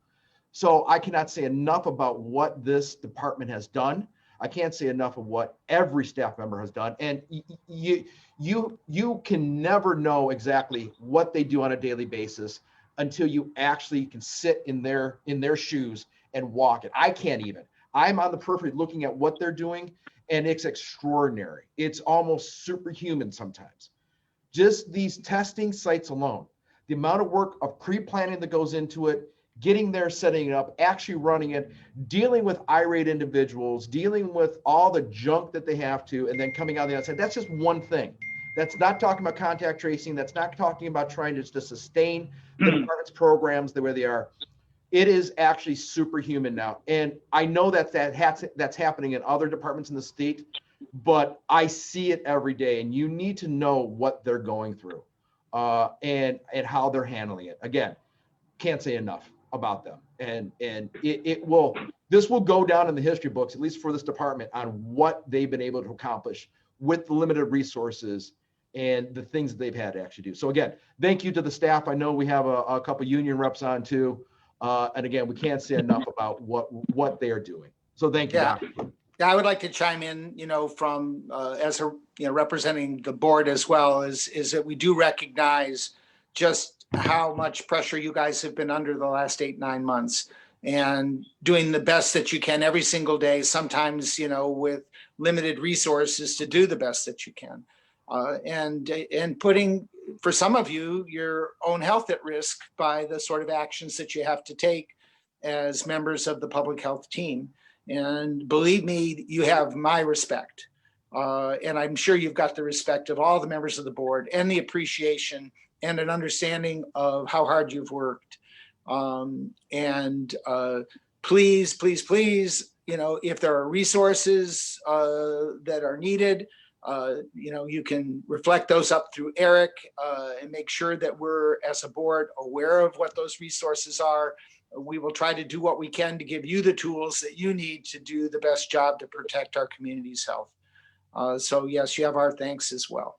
S2: So I cannot say enough about what this department has done. I can't say enough of what every staff member has done. And you can never know exactly what they do on a daily basis until you actually can sit in their shoes and walk it. I can't even. I'm on the periphery looking at what they're doing, and it's extraordinary. It's almost superhuman sometimes. Just these testing sites alone, the amount of work of pre-planning that goes into it getting there, setting it up, actually running it, dealing with irate individuals, dealing with all the junk that they have to, and then coming out the outside. That's just one thing. That's not talking about contact tracing. That's not talking about trying to sustain the department's programs the way they are. It is actually superhuman now. And I know that's happening in other departments in the state, but I see it every day. And you need to know what they're going through and how they're handling it. Again, can't say enough about them. And this will go down in the history books, at least for this department, on what they've been able to accomplish with the limited resources and the things that they've had to actually do. So again, thank you to the staff. I know we have a couple union reps on too. And again, we can't say enough about what they are doing. So thank you, Doctor.
S1: Yeah, I would like to chime in, from representing the board as well, is that we do recognize just how much pressure you guys have been under the last 8-9 months, and doing the best that you can every single day, sometimes, with limited resources, to do the best that you can. And putting, for some of you, your own health at risk by the sort of actions that you have to take as members of the public health team. And believe me, you have my respect. And I'm sure you've got the respect of all the members of the board, and the appreciation and an understanding of how hard you've worked. Please, please, please, if there are resources that are needed, you can reflect those up through Eric and make sure that we're, as a board, aware of what those resources are. We will try to do what we can to give you the tools that you need to do the best job to protect our community's health. So yes, you have our thanks as well.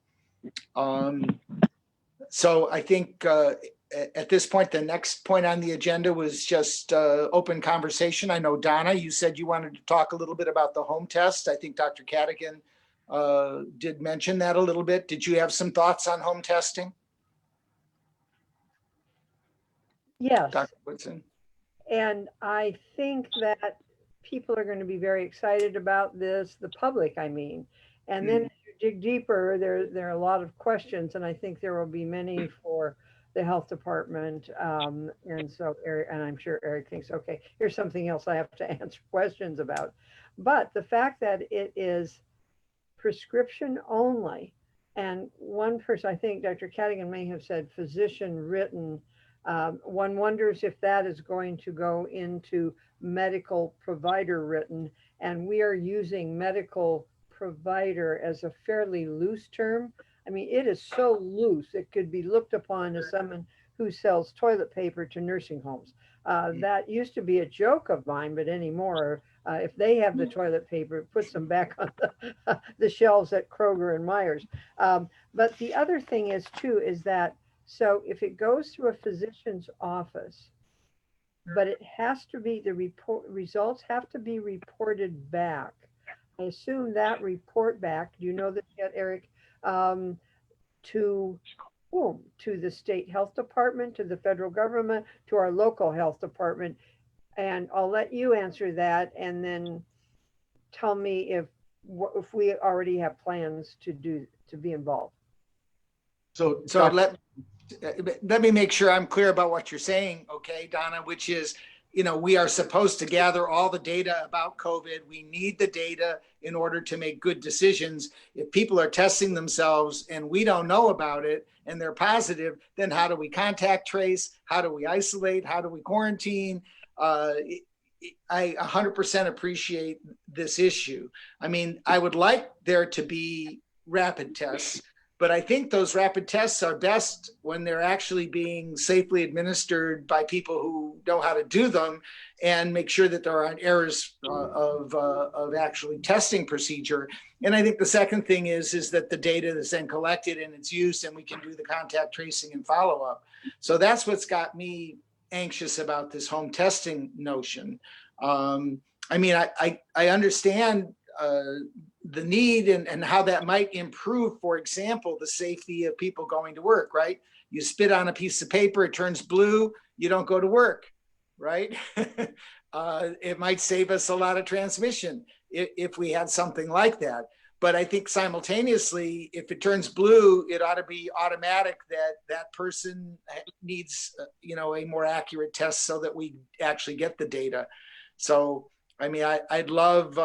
S1: So I think at this point, the next point on the agenda was just open conversation. I know, Donna, you said you wanted to talk a little bit about the home test. I think Dr. Cadigan did mention that a little bit. Did you have some thoughts on home testing?
S13: Yes.
S1: Dr. Woodson.
S13: And I think that people are going to be very excited about this, the public, I mean. And then as you dig deeper, there are a lot of questions, and I think there will be many for the health department. And so Eric, and I'm sure Eric thinks, okay, here's something else I have to answer questions about. But the fact that it is prescription only, and one person, I think Dr. Cadigan may have said physician written, one wonders if that is going to go into medical provider written, and we are using medical provider as a fairly loose term. I mean, it is so loose, it could be looked upon as someone who sells toilet paper to nursing homes. That used to be a joke of mine, but anymore, if they have the toilet paper, it puts them back on the shelves at Kroger and Myers. But the other thing is too, is that, so if it goes through a physician's office, but it has to be, the results have to be reported back. I assume that report back, do you know this yet, Eric? To whom? To the state health department, to the federal government, to our local health department. And I'll let you answer that, and then tell me if we already have plans to be involved.
S1: So let me make sure I'm clear about what you're saying, okay, Donna, which is, we are supposed to gather all the data about COVID. We need the data in order to make good decisions. If people are testing themselves and we don't know about it and they're positive, then how do we contact trace? How do we isolate? How do we quarantine? I 100% appreciate this issue. I mean, I would like there to be rapid tests, but I think those rapid tests are best when they're actually being safely administered by people who know how to do them, and make sure that there aren't errors of actually testing procedure. And I think the second thing is that the data is then collected and it's used, and we can do the contact tracing and follow up. So that's what's got me anxious about this home testing notion. I mean, I understand the need and how that might improve, for example, the safety of people going to work, right? You spit on a piece of paper, it turns blue, you don't go to work, right? It might save us a lot of transmission if we had something like that. But I think simultaneously, if it turns blue, it ought to be automatic that that person needs, a more accurate test so that we actually get the data. So, I mean, I'd love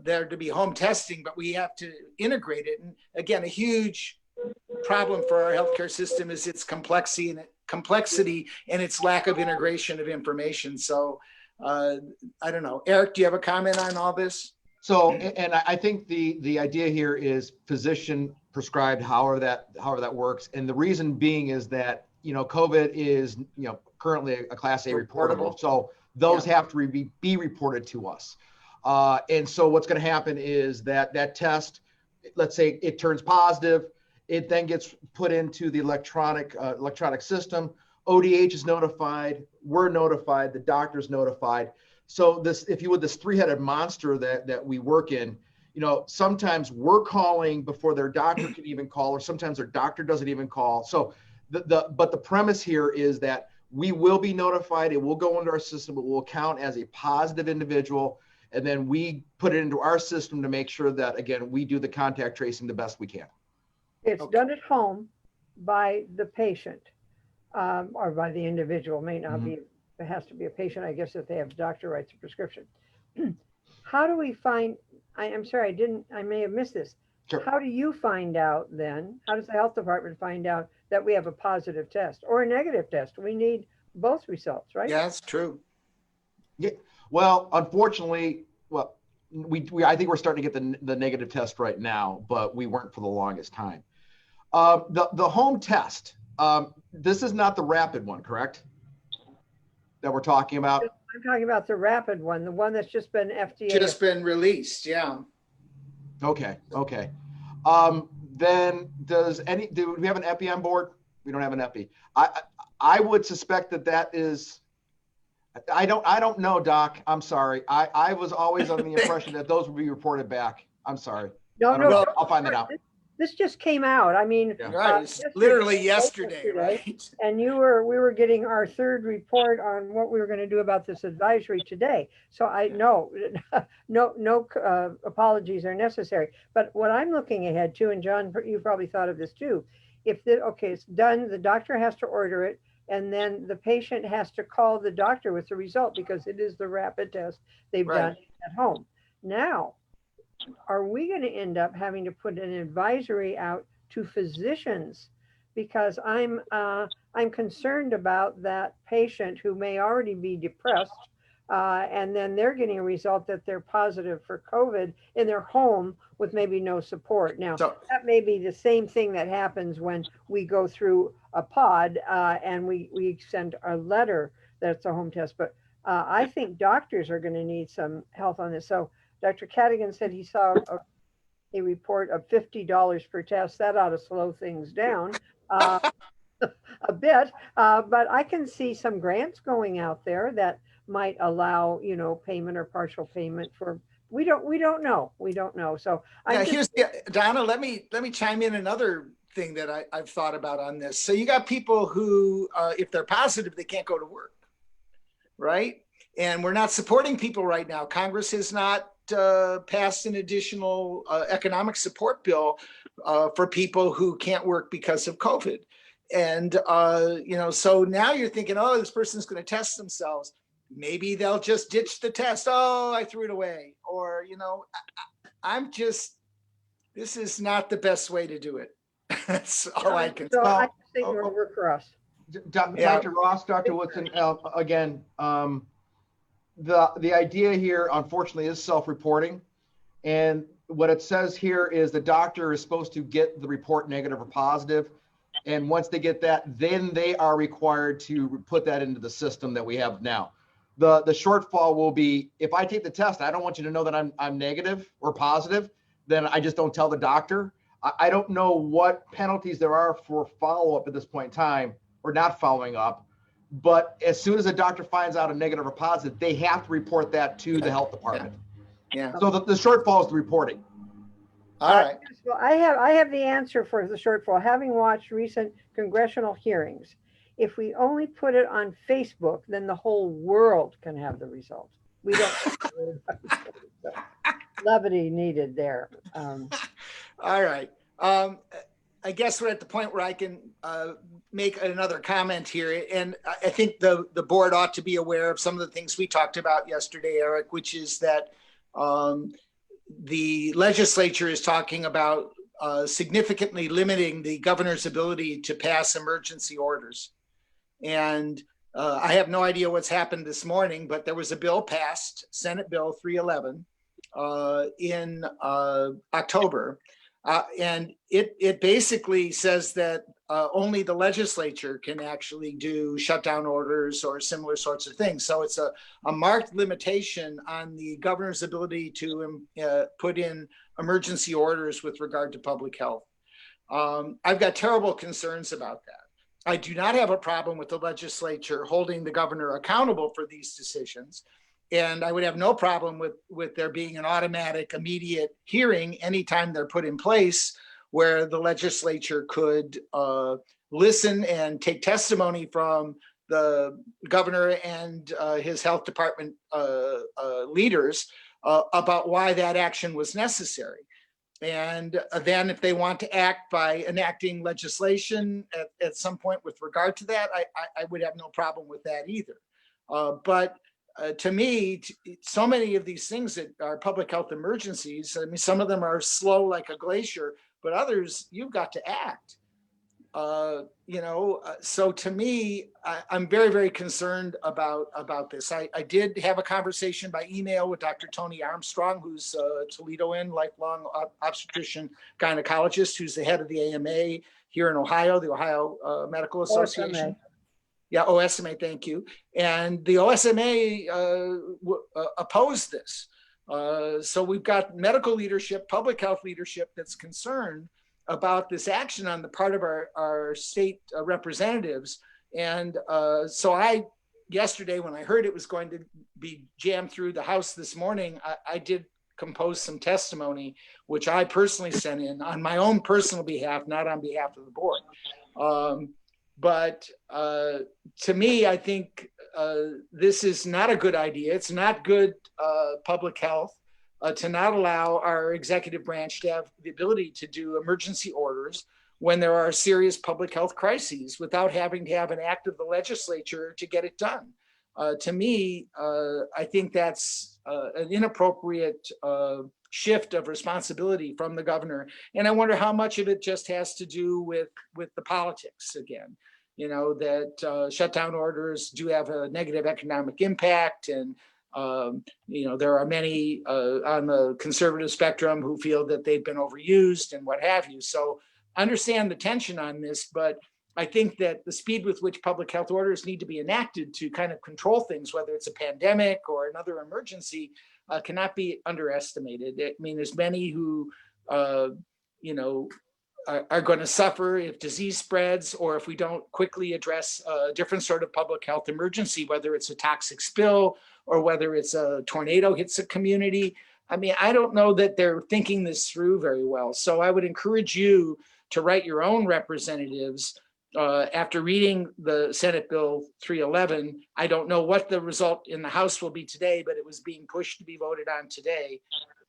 S1: there to be home testing, but we have to integrate it. And again, a huge problem for our healthcare system is its complexity and its lack of integration of information. So, I don't know. Eric, do you have a comment on all this?
S2: So, and I think the idea here is physician prescribed, however that works. And the reason being is that, COVID is, currently a Class A reportable. So those have to be reported to us. And so what's going to happen is that test, let's say it turns positive, it then gets put into the electronic system. ODH is notified, we're notified, the doctor's notified. So this, if you would, this three-headed monster that we work in, sometimes we're calling before their doctor can even call, or sometimes their doctor doesn't even call. So but the premise here is that we will be notified, it will go into our system, it will count as a positive individual, and then we put it into our system to make sure that, again, we do the contact tracing the best we can.
S13: It's done at home by the patient, or by the individual. May not be, it has to be a patient, I guess, if they have doctor writes a prescription. How do we find, I'm sorry, I may have missed this. Sure. How do you find out then? How does the health department find out that we have a positive test or a negative test? We need both results, right?
S1: Yeah, that's true.
S2: Yeah. Well, unfortunately, I think we're starting to get the negative test right now, but we weren't for the longest time. The home test, this is not the rapid one, correct? That we're talking about?
S13: I'm talking about the rapid one, the one that's just been FDA.
S1: Just been released, yeah.
S2: Okay. Then do we have an epi on board? We don't have an epi. I would suspect that is, I don't know, Doc. I'm sorry. I was always under the impression that those would be reported back. I'm sorry.
S13: No.
S2: I'll find that out.
S13: This just came out. I mean,
S1: right. It's literally yesterday, right?
S13: And we were getting our third report on what we were going to do about this advisory today. So no apologies are necessary. But what I'm looking ahead to, and John, you probably thought of this too. It's done, the doctor has to order it, and then the patient has to call the doctor with the result because it is the rapid test they've done at home. Now, are we going to end up having to put an advisory out to physicians? Because I'm concerned about that patient who may already be depressed, and then they're getting a result that they're positive for COVID in their home with maybe no support. Now, that may be the same thing that happens when we go through a pod and we send a letter that's a home test. But I think doctors are going to need some help on this. So Dr. Cadigan said he saw a report of $50 per test. That ought to slow things down a bit. But I can see some grants going out there that might allow, payment or partial payment for. We don't know. So
S1: Donna, let me chime in another thing that I've thought about on this. So you got people who, if they're positive, they can't go to work, right? And we're not supporting people right now. Congress has not passed an additional economic support bill for people who can't work because of COVID. And, so now you're thinking, oh, this person's going to test themselves. Maybe they'll just ditch the test. Oh, I threw it away. Or, this is not the best way to do it. That's all I can say.
S13: So I think it'll work for us.
S2: Dr. Ross, Dr. Woodson, again, the idea here, unfortunately, is self-reporting. And what it says here is the doctor is supposed to get the report negative or positive. And once they get that, then they are required to put that into the system that we have now. The shortfall will be, if I take the test, I don't want you to know that I'm negative or positive, then I just don't tell the doctor. I don't know what penalties there are for follow-up at this point in time or not following up. But as soon as a doctor finds out a negative or positive, they have to report that to the health department.
S1: Yeah.
S2: So the shortfall is the reporting.
S1: All right.
S13: Well, I have the answer for the shortfall. Having watched recent congressional hearings, if we only put it on Facebook, then the whole world can have the results. We don't. levity needed there.
S1: All right. I guess we're at the point where I can make another comment here. And I think the board ought to be aware of some of the things we talked about yesterday, Eric, which is that the legislature is talking about significantly limiting the governor's ability to pass emergency orders. And I have no idea what's happened this morning, but there was a bill passed, Senate Bill 311, in October. And it basically says that only the legislature can actually do shutdown orders or similar sorts of things. So it's a marked limitation on the governor's ability to put in emergency orders with regard to public health. I've got terrible concerns about that. I do not have a problem with the legislature holding the governor accountable for these decisions. And I would have no problem with there being an automatic, immediate hearing anytime they're put in place, where the legislature could listen and take testimony from the governor and his health department leaders about why that action was necessary. And then if they want to act by enacting legislation at some point with regard to that, I would have no problem with that either. But to me, so many of these things that are public health emergencies, I mean, some of them are slow like a glacier, but others, you've got to act. So to me, I'm very, very concerned about this. I did have a conversation by email with Dr. Tony Armstrong, who's a Toledo-in lifelong obstetrician gynecologist, who's the head of the AMA here in Ohio, the Ohio Medical Association.
S13: OSMA.
S1: Yeah, OSMA, thank you. And the OSMA opposed this. So we've got medical leadership, public health leadership that's concerned about this action on the part of our state representatives. And so yesterday, when I heard it was going to be jammed through the House this morning, I did compose some testimony, which I personally sent in on my own personal behalf, not on behalf of the board. But to me, I think this is not a good idea. It's not good public health to not allow our executive branch to have the ability to do emergency orders when there are serious public health crises without having to have an act of the legislature to get it done. To me, I think that's an inappropriate shift of responsibility from the governor. And I wonder how much of it just has to do with the politics again. That shutdown orders do have a negative economic impact. And, there are many on the conservative spectrum who feel that they've been overused and what have you. So understand the tension on this, but I think that the speed with which public health orders need to be enacted to kind of control things, whether it's a pandemic or another emergency, cannot be underestimated. I mean, there's many who, are going to suffer if disease spreads or if we don't quickly address a different sort of public health emergency, whether it's a toxic spill or whether it's a tornado hits a community. I mean, I don't know that they're thinking this through very well. So I would encourage you to write your own representatives. After reading the Senate Bill 311, I don't know what the result in the House will be today, but it was being pushed to be voted on today.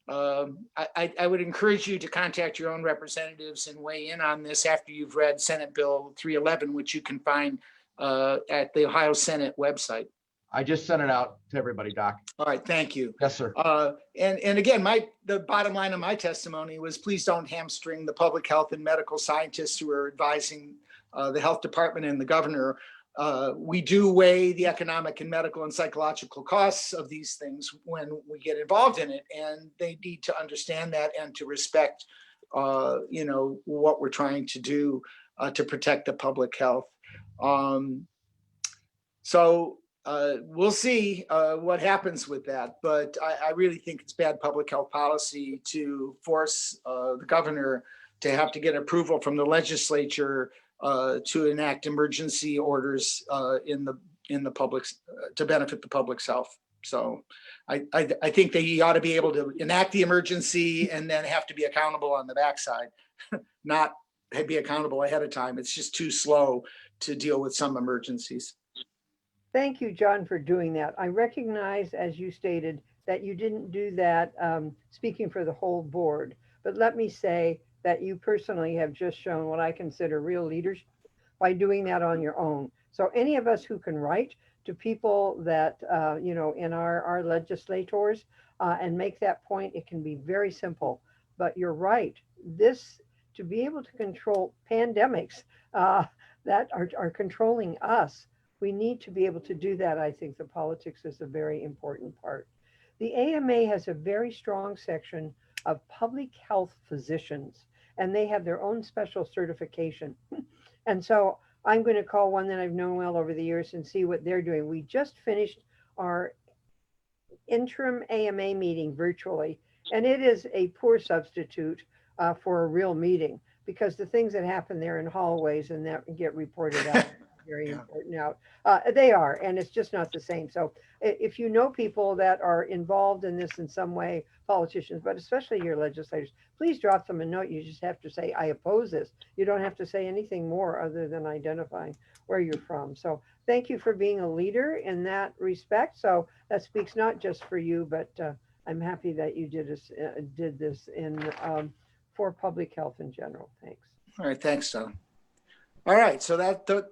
S1: I would encourage you to contact your own representatives and weigh in on this after you've read Senate Bill 311, which you can find at the Ohio Senate website.
S2: I just sent it out to everybody, Doc.
S1: All right, thank you.
S2: Yes, sir.
S1: And again, the bottom line of my testimony was please don't hamstring the public health and medical scientists who are advising the health department and the governor. We do weigh the economic and medical and psychological costs of these things when we get involved in it, and they need to understand that and to respect, what we're trying to do to protect the public health. So we'll see what happens with that, but I really think it's bad public health policy to force the governor to have to get approval from the legislature to enact emergency orders in the public to benefit the public's health. So I think they ought to be able to enact the emergency and then have to be accountable on the backside, not be accountable ahead of time. It's just too slow to deal with some emergencies.
S13: Thank you, John, for doing that. I recognize, as you stated, that you didn't do that speaking for the whole board, but let me say that you personally have just shown what I consider real leadership by doing that on your own. So any of us who can write to people that, in our legislators and make that point, it can be very simple. But you're right. To be able to control pandemics that are controlling us, we need to be able to do that. I think the politics is a very important part. The AMA has a very strong section of public health physicians, and they have their own special certification. And so I'm going to call one that I've known well over the years and see what they're doing. We just finished our interim AMA meeting virtually, and it is a poor substitute for a real meeting, because the things that happen there in hallways and that get reported out very important out. They are, and it's just not the same. So if you know people that are involved in this in some way, politicians, but especially your legislators, please drop them a note. You just have to say, I oppose this. You don't have to say anything more other than identifying where you're from. So thank you for being a leader in that respect. So that speaks not just for you, but I'm happy that you did this in for public health in general. Thanks.
S1: All right, thanks, Don. All right, so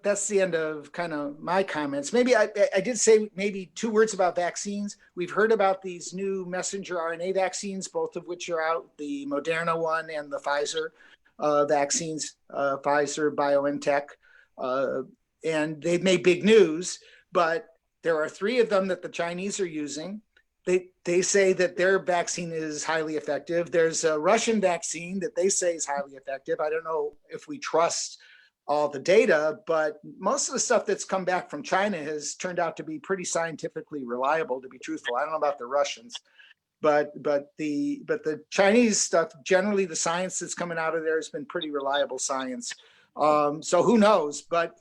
S1: that's the end of kind of my comments. Maybe I did say maybe 2 words about vaccines. We've heard about these new messenger RNA vaccines, both of which are out, the Moderna one and the Pfizer vaccines, Pfizer BioNTech. And they've made big news, but there are 3 of them that the Chinese are using. They say that their vaccine is highly effective. There's a Russian vaccine that they say is highly effective. I don't know if we trust all the data, but most of the stuff that's come back from China has turned out to be pretty scientifically reliable, to be truthful. I don't know about the Russians, but the Chinese stuff, generally the science that's coming out of there has been pretty reliable science. So who knows? But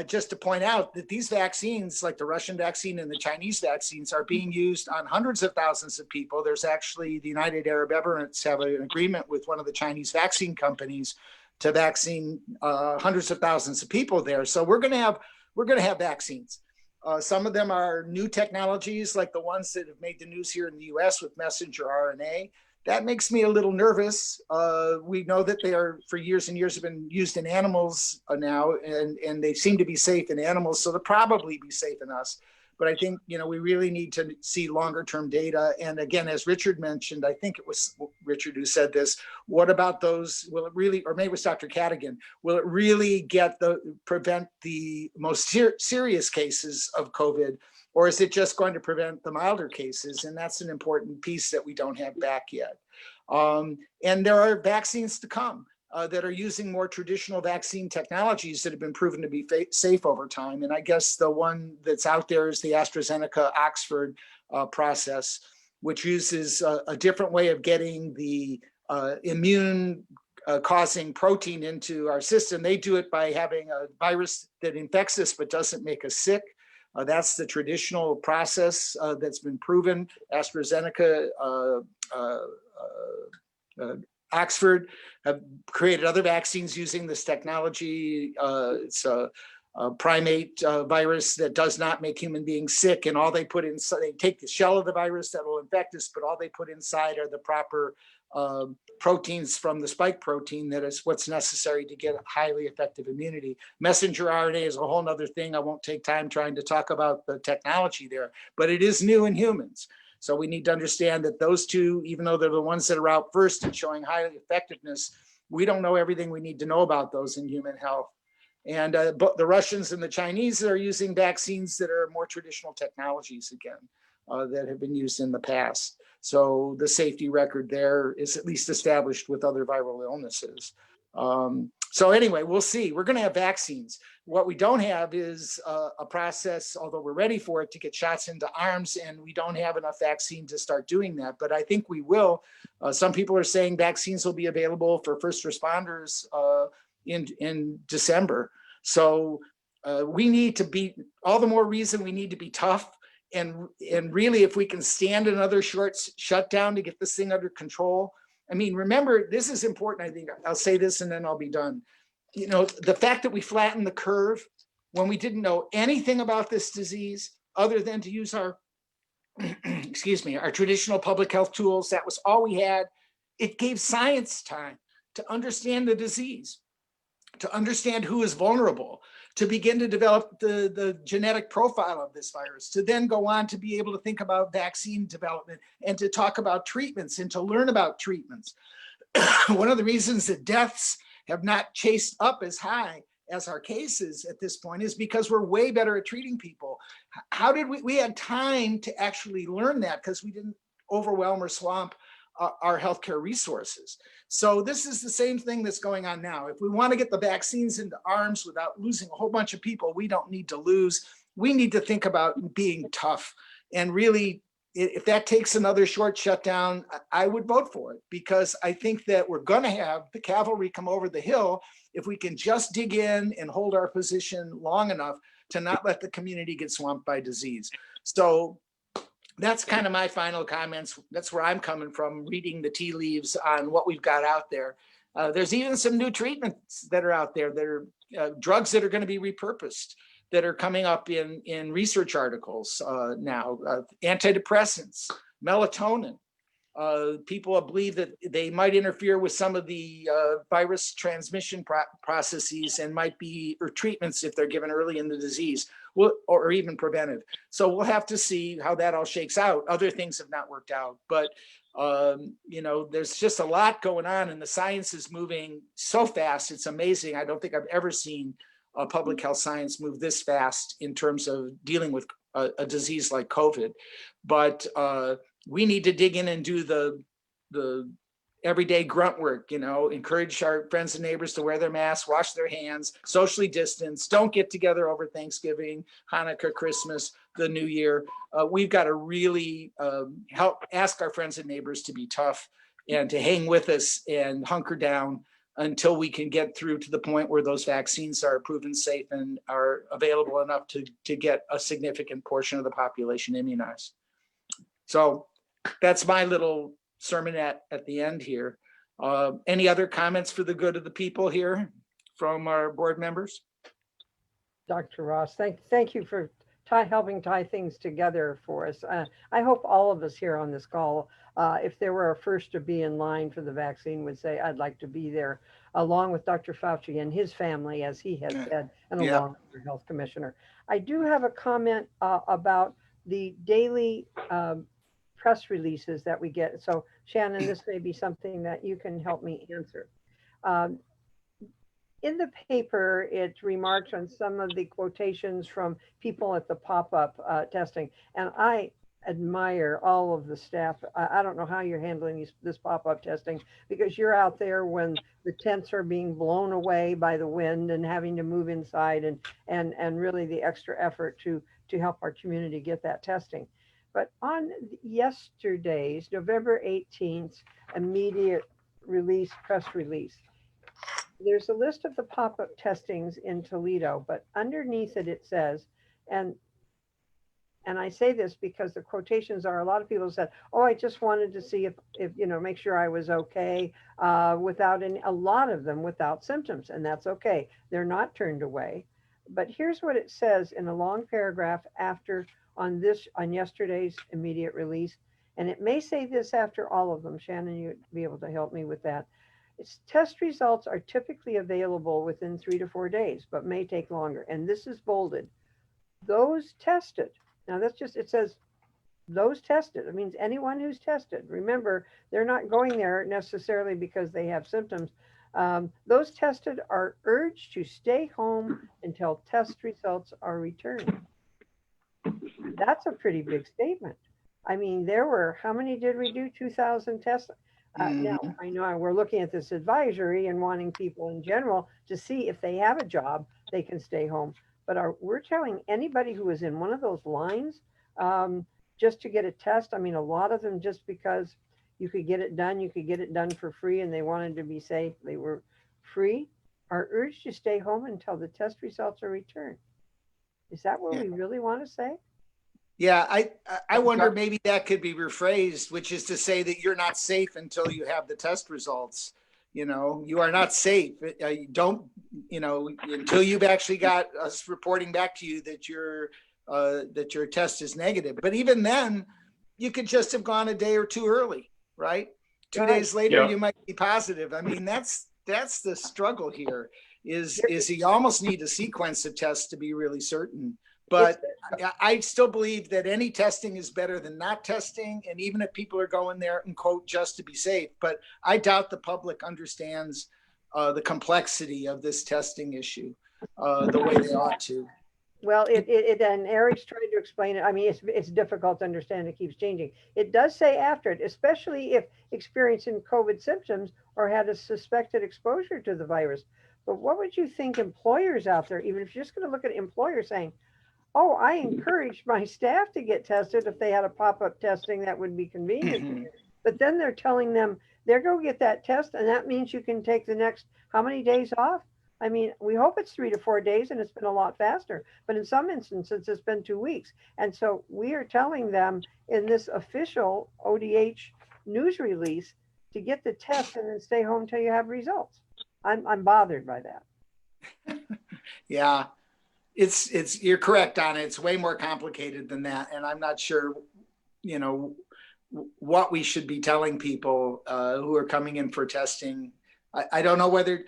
S1: just to point out that these vaccines, like the Russian vaccine and the Chinese vaccines, are being used on hundreds of thousands of people. There's actually the United Arab Emirates have an agreement with one of the Chinese vaccine companies to vaccine hundreds of thousands of people there. So we're going to have vaccines. Some of them are new technologies, like the ones that have made the news here in the US with messenger RNA. That makes me a little nervous. We know that they are, for years and years, have been used in animals now, and they seem to be safe in animals, so they'll probably be safe in us. But I think, we really need to see longer term data. And again, as Richard mentioned, I think it was Richard who said this, what about those, will it really, or maybe it was Dr. Cadigan, will it really prevent the most serious cases of COVID? Or is it just going to prevent the milder cases? And that's an important piece that we don't have back yet. And there are vaccines to come that are using more traditional vaccine technologies that have been proven to be safe over time. And I guess the one that's out there is the AstraZeneca Oxford process, which uses a different way of getting the immune causing protein into our system. They do it by having a virus that infects us but doesn't make us sick. That's the traditional process that's been proven. AstraZeneca, Oxford have created other vaccines using this technology. It's a primate virus that does not make human beings sick, and all they put inside, they take the shell of the virus that will infect us, but all they put inside are the proper proteins from the spike protein that is what's necessary to get highly effective immunity. Messenger RNA is a whole nother thing. I won't take time trying to talk about the technology there, but it is new in humans. So we need to understand that those two, even though they're the ones that are out first and showing high effectiveness, we don't know everything we need to know about those in human health. And but the Russians and the Chinese are using vaccines that are more traditional technologies again, that have been used in the past. So the safety record there is at least established with other viral illnesses. So anyway, we'll see. We're going to have vaccines. What we don't have is a process, although we're ready for it, to get shots into arms, and we don't have enough vaccine to start doing that. But I think we will. Some people are saying vaccines will be available for first responders in December. So we need to be, all the more reason we need to be tough. And really, if we can stand another short shutdown to get this thing under control. I mean, remember, this is important. I think I'll say this and then I'll be done. The fact that we flattened the curve when we didn't know anything about this disease other than to use our excuse me, our traditional public health tools. That was all we had. It gave science time to understand the disease, to understand who is vulnerable, to begin to develop the genetic profile of this virus, to then go on to be able to think about vaccine development and to talk about treatments and to learn about treatments. One of the reasons that deaths have not chased up as high as our cases at this point is because we're way better at treating people. How did we had time to actually learn that because we didn't overwhelm or swamp our healthcare resources. So this is the same thing that's going on now. If we want to get the vaccines into arms without losing a whole bunch of people we don't need to lose, we need to think about being tough. And really, if that takes another short shutdown, I would vote for it, because I think that we're going to have the cavalry come over the hill if we can just dig in and hold our position long enough to not let the community get swamped by disease. So that's kind of my final comments. That's where I'm coming from, reading the tea leaves on what we've got out there. There's even some new treatments that are out there that are drugs that are going to be repurposed, that are coming up in research articles now, antidepressants, melatonin. People believe that they might interfere with some of the virus transmission processes and might be, or treatments if they're given early in the disease, or even preventive. So we'll have to see how that all shakes out. Other things have not worked out, but you know, there's just a lot going on and the science is moving so fast. It's amazing. I don't think I've ever seen public health science move this fast in terms of dealing with a disease like COVID. But we need to dig in and do the everyday grunt work, you know, encourage our friends and neighbors to wear their masks, wash their hands, socially distance, don't get together over Thanksgiving, Hanukkah, Christmas, the New Year. We've got to really ask our friends and neighbors to be tough and to hang with us and hunker down until we can get through to the point where those vaccines are proven safe and are available enough to get a significant portion of the population immunized. So that's my little sermonette at the end here. Any other comments for the good of the people here from our board members?
S13: Dr. Ross, thank you for helping tie things together for us. I hope all of us here on this call, if there were a first to be in line for the vaccine, would say, I'd like to be there, along with Dr. Fauci and his family, as he has said, and along with your health commissioner. I do have a comment about the daily press releases that we get. So Shannon, this may be something that you can help me answer. In the paper, it remarks on some of the quotations from people at the pop-up testing. And I admire all of the staff. I don't know how you're handling this pop-up testing, because you're out there when the tents are being blown away by the wind and having to move inside, and really the extra effort to help our community get that testing. But on yesterday's November 18th immediate release, press release, there's a list of the pop-up testings in Toledo, but underneath it, it says, and I say this because the quotations are, a lot of people said, oh, I just wanted to see if you know, make sure I was okay, without any, a lot of them without symptoms, and that's okay. They're not turned away. But here's what it says in a long paragraph after on yesterday's immediate release. And it may say this after all of them. Shannon, you'd be able to help me with that. Its test results are typically available within 3 to 4 days, but may take longer. And this is bolded. Those tested. Now that's just, it says those tested. It means anyone who's tested. Remember, they're not going there necessarily because they have symptoms. Those tested are urged to stay home until test results are returned. That's a pretty big statement. I mean, there were, how many did we do? 2,000 tests. Now, I know we're looking at this advisory and wanting people in general to see if they have a job, they can stay home. But we're telling anybody who is in one of those lines just to get a test. I mean, a lot of them just because you could get it done for free, and they wanted to be safe, they were free, are urged to stay home until the test results are returned. Is that what we really want to say?
S1: Yeah, I wonder maybe that could be rephrased, which is to say that you're not safe until you have the test results. You know, you are not safe. You don't, you know, until you've actually got us reporting back to you that your test is negative. But even then, you could just have gone a day or two early, right? 2 days later, you might be positive. I mean, that's the struggle here is you almost need a sequence of tests to be really certain. But I still believe that any testing is better than not testing. And even if people are going there and quote, just to be safe, but I doubt the public understands the complexity of this testing issue the way they ought to.
S13: Well, and Eric's trying to explain it. I mean, it's difficult to understand. It keeps changing. It does say after it, especially if experiencing COVID symptoms or had a suspected exposure to the virus. But what would you think employers out there, even if you're just going to look at employers saying, oh, I encourage my staff to get tested if they had a pop-up testing that would be convenient.
S1: Mm-hmm.
S13: But then they're telling them, they're go get that test, and that means you can take the next, how many days off? I mean, we hope it's 3 to 4 days, and it's been a lot faster. But in some instances, it's been 2 weeks. And so we are telling them in this official ODH news release to get the test and then stay home till you have results. I'm bothered by that.
S1: Yeah, it's you're correct on it. It's way more complicated than that, and I'm not sure, you know, what we should be telling people who are coming in for testing. I don't know whether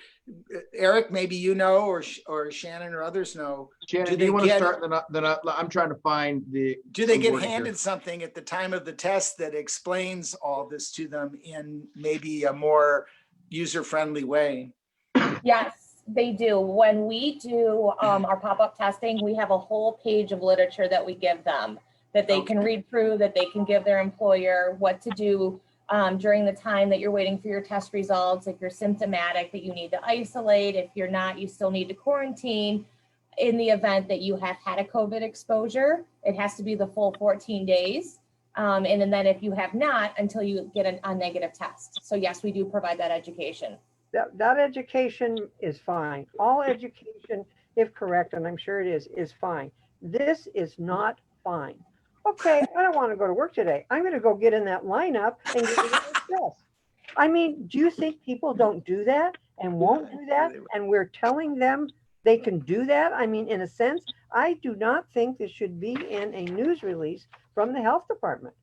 S1: Eric, maybe you know, or Shannon or others know.
S2: Shannon, do you want to start? Then I'm trying to find the.
S1: Do they get handed something at the time of the test that explains all this to them in maybe a more user-friendly way?
S7: Yes, they do. When we do our pop-up testing, we have a whole page of literature that we give them that they can read through, that they can give their employer what to do during the time that you're waiting for your test results. If you're symptomatic, that you need to isolate. If you're not, you still need to quarantine. In the event that you have had a COVID exposure, it has to be the full 14 days. And then if you have not, until you get a negative test. So yes, we do provide that education.
S13: That education is fine. All education, if correct, and I'm sure it is fine. This is not fine. Okay, I don't want to go to work today. I'm going to go get in that lineup and get this. I mean, do you think people don't do that and won't do that? And we're telling them they can do that? I mean, in a sense, I do not think this should be in a news release from the health department.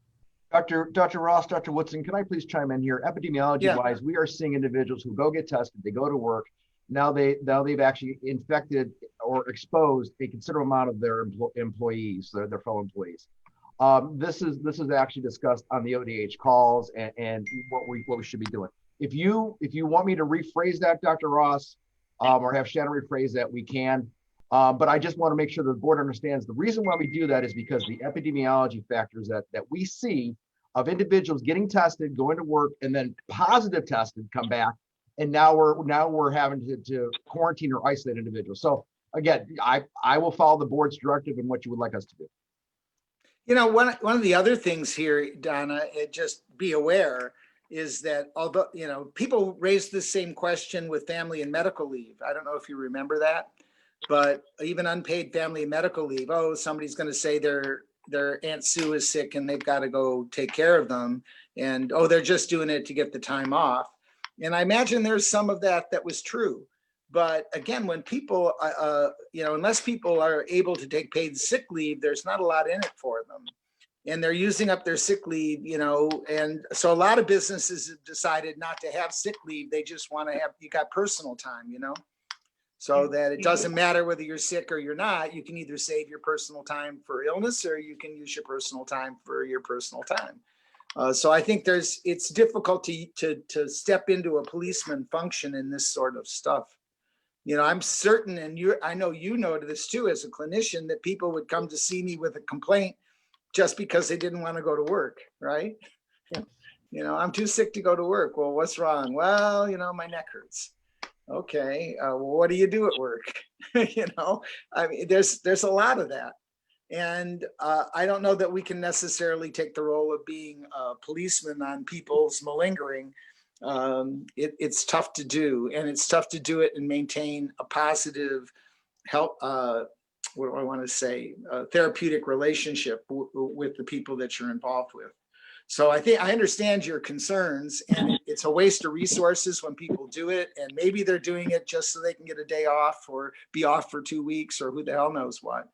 S2: Dr. Ross, Dr. Woodson, can I please chime in here? Epidemiology-wise, we are seeing individuals who go get tested, they go to work. Now they've actually infected or exposed a considerable amount of their employees, their fellow employees. This is actually discussed on the ODH calls and what we should be doing. If you want me to rephrase that, Dr. Ross, or have Shannon rephrase that, we can. But I just want to make sure the board understands the reason why we do that is because the epidemiology factors that we see of individuals getting tested, going to work, and then positive tested, come back, and now we're having to quarantine or isolate individuals. So again, I will follow the board's directive and what you would like us to do.
S1: You know, one of the other things here, Donna, just be aware is that although, you know, people raised the same question with family and medical leave. I don't know if you remember that, but even unpaid family and medical leave. Oh, somebody's going to say their Aunt Sue is sick and they've got to go take care of them. And, oh, they're just doing it to get the time off. And I imagine there's some of that was true. But again, when people, you know, unless people are able to take paid sick leave, there's not a lot in it for them. And they're using up their sick leave, you know, and so a lot of businesses have decided not to have sick leave. They just want to have, you got personal time, you know, so that it doesn't matter whether you're sick or you're not. You can either save your personal time for illness or you can use your personal time for your personal time. So I think it's difficult to step into a policeman function in this sort of stuff. You know, I'm certain, and I know you know this too as a clinician, that people would come to see me with a complaint just because they didn't want to go to work, right?
S13: Yeah.
S1: You know, I'm too sick to go to work. Well, what's wrong? Well, you know, my neck hurts. Okay, well, what do you do at work? You know, I mean, there's a lot of that. And I don't know that we can necessarily take the role of being a policeman on people's malingering. It's tough to do, and it's tough to do it and maintain a positive help. What do I want to say? Therapeutic relationship with the people that you're involved with. So I think I understand your concerns, and it's a waste of resources when people do it, and maybe they're doing it just so they can get a day off or be off for 2 weeks or who the hell knows what.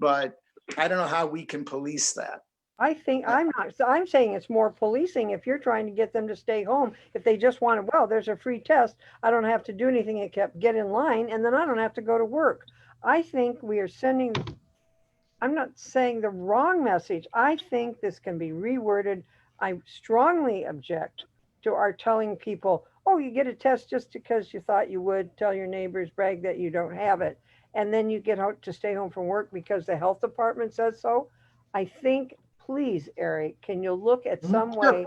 S1: But I don't know how we can police that.
S13: I think I'm not, so I'm saying it's more policing if you're trying to get them to stay home. If they just want to, well, there's a free test. I don't have to do anything except get in line and then I don't have to go to work. I think we are sending, I'm not saying the wrong message. I think this can be reworded. I strongly object to our telling people, oh, you get a test just because you thought you would, tell your neighbors, brag that you don't have it. And then you get out to stay home from work because the health department says so. I think, please, Eric, can you look at some way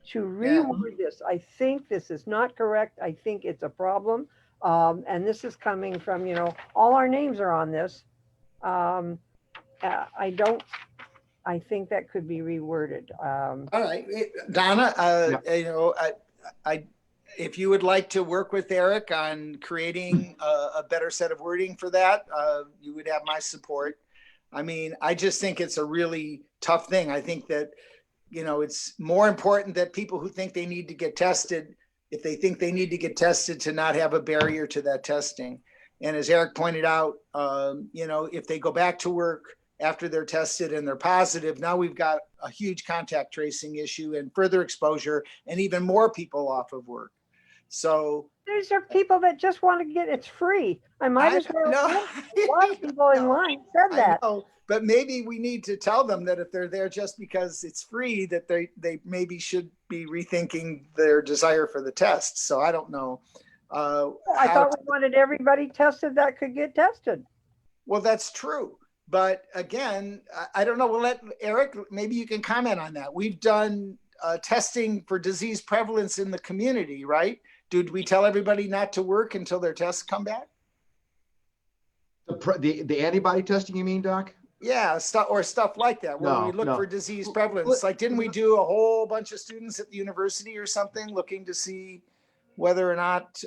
S13: to reword this? I think this is not correct. I think it's a problem. And this is coming from, all our names are on this. I think that could be reworded.
S1: All right, Donna, if you would like to work with Eric on creating a better set of wording for that, you would have my support. I mean, I just think it's a really tough thing. I think that, it's more important that people who think they need to get tested, if they think they need to get tested, to not have a barrier to that testing. And as Eric pointed out, if they go back to work after they're tested and they're positive, now we've got a huge contact tracing issue and further exposure and even more people off of work. So
S13: these are people that just want to get, it's free. I might as well. A lot of people in line said that.
S1: I know, but maybe we need to tell them that if they're there just because it's free, that they maybe should be rethinking their desire for the test. So I don't know.
S13: I thought we wanted everybody tested that could get tested.
S1: Well, that's true. But again, I don't know. We'll let Eric, maybe you can comment on that. We've done testing for disease prevalence in the community, right? Did we tell everybody not to work until their tests come back?
S2: The antibody testing, you mean, Doc?
S1: Yeah, stuff like that, where we look for disease prevalence. Like, didn't we do a whole bunch of students at the university or something looking to see whether or not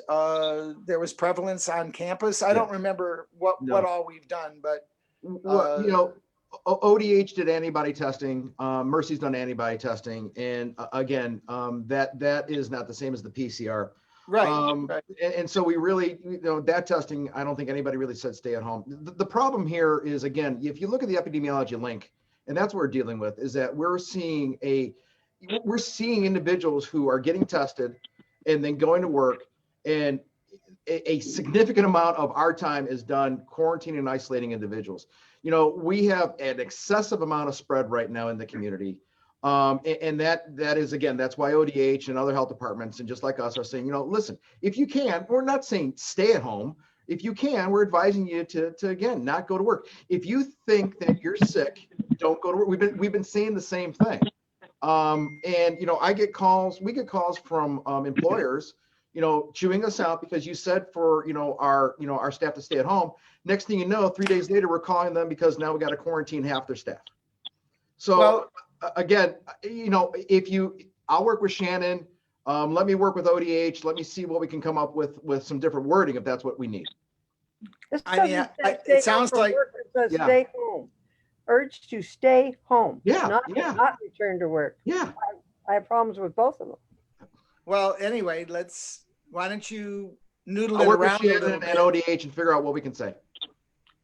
S1: there was prevalence on campus? I don't remember what all we've done, but
S2: ODH did antibody testing. Mercy's done antibody testing, and again, that is not the same as the PCR.
S1: Right.
S2: And so we really, that testing, I don't think anybody really said stay at home. The problem here is, again, if you look at the epidemiology link, and that's what we're dealing with, is that we're seeing individuals who are getting tested and then going to work, and a significant amount of our time is done quarantining and isolating individuals. We have an excessive amount of spread right now in the community. And that is, again, that's why ODH and other health departments, and just like us, are saying, listen, if you can, we're not saying stay at home. If you can, we're advising you to again, not go to work. If you think that you're sick, don't go to work. We've been saying the same thing. And we get calls from employers, chewing us out because you said for our staff to stay at home. Next thing you know, 3 days later, we're calling them because now we got to quarantine half their staff. So again, I'll work with Shannon. Let me work with ODH. Let me see what we can come up with some different wording if that's what we need.
S1: It sounds like
S13: stay home. Urge to stay home. Not return to work.
S2: Yeah.
S13: I have problems with both of them.
S1: Well, anyway, why don't you noodle
S2: I'll
S1: it
S2: work
S1: around
S2: with
S1: a little
S2: Shannon
S1: bit,
S2: and ODH and figure out what we can say.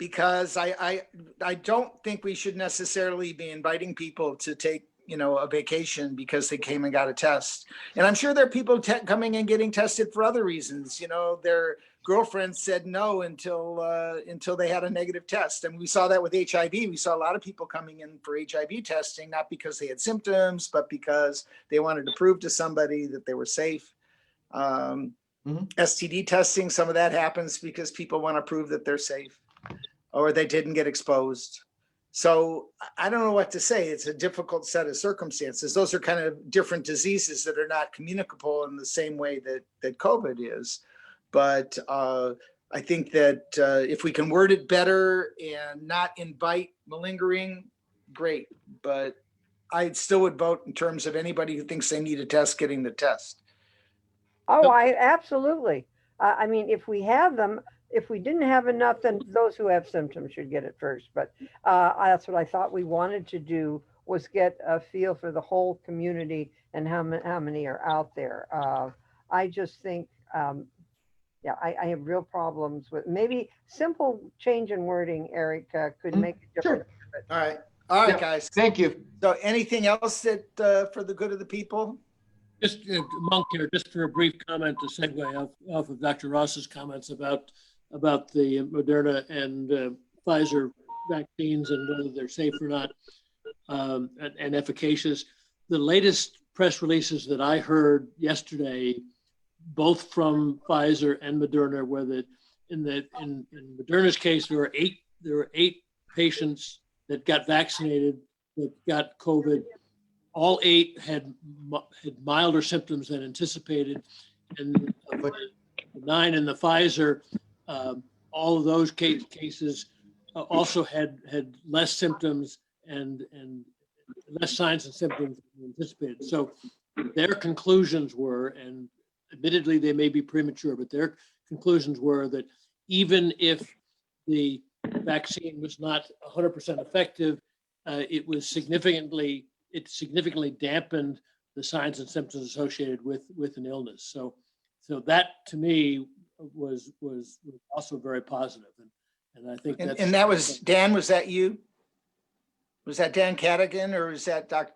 S1: because I don't think we should necessarily be inviting people to take a vacation because they came and got a test. And I'm sure there are people coming and getting tested for other reasons. Their girlfriend said no until they had a negative test. And we saw that with HIV. We saw a lot of people coming in for HIV testing, not because they had symptoms, but because they wanted to prove to somebody that they were safe. STD testing, some of that happens because people want to prove that they're safe or they didn't get exposed. So I don't know what to say. It's a difficult set of circumstances. Those are kind of different diseases that are not communicable in the same way that COVID is. But I think that if we can word it better and not invite malingering, great. But I still would vote in terms of anybody who thinks they need a test getting the test.
S13: Oh, I absolutely. I mean, if we have them, if we didn't have enough, then those who have symptoms should get it first. But that's what I thought we wanted to do, was get a feel for the whole community and how many are out there. I just think, I have real problems with maybe simple change in wording, Eric, could make a difference.
S1: All right. All right,
S2: Yep.
S1: guys.
S2: Thank you.
S1: So anything else that, for the good of the people?
S12: Just Monk here, just for a brief comment to segue off of Dr. Ross's comments about the Moderna and Pfizer vaccines and whether they're safe or not, and efficacious. The latest press releases that I heard yesterday, both from Pfizer and Moderna, were that in Moderna's case, there were eight patients that got vaccinated that got COVID. All 8 had milder symptoms than anticipated, and of the 9 in the Pfizer, all of those cases also had less symptoms and less signs and symptoms than anticipated. So their conclusions were, and admittedly they may be premature, but their conclusions were that even if the vaccine was not 100% effective, it significantly dampened the signs and symptoms associated with an illness. So that to me was also very positive. And I think that's.
S1: And that was, Dan, was that you? Was that Dan Cadigan or is that Dr.?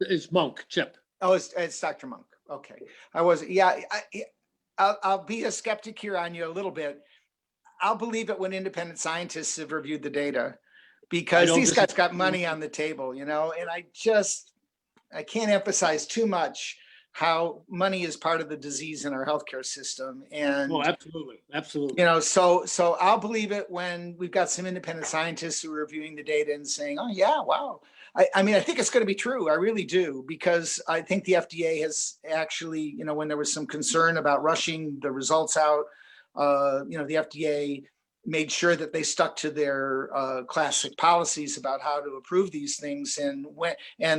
S12: It's Monk, Chip.
S1: Oh, it's Dr. Monk. Okay. I'll be a skeptic here on you a little bit. I'll believe it when independent scientists have reviewed the data, because these guys got money on the table, and I can't emphasize too much how money is part of the disease in our healthcare system. And
S12: absolutely.
S1: So I'll believe it when we've got some independent scientists who are reviewing the data and saying, oh yeah, wow. I mean, I think it's going to be true. I really do, because I think the FDA has actually, when there was some concern about rushing the results out, the FDA made sure that they stuck to their classic policies about how to approve these things, and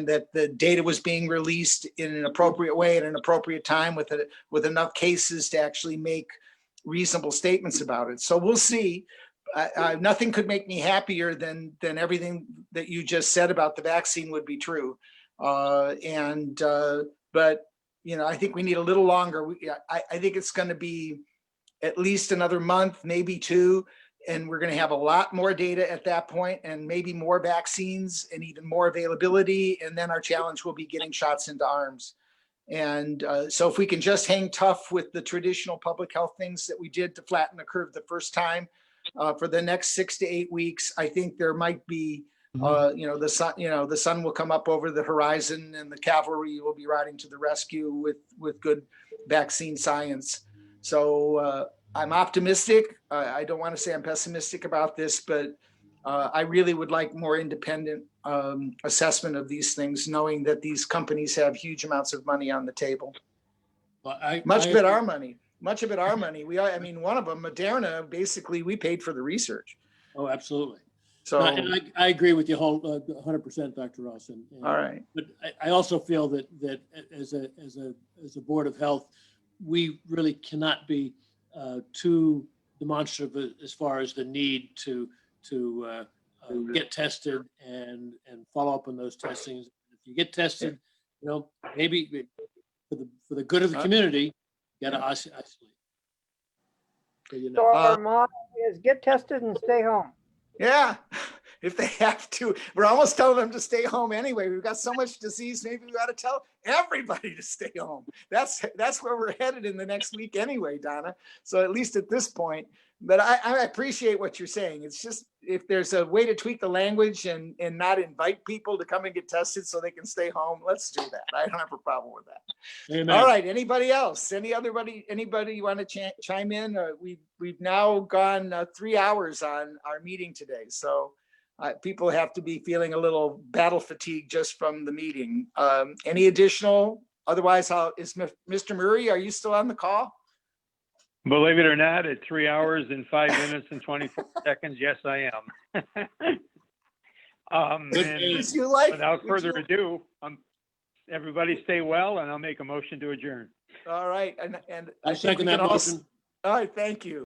S1: that the data was being released in an appropriate way at an appropriate time with enough cases to actually make reasonable statements about it. So we'll see. Nothing could make me happier than everything that you just said about the vaccine would be true. But I think we need a little longer. I think it's going to be at least another month, maybe 2, and we're going to have a lot more data at that point, and maybe more vaccines and even more availability. And then our challenge will be getting shots into arms. And so if we can just hang tough with the traditional public health things that we did to flatten the curve the first time, for the next 6 to 8 weeks, I think there might be, the sun will come up over the horizon and the cavalry will be riding to the rescue with good vaccine science. So I'm optimistic. I don't want to say I'm pessimistic about this, but I really would like more independent assessment of these things, knowing that these companies have huge amounts of money on the table.
S12: Well,
S1: much of it our money. One of them, Moderna, basically we paid for the research.
S12: Oh, absolutely.
S1: So
S12: and I agree with you 100%, Dr. Ross.
S1: All right.
S12: But I also feel that as a board of health, we really cannot be too demonstrative as far as the need to get tested and follow up on those testings. If you get tested, maybe for the good of the community, you got to isolate.
S13: So our motto is get tested and stay home.
S1: Yeah, if they have to. We're almost telling them to stay home anyway. We've got so much disease, maybe we got to tell everybody to stay home. That's where we're headed in the next week anyway, Donna. So at least at this point. But I appreciate what you're saying. It's just, if there's a way to tweak the language and not invite people to come and get tested so they can stay home, let's do that. I don't have a problem with that.
S12: Amen.
S1: All right. Anybody else? Anybody you want to chime in? We've now gone 3 hours on our meeting today. So people have to be feeling a little battle fatigue just from the meeting. Any additional? Otherwise, is Mr. Murray, are you still on the call?
S16: Believe it or not, at 3 hours and 5 minutes and 24 seconds, yes, I am. Without further ado, everybody stay well, and I'll make a motion to adjourn.
S1: All right, and
S12: I second that motion.
S1: All right, thank you.